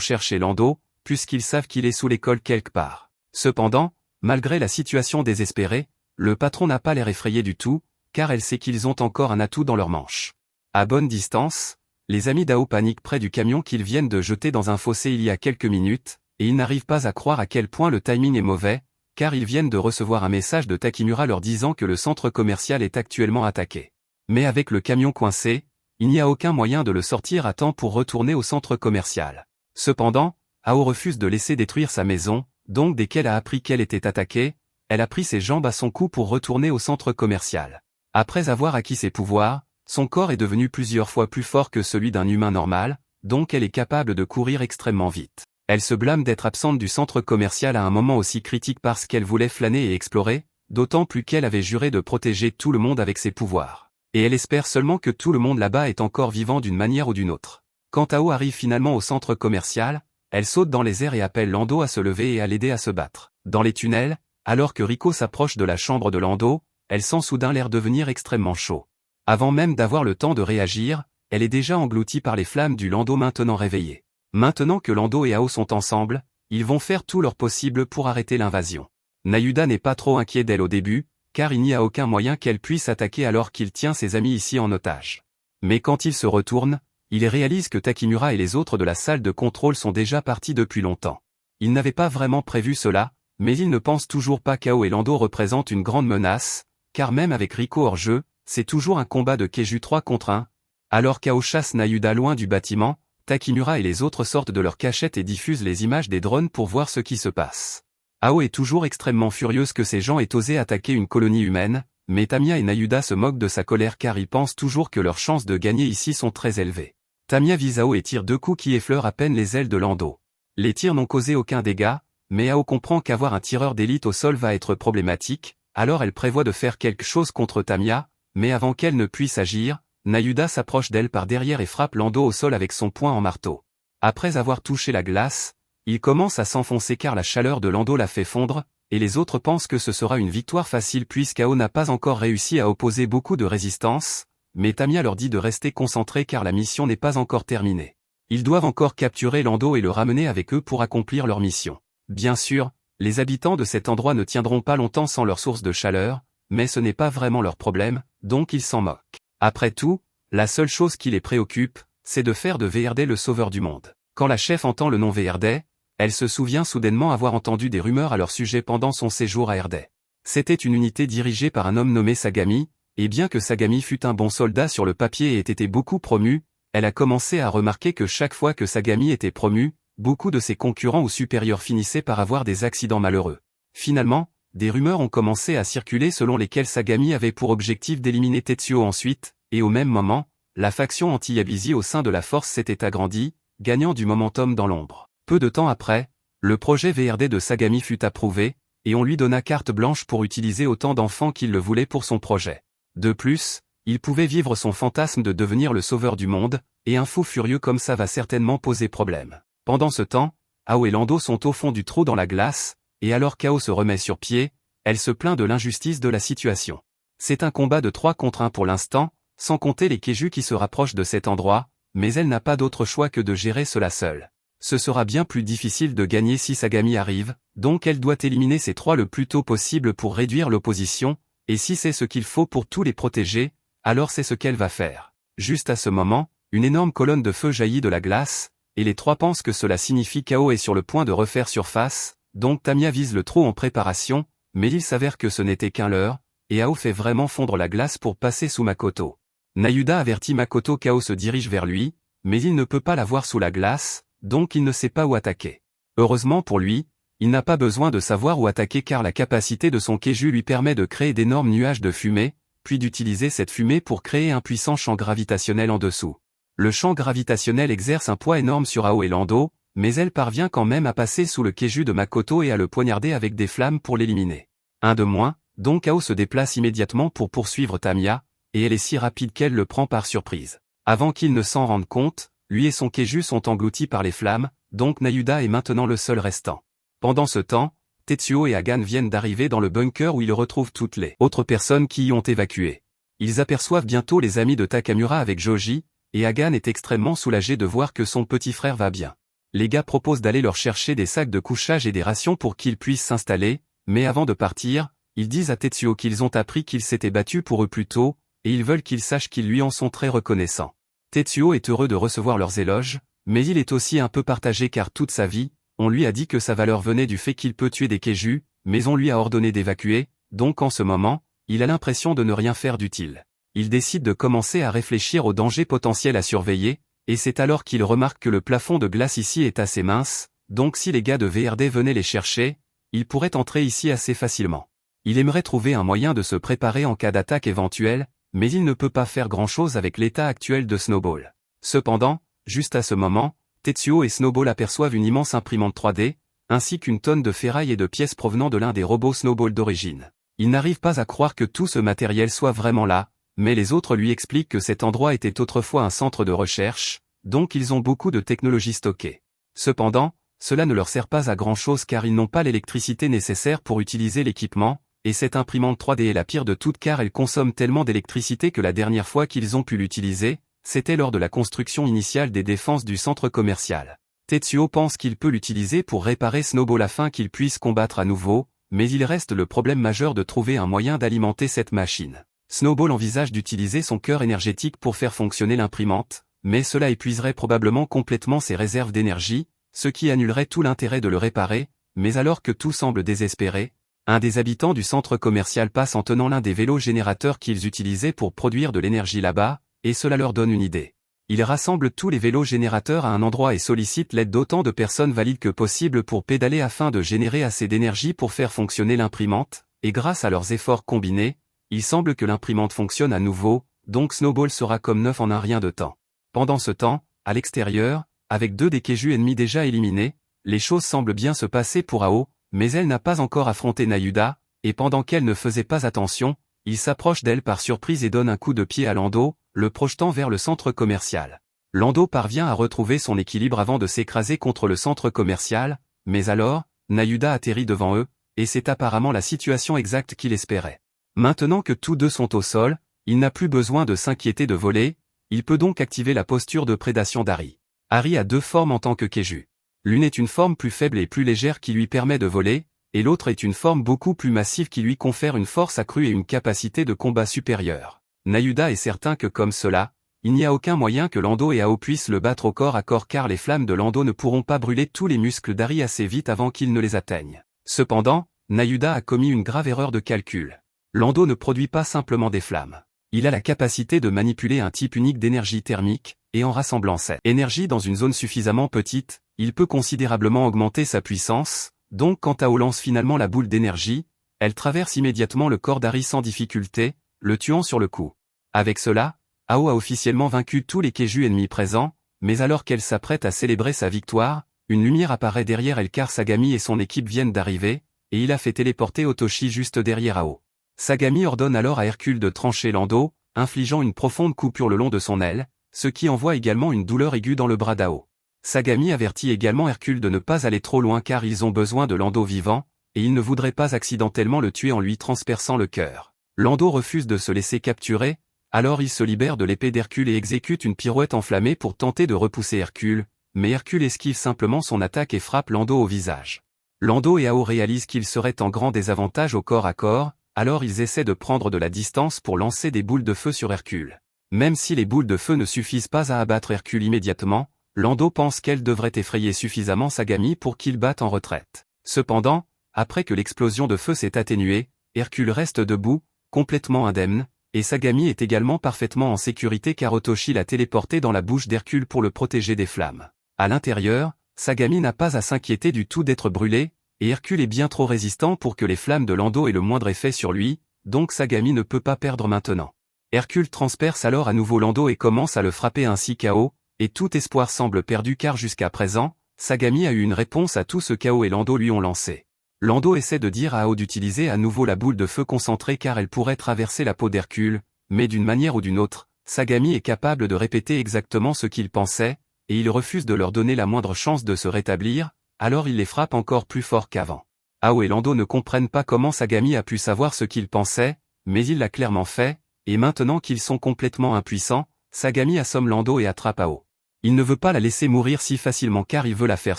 chercher Lando, puisqu'ils savent qu'il est sous l'école quelque part. Cependant, malgré la situation désespérée, le patron n'a pas l'air effrayé du tout, car elle sait qu'ils ont encore un atout dans leur manche. À bonne distance, les amis d'Ao paniquent près du camion qu'ils viennent de jeter dans un fossé il y a quelques minutes, et ils n'arrivent pas à croire à quel point le timing est mauvais, car ils viennent de recevoir un message de Takimura leur disant que le centre commercial est actuellement attaqué. Mais avec le camion coincé, il n'y a aucun moyen de le sortir à temps pour retourner au centre commercial. Cependant, Ao refuse de laisser détruire sa maison, donc dès qu'elle a appris qu'elle était attaquée, elle a pris ses jambes à son cou pour retourner au centre commercial. Après avoir acquis ses pouvoirs, son corps est devenu plusieurs fois plus fort que celui d'un humain normal, donc elle est capable de courir extrêmement vite. Elle se blâme d'être absente du centre commercial à un moment aussi critique parce qu'elle voulait flâner et explorer, d'autant plus qu'elle avait juré de protéger tout le monde avec ses pouvoirs. Et elle espère seulement que tout le monde là-bas est encore vivant d'une manière ou d'une autre. Quand Ao arrive finalement au centre commercial, elle saute dans les airs et appelle Lando à se lever et à l'aider à se battre. Dans les tunnels, alors que Rico s'approche de la chambre de Lando, elle sent soudain l'air devenir extrêmement chaud. Avant même d'avoir le temps de réagir, elle est déjà engloutie par les flammes du Lando maintenant réveillé. Maintenant que Lando et Ao sont ensemble, ils vont faire tout leur possible pour arrêter l'invasion. Nayuda n'est pas trop inquiet d'elle au début, car il n'y a aucun moyen qu'elle puisse attaquer alors qu'il tient ses amis ici en otage. Mais quand il se retourne, il réalise que Takimura et les autres de la salle de contrôle sont déjà partis depuis longtemps. Il n'avait pas vraiment prévu cela, mais il ne pense toujours pas qu'Ao et Lando représentent une grande menace, car même avec Rico hors jeu, c'est toujours un combat de Keiju 3 contre 1. Alors qu'Ao chasse Nayuda loin du bâtiment, Takimura et les autres sortent de leur cachette et diffusent les images des drones pour voir ce qui se passe. Ao est toujours extrêmement furieuse que ces gens aient osé attaquer une colonie humaine, mais Tamiya et Nayuda se moquent de sa colère car ils pensent toujours que leurs chances de gagner ici sont très élevées. Tamiya vise Ao et tire 2 coups qui effleurent à peine les ailes de Lando. Les tirs n'ont causé aucun dégât, mais Ao comprend qu'avoir un tireur d'élite au sol va être problématique, alors elle prévoit de faire quelque chose contre Tamiya, mais avant qu'elle ne puisse agir, Nayuda s'approche d'elle par derrière et frappe Lando au sol avec son poing en marteau. Après avoir touché la glace, il commence à s'enfoncer car la chaleur de Lando la fait fondre, et les autres pensent que ce sera une victoire facile puisqu'Ao n'a pas encore réussi à opposer beaucoup de résistance, mais Tamiya leur dit de rester concentrés car la mission n'est pas encore terminée. Ils doivent encore capturer Lando et le ramener avec eux pour accomplir leur mission. Bien sûr, les habitants de cet endroit ne tiendront pas longtemps sans leur source de chaleur, mais ce n'est pas vraiment leur problème, donc ils s'en moquent. Après tout, la seule chose qui les préoccupe, c'est de faire de VRD le sauveur du monde. Quand la chef entend le nom VRD, elle se souvient soudainement avoir entendu des rumeurs à leur sujet pendant son séjour à RD. C'était une unité dirigée par un homme nommé Sagami, et bien que Sagami fût un bon soldat sur le papier et ait été beaucoup promu, elle a commencé à remarquer que chaque fois que Sagami était promu, beaucoup de ses concurrents ou supérieurs finissaient par avoir des accidents malheureux. Finalement, des rumeurs ont commencé à circuler selon lesquelles Sagami avait pour objectif d'éliminer Tetsuo ensuite, et au même moment, la faction anti-Yabizi au sein de la force s'était agrandie, gagnant du momentum dans l'ombre. Peu de temps après, le projet VRD de Sagami fut approuvé, et on lui donna carte blanche pour utiliser autant d'enfants qu'il le voulait pour son projet. De plus, il pouvait vivre son fantasme de devenir le sauveur du monde, et un fou furieux comme ça va certainement poser problème. Pendant ce temps, Ao et Lando sont au fond du trou dans la glace, et alors qu'Ao se remet sur pied, elle se plaint de l'injustice de la situation. C'est un combat de 3 contre 1 pour l'instant, sans compter les Keiju qui se rapprochent de cet endroit, mais elle n'a pas d'autre choix que de gérer cela seule. Ce sera bien plus difficile de gagner si Sagami arrive, donc elle doit éliminer ces 3 le plus tôt possible pour réduire l'opposition, et si c'est ce qu'il faut pour tous les protéger, alors c'est ce qu'elle va faire. Juste à ce moment, une énorme colonne de feu jaillit de la glace, et les 3 pensent que cela signifie qu'Ao est sur le point de refaire surface, donc Tamiya vise le trou en préparation, mais il s'avère que ce n'était qu'un leurre, et Ao fait vraiment fondre la glace pour passer sous Makoto. Nayuda avertit Makoto qu'Ao se dirige vers lui, mais il ne peut pas la voir sous la glace, donc il ne sait pas où attaquer. Heureusement pour lui, il n'a pas besoin de savoir où attaquer car la capacité de son Keiju lui permet de créer d'énormes nuages de fumée, puis d'utiliser cette fumée pour créer un puissant champ gravitationnel en dessous. Le champ gravitationnel exerce un poids énorme sur Ao et Lando, mais elle parvient quand même à passer sous le Keiju de Makoto et à le poignarder avec des flammes pour l'éliminer. Un de moins, donc Ao se déplace immédiatement pour poursuivre Tamiya, et elle est si rapide qu'elle le prend par surprise. Avant qu'il ne s'en rende compte, lui et son Keiju sont engloutis par les flammes, donc Nayuda est maintenant le seul restant. Pendant ce temps, Tetsuo et Hagan viennent d'arriver dans le bunker où ils retrouvent toutes les autres personnes qui y ont évacué. Ils aperçoivent bientôt les amis de Takamura avec Joji, et Hagan est extrêmement soulagé de voir que son petit frère va bien. Les gars proposent d'aller leur chercher des sacs de couchage et des rations pour qu'ils puissent s'installer, mais avant de partir, ils disent à Tetsuo qu'ils ont appris qu'il s'était battu pour eux plus tôt, et ils veulent qu'ils sachent qu'ils lui en sont très reconnaissants. Tetsuo est heureux de recevoir leurs éloges, mais il est aussi un peu partagé car toute sa vie, on lui a dit que sa valeur venait du fait qu'il peut tuer des kaijus, mais on lui a ordonné d'évacuer, donc en ce moment, il a l'impression de ne rien faire d'utile. Il décide de commencer à réfléchir aux dangers potentiels à surveiller, et c'est alors qu'il remarque que le plafond de glace ici est assez mince, donc si les gars de VRD venaient les chercher, ils pourraient entrer ici assez facilement. Il aimerait trouver un moyen de se préparer en cas d'attaque éventuelle, mais il ne peut pas faire grand-chose avec l'état actuel de Snowball. Cependant, juste à ce moment, Tetsuo et Snowball aperçoivent une immense imprimante 3D, ainsi qu'une tonne de ferraille et de pièces provenant de l'un des robots Snowball d'origine. Ils n'arrivent pas à croire que tout ce matériel soit vraiment là, mais les autres lui expliquent que cet endroit était autrefois un centre de recherche, donc ils ont beaucoup de technologie stockée. Cependant, cela ne leur sert pas à grand-chose car ils n'ont pas l'électricité nécessaire pour utiliser l'équipement, et cette imprimante 3D est la pire de toutes car elle consomme tellement d'électricité que la dernière fois qu'ils ont pu l'utiliser, c'était lors de la construction initiale des défenses du centre commercial. Tetsuo pense qu'il peut l'utiliser pour réparer Snowball afin qu'il puisse combattre à nouveau, mais il reste le problème majeur de trouver un moyen d'alimenter cette machine. Snowball envisage d'utiliser son cœur énergétique pour faire fonctionner l'imprimante, mais cela épuiserait probablement complètement ses réserves d'énergie, ce qui annulerait tout l'intérêt de le réparer, mais alors que tout semble désespéré, un des habitants du centre commercial passe en tenant l'un des vélos générateurs qu'ils utilisaient pour produire de l'énergie là-bas, et cela leur donne une idée. Ils rassemblent tous les vélos générateurs à un endroit et sollicitent l'aide d'autant de personnes valides que possible pour pédaler afin de générer assez d'énergie pour faire fonctionner l'imprimante, et grâce à leurs efforts combinés, il semble que l'imprimante fonctionne à nouveau, donc Snowball sera comme neuf en un rien de temps. Pendant ce temps, à l'extérieur, avec 2 des kaijus ennemis déjà éliminés, les choses semblent bien se passer pour Ao, mais elle n'a pas encore affronté Nayuda, et pendant qu'elle ne faisait pas attention, il s'approche d'elle par surprise et donne un coup de pied à Lando, le projetant vers le centre commercial. Lando parvient à retrouver son équilibre avant de s'écraser contre le centre commercial, mais alors, Nayuda atterrit devant eux, et c'est apparemment la situation exacte qu'il espérait. Maintenant que tous deux sont au sol, il n'a plus besoin de s'inquiéter de voler, il peut donc activer la posture de prédation d'Harry. Harry a 2 formes en tant que kaiju. L'une est une forme plus faible et plus légère qui lui permet de voler, et l'autre est une forme beaucoup plus massive qui lui confère une force accrue et une capacité de combat supérieure. Nayuda est certain que comme cela, il n'y a aucun moyen que Lando et Ao puissent le battre au corps à corps car les flammes de Lando ne pourront pas brûler tous les muscles d'Harry assez vite avant qu'ils ne les atteignent. Cependant, Nayuda a commis une grave erreur de calcul. Lando ne produit pas simplement des flammes. Il a la capacité de manipuler un type unique d'énergie thermique, et en rassemblant cette énergie dans une zone suffisamment petite, il peut considérablement augmenter sa puissance, donc quand Ao lance finalement la boule d'énergie, elle traverse immédiatement le corps d'Harry sans difficulté, le tuant sur le coup. Avec cela, Ao a officiellement vaincu tous les kaijus ennemis présents, mais alors qu'elle s'apprête à célébrer sa victoire, une lumière apparaît derrière elle car Sagami et son équipe viennent d'arriver, et il a fait téléporter Otoshi juste derrière Ao. Sagami ordonne alors à Hercule de trancher Lando, infligeant une profonde coupure le long de son aile, ce qui envoie également une douleur aiguë dans le bras d'Ao. Sagami avertit également Hercule de ne pas aller trop loin car ils ont besoin de Lando vivant, et il ne voudrait pas accidentellement le tuer en lui transperçant le cœur. Lando refuse de se laisser capturer, alors il se libère de l'épée d'Hercule et exécute une pirouette enflammée pour tenter de repousser Hercule, mais Hercule esquive simplement son attaque et frappe Lando au visage. Lando et Ao réalisent qu'ils seraient en grand désavantage au corps à corps, alors ils essaient de prendre de la distance pour lancer des boules de feu sur Hercule. Même si les boules de feu ne suffisent pas à abattre Hercule immédiatement, Lando pense qu'elles devraient effrayer suffisamment Sagami pour qu'il batte en retraite. Cependant, après que l'explosion de feu s'est atténuée, Hercule reste debout, complètement indemne, et Sagami est également parfaitement en sécurité car Otoshi l'a téléporté dans la bouche d'Hercule pour le protéger des flammes. À l'intérieur, Sagami n'a pas à s'inquiéter du tout d'être brûlé, et Hercule est bien trop résistant pour que les flammes de Lando aient le moindre effet sur lui, donc Sagami ne peut pas perdre maintenant. Hercule transperce alors à nouveau Lando et commence à le frapper ainsi qu'Ao, et tout espoir semble perdu car jusqu'à présent, Sagami a eu une réponse à tout ce qu'Ao et Lando lui ont lancé. Lando essaie de dire à Ao d'utiliser à nouveau la boule de feu concentrée car elle pourrait traverser la peau d'Hercule, mais d'une manière ou d'une autre, Sagami est capable de répéter exactement ce qu'il pensait, et il refuse de leur donner la moindre chance de se rétablir, alors il les frappe encore plus fort qu'avant. Ao et Lando ne comprennent pas comment Sagami a pu savoir ce qu'il pensait, mais il l'a clairement fait, et maintenant qu'ils sont complètement impuissants, Sagami assomme Lando et attrape Ao. Il ne veut pas la laisser mourir si facilement car il veut la faire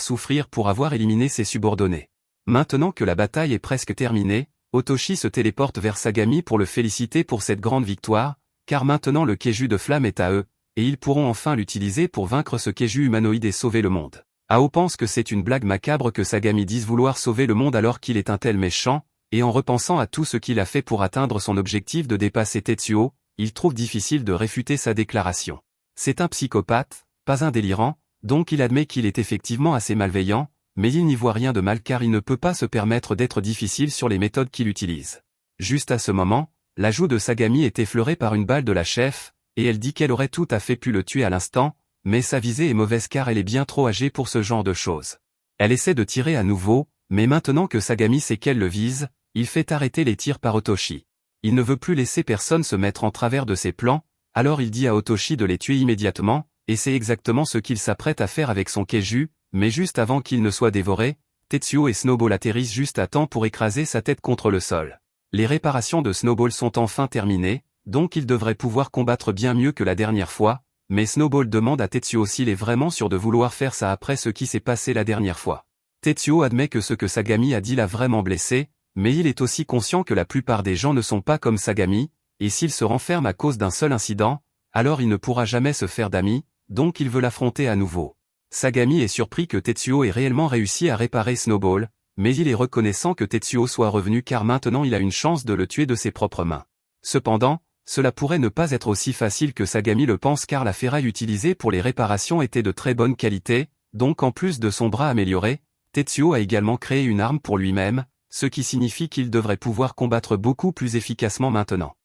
souffrir pour avoir éliminé ses subordonnés. Maintenant que la bataille est presque terminée, Otoshi se téléporte vers Sagami pour le féliciter pour cette grande victoire, car maintenant le Keiju de flamme est à eux, et ils pourront enfin l'utiliser pour vaincre ce Keiju humanoïde et sauver le monde. Ao pense que c'est une blague macabre que Sagami dise vouloir sauver le monde alors qu'il est un tel méchant, et en repensant à tout ce qu'il a fait pour atteindre son objectif de dépasser Tetsuo, il trouve difficile de réfuter sa déclaration. C'est un psychopathe, pas un délirant, donc il admet qu'il est effectivement assez malveillant, mais il n'y voit rien de mal car il ne peut pas se permettre d'être difficile sur les méthodes qu'il utilise. Juste à ce moment, la joue de Sagami est effleurée par une balle de la chef, et elle dit qu'elle aurait tout à fait pu le tuer à l'instant, mais sa visée est mauvaise car elle est bien trop âgée pour ce genre de choses. Elle essaie de tirer à nouveau, mais maintenant que Sagami sait qu'elle le vise, il fait arrêter les tirs par Otoshi. Il ne veut plus laisser personne se mettre en travers de ses plans, alors il dit à Otoshi de les tuer immédiatement, et c'est exactement ce qu'il s'apprête à faire avec son Keiju, mais juste avant qu'il ne soit dévoré, Tetsuo et Snowball atterrissent juste à temps pour écraser sa tête contre le sol. Les réparations de Snowball sont enfin terminées, donc il devrait pouvoir combattre bien mieux que la dernière fois, mais Snowball demande à Tetsuo s'il est vraiment sûr de vouloir faire ça après ce qui s'est passé la dernière fois. Tetsuo admet que ce que Sagami a dit l'a vraiment blessé, mais il est aussi conscient que la plupart des gens ne sont pas comme Sagami, et s'il se renferme à cause d'un seul incident, alors il ne pourra jamais se faire d'amis, donc il veut l'affronter à nouveau. Sagami est surpris que Tetsuo ait réellement réussi à réparer Snowball, mais il est reconnaissant que Tetsuo soit revenu car maintenant il a une chance de le tuer de ses propres mains. Cependant, cela pourrait ne pas être aussi facile que Sagami le pense car la ferraille utilisée pour les réparations était de très bonne qualité, donc en plus de son bras amélioré, Tetsuo a également créé une arme pour lui-même, ce qui signifie qu'il devrait pouvoir combattre beaucoup plus efficacement maintenant.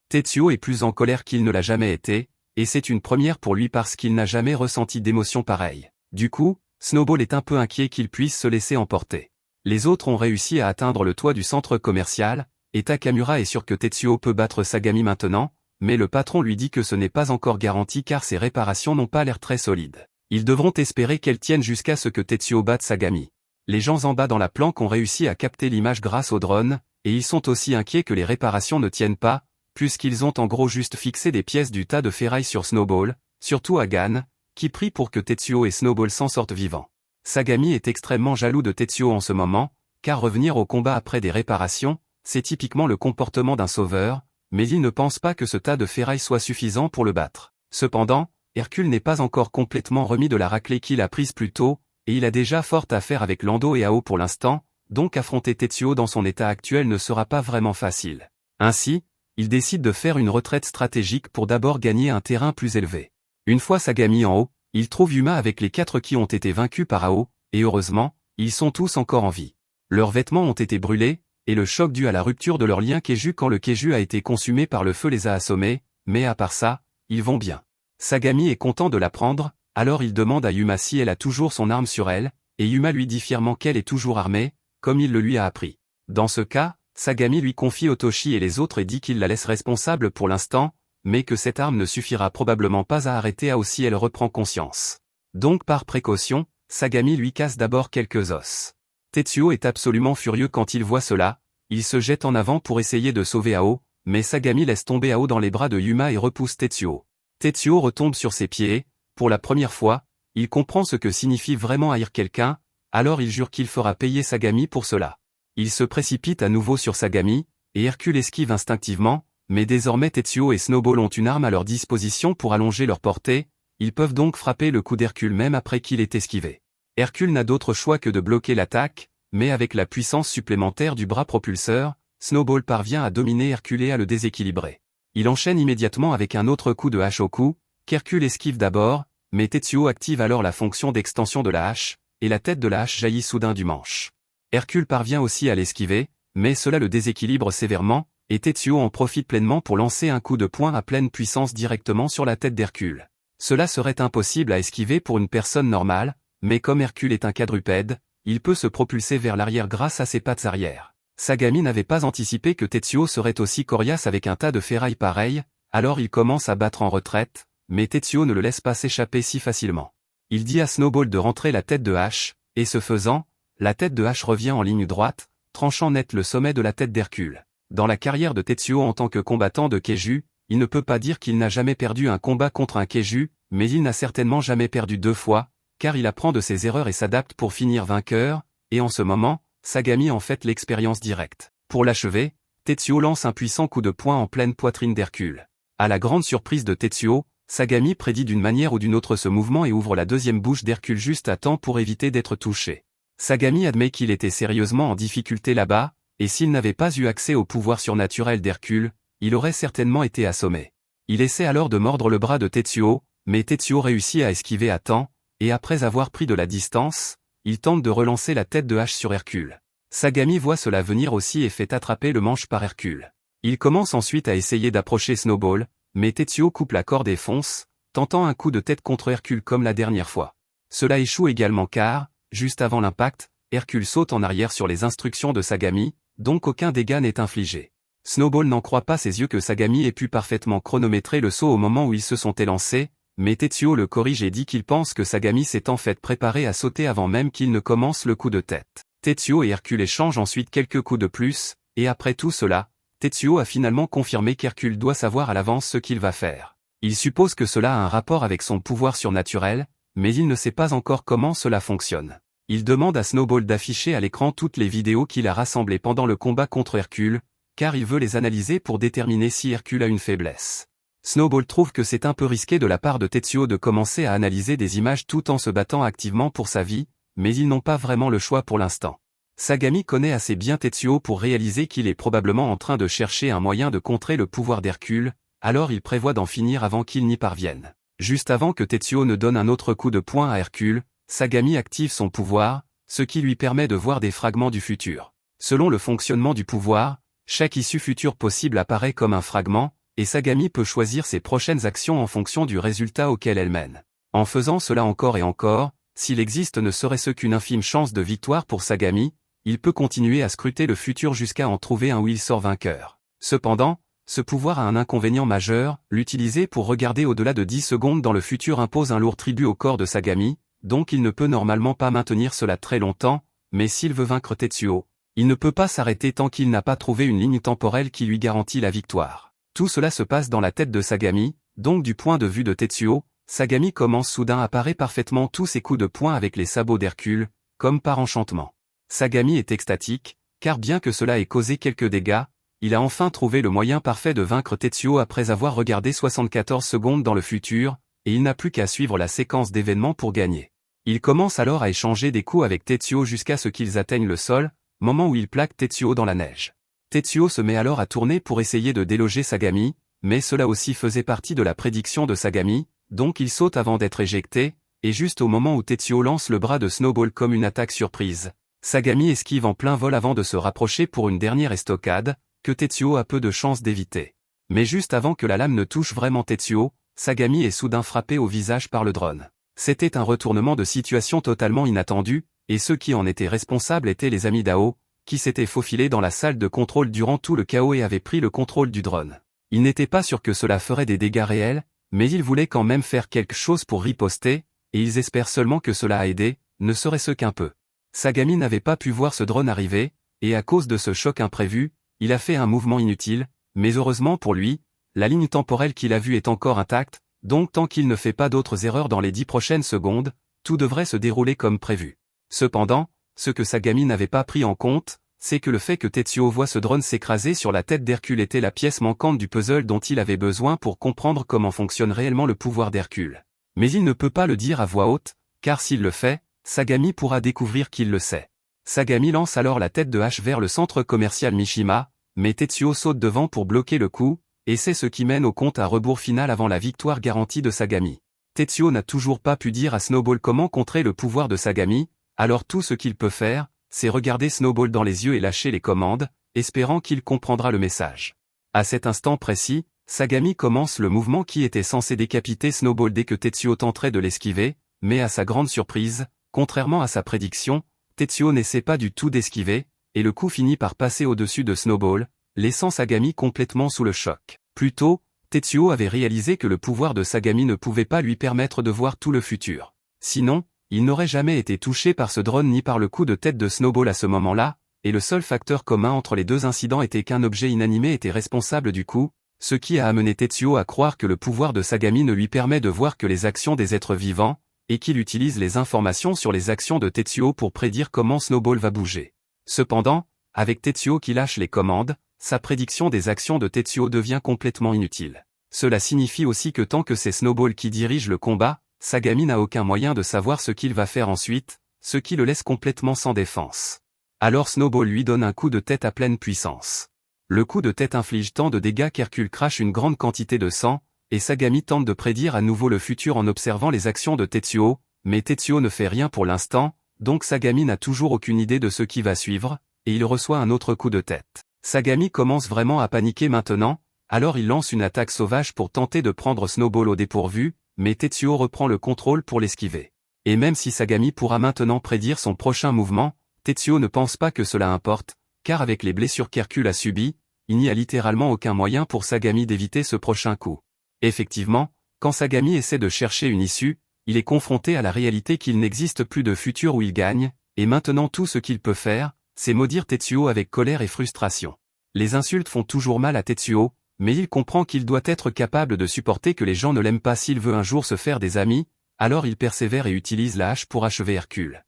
Tetsuo est plus en colère qu'il ne l'a jamais été, et c'est une première pour lui parce qu'il n'a jamais ressenti d'émotion pareille. Du coup, Snowball est un peu inquiet qu'il puisse se laisser emporter. Les autres ont réussi à atteindre le toit du centre commercial, et Takamura est sûr que Tetsuo peut battre Sagami maintenant, mais le patron lui dit que ce n'est pas encore garanti car ses réparations n'ont pas l'air très solides. Ils devront espérer qu'elles tiennent jusqu'à ce que Tetsuo batte Sagami. Les gens en bas dans la planque ont réussi à capter l'image grâce au drone, et ils sont aussi inquiets que les réparations ne tiennent pas, puisqu'ils ont en gros juste fixé des pièces du tas de ferraille sur Snowball, surtout Hagan, qui prie pour que Tetsuo et Snowball s'en sortent vivants. Sagami est extrêmement jaloux de Tetsuo en ce moment, car revenir au combat après des réparations, c'est typiquement le comportement d'un sauveur, mais il ne pense pas que ce tas de ferraille soit suffisant pour le battre. Cependant, Hercule n'est pas encore complètement remis de la raclée qu'il a prise plus tôt, et il a déjà fort à faire avec Lando et Ao pour l'instant, donc affronter Tetsuo dans son état actuel ne sera pas vraiment facile. Ainsi, il décide de faire une retraite stratégique pour d'abord gagner un terrain plus élevé. Une fois Sagami en haut, il trouve Yuma avec les 4 qui ont été vaincus par Ao, et heureusement, ils sont tous encore en vie. Leurs vêtements ont été brûlés, et le choc dû à la rupture de leur lien Keiju quand le Keiju a été consumé par le feu les a assommés, mais à part ça, ils vont bien. Sagami est content de l'apprendre, alors il demande à Yuma si elle a toujours son arme sur elle, et Yuma lui dit fièrement qu'elle est toujours armée, comme il le lui a appris. Dans ce cas, Sagami lui confie Otoshi et les autres et dit qu'il la laisse responsable pour l'instant, mais que cette arme ne suffira probablement pas à arrêter Ao si elle reprend conscience. Donc par précaution, Sagami lui casse d'abord quelques os. Tetsuo est absolument furieux quand il voit cela, il se jette en avant pour essayer de sauver Ao, mais Sagami laisse tomber Ao dans les bras de Yuma et repousse Tetsuo. Tetsuo retombe sur ses pieds, pour la première fois, il comprend ce que signifie vraiment haïr quelqu'un, alors il jure qu'il fera payer Sagami pour cela. Il se précipite à nouveau sur Sagami, et Hercule esquive instinctivement, mais désormais Tetsuo et Snowball ont une arme à leur disposition pour allonger leur portée, ils peuvent donc frapper le coup d'Hercule même après qu'il ait esquivé. Hercule n'a d'autre choix que de bloquer l'attaque, mais avec la puissance supplémentaire du bras propulseur, Snowball parvient à dominer Hercule et à le déséquilibrer. Il enchaîne immédiatement avec un autre coup de hache au cou, qu'Hercule esquive d'abord, mais Tetsuo active alors la fonction d'extension de la hache, et la tête de la hache jaillit soudain du manche. Hercule parvient aussi à l'esquiver, mais cela le déséquilibre sévèrement, et Tetsuo en profite pleinement pour lancer un coup de poing à pleine puissance directement sur la tête d'Hercule. Cela serait impossible à esquiver pour une personne normale, mais comme Hercule est un quadrupède, il peut se propulser vers l'arrière grâce à ses pattes arrière. Sagami n'avait pas anticipé que Tetsuo serait aussi coriace avec un tas de ferraille pareil, alors il commence à battre en retraite, mais Tetsuo ne le laisse pas s'échapper si facilement. Il dit à Snowball de rentrer la tête de hache, et ce faisant, la tête de hache revient en ligne droite, tranchant net le sommet de la tête d'Hercule. Dans la carrière de Tetsuo en tant que combattant de Keiju, il ne peut pas dire qu'il n'a jamais perdu un combat contre un Kaiju, mais il n'a certainement jamais perdu 2 fois, car il apprend de ses erreurs et s'adapte pour finir vainqueur, et en ce moment, Sagami en fait l'expérience directe. Pour l'achever, Tetsuo lance un puissant coup de poing en pleine poitrine d'Hercule. À la grande surprise de Tetsuo, Sagami prédit d'une manière ou d'une autre ce mouvement et ouvre la deuxième bouche d'Hercule juste à temps pour éviter d'être touché. Sagami admet qu'il était sérieusement en difficulté là-bas, et s'il n'avait pas eu accès au pouvoir surnaturel d'Hercule, il aurait certainement été assommé. Il essaie alors de mordre le bras de Tetsuo, mais Tetsuo réussit à esquiver à temps, et après avoir pris de la distance, il tente de relancer la tête de hache sur Hercule. Sagami voit cela venir aussi et fait attraper le manche par Hercule. Il commence ensuite à essayer d'approcher Snowball, mais Tetsuo coupe la corde et fonce, tentant un coup de tête contre Hercule comme la dernière fois. Cela échoue également car, juste avant l'impact, Hercule saute en arrière sur les instructions de Sagami, donc aucun dégât n'est infligé. Snowball n'en croit pas ses yeux que Sagami ait pu parfaitement chronométrer le saut au moment où ils se sont élancés, mais Tetsuo le corrige et dit qu'il pense que Sagami s'est en fait préparé à sauter avant même qu'il ne commence le coup de tête. Tetsuo et Hercule échangent ensuite quelques coups de plus, et après tout cela, Tetsuo a finalement confirmé qu'Hercule doit savoir à l'avance ce qu'il va faire. Il suppose que cela a un rapport avec son pouvoir surnaturel, mais il ne sait pas encore comment cela fonctionne. Il demande à Snowball d'afficher à l'écran toutes les vidéos qu'il a rassemblées pendant le combat contre Hercule, car il veut les analyser pour déterminer si Hercule a une faiblesse. Snowball trouve que c'est un peu risqué de la part de Tetsuo de commencer à analyser des images tout en se battant activement pour sa vie, mais ils n'ont pas vraiment le choix pour l'instant. Sagami connaît assez bien Tetsuo pour réaliser qu'il est probablement en train de chercher un moyen de contrer le pouvoir d'Hercule, alors il prévoit d'en finir avant qu'il n'y parvienne. Juste avant que Tetsuo ne donne un autre coup de poing à Hercule, Sagami active son pouvoir, ce qui lui permet de voir des fragments du futur. Selon le fonctionnement du pouvoir, chaque issue future possible apparaît comme un fragment, et Sagami peut choisir ses prochaines actions en fonction du résultat auquel elle mène. En faisant cela encore et encore, s'il existe ne serait-ce qu'une infime chance de victoire pour Sagami, il peut continuer à scruter le futur jusqu'à en trouver un où il sort vainqueur. Cependant, ce pouvoir a un inconvénient majeur, l'utiliser pour regarder au-delà de 10 secondes dans le futur impose un lourd tribut au corps de Sagami, donc il ne peut normalement pas maintenir cela très longtemps, mais s'il veut vaincre Tetsuo, il ne peut pas s'arrêter tant qu'il n'a pas trouvé une ligne temporelle qui lui garantit la victoire. Tout cela se passe dans la tête de Sagami, donc du point de vue de Tetsuo, Sagami commence soudain à parer parfaitement tous ses coups de poing avec les sabots d'Hercule, comme par enchantement. Sagami est extatique, car bien que cela ait causé quelques dégâts, il a enfin trouvé le moyen parfait de vaincre Tetsuo après avoir regardé 74 secondes dans le futur, et il n'a plus qu'à suivre la séquence d'événements pour gagner. Il commence alors à échanger des coups avec Tetsuo jusqu'à ce qu'ils atteignent le sol, moment où il plaque Tetsuo dans la neige. Tetsuo se met alors à tourner pour essayer de déloger Sagami, mais cela aussi faisait partie de la prédiction de Sagami, donc il saute avant d'être éjecté, et juste au moment où Tetsuo lance le bras de Snowball comme une attaque surprise, Sagami esquive en plein vol avant de se rapprocher pour une dernière estocade, que Tetsuo a peu de chances d'éviter. Mais juste avant que la lame ne touche vraiment Tetsuo, Sagami est soudain frappé au visage par le drone. C'était un retournement de situation totalement inattendu, et ceux qui en étaient responsables étaient les amis d'Ao, qui s'étaient faufilés dans la salle de contrôle durant tout le chaos et avaient pris le contrôle du drone. Ils n'étaient pas sûrs que cela ferait des dégâts réels, mais ils voulaient quand même faire quelque chose pour riposter, et ils espèrent seulement que cela a aidé, ne serait-ce qu'un peu. Sagami n'avait pas pu voir ce drone arriver, et à cause de ce choc imprévu, il a fait un mouvement inutile, mais heureusement pour lui, la ligne temporelle qu'il a vue est encore intacte, donc tant qu'il ne fait pas d'autres erreurs dans les 10 prochaines secondes, tout devrait se dérouler comme prévu. Cependant, ce que Sagami n'avait pas pris en compte, c'est que le fait que Tetsuo voit ce drone s'écraser sur la tête d'Hercule était la pièce manquante du puzzle dont il avait besoin pour comprendre comment fonctionne réellement le pouvoir d'Hercule. Mais il ne peut pas le dire à voix haute, car s'il le fait, Sagami pourra découvrir qu'il le sait. Sagami lance alors la tête de hache vers le centre commercial Mishima, mais Tetsuo saute devant pour bloquer le coup, et c'est ce qui mène au compte à rebours final avant la victoire garantie de Sagami. Tetsuo n'a toujours pas pu dire à Snowball comment contrer le pouvoir de Sagami, alors tout ce qu'il peut faire, c'est regarder Snowball dans les yeux et lâcher les commandes, espérant qu'il comprendra le message. À cet instant précis, Sagami commence le mouvement qui était censé décapiter Snowball dès que Tetsuo tenterait de l'esquiver, mais à sa grande surprise, contrairement à sa prédiction, Tetsuo n'essaie pas du tout d'esquiver, et le coup finit par passer au-dessus de Snowball, laissant Sagami complètement sous le choc. Plus tôt, Tetsuo avait réalisé que le pouvoir de Sagami ne pouvait pas lui permettre de voir tout le futur. Sinon, il n'aurait jamais été touché par ce drone ni par le coup de tête de Snowball à ce moment-là, et le seul facteur commun entre les deux incidents était qu'un objet inanimé était responsable du coup, Ce qui a amené Tetsuo à croire que le pouvoir de Sagami ne lui permet de voir que les actions des êtres vivants, et qu'il utilise les informations sur les actions de Tetsuo pour prédire comment Snowball va bouger. Cependant, avec Tetsuo qui lâche les commandes, sa prédiction des actions de Tetsuo devient complètement inutile. Cela signifie aussi que tant que c'est Snowball qui dirige le combat, Sagami n'a aucun moyen de savoir ce qu'il va faire ensuite, ce qui le laisse complètement sans défense. Alors Snowball lui donne un coup de tête à pleine puissance. Le coup de tête inflige tant de dégâts qu'Hercule crache une grande quantité de sang, et Sagami tente de prédire à nouveau le futur en observant les actions de Tetsuo, mais Tetsuo ne fait rien pour l'instant, donc Sagami n'a toujours aucune idée de ce qui va suivre, et il reçoit un autre coup de tête. Sagami commence vraiment à paniquer maintenant, alors il lance une attaque sauvage pour tenter de prendre Snowball au dépourvu, mais Tetsuo reprend le contrôle pour l'esquiver. Et même si Sagami pourra maintenant prédire son prochain mouvement, Tetsuo ne pense pas que cela importe, car avec les blessures qu'Hercule a subies, il n'y a littéralement aucun moyen pour Sagami d'éviter ce prochain coup. Effectivement, quand Sagami essaie de chercher une issue, il est confronté à la réalité qu'il n'existe plus de futur où il gagne, et maintenant tout ce qu'il peut faire, c'est maudire Tetsuo avec colère et frustration. Les insultes font toujours mal à Tetsuo, mais il comprend qu'il doit être capable de supporter que les gens ne l'aiment pas s'il veut un jour se faire des amis, alors il persévère et utilise la hache pour achever Hercule.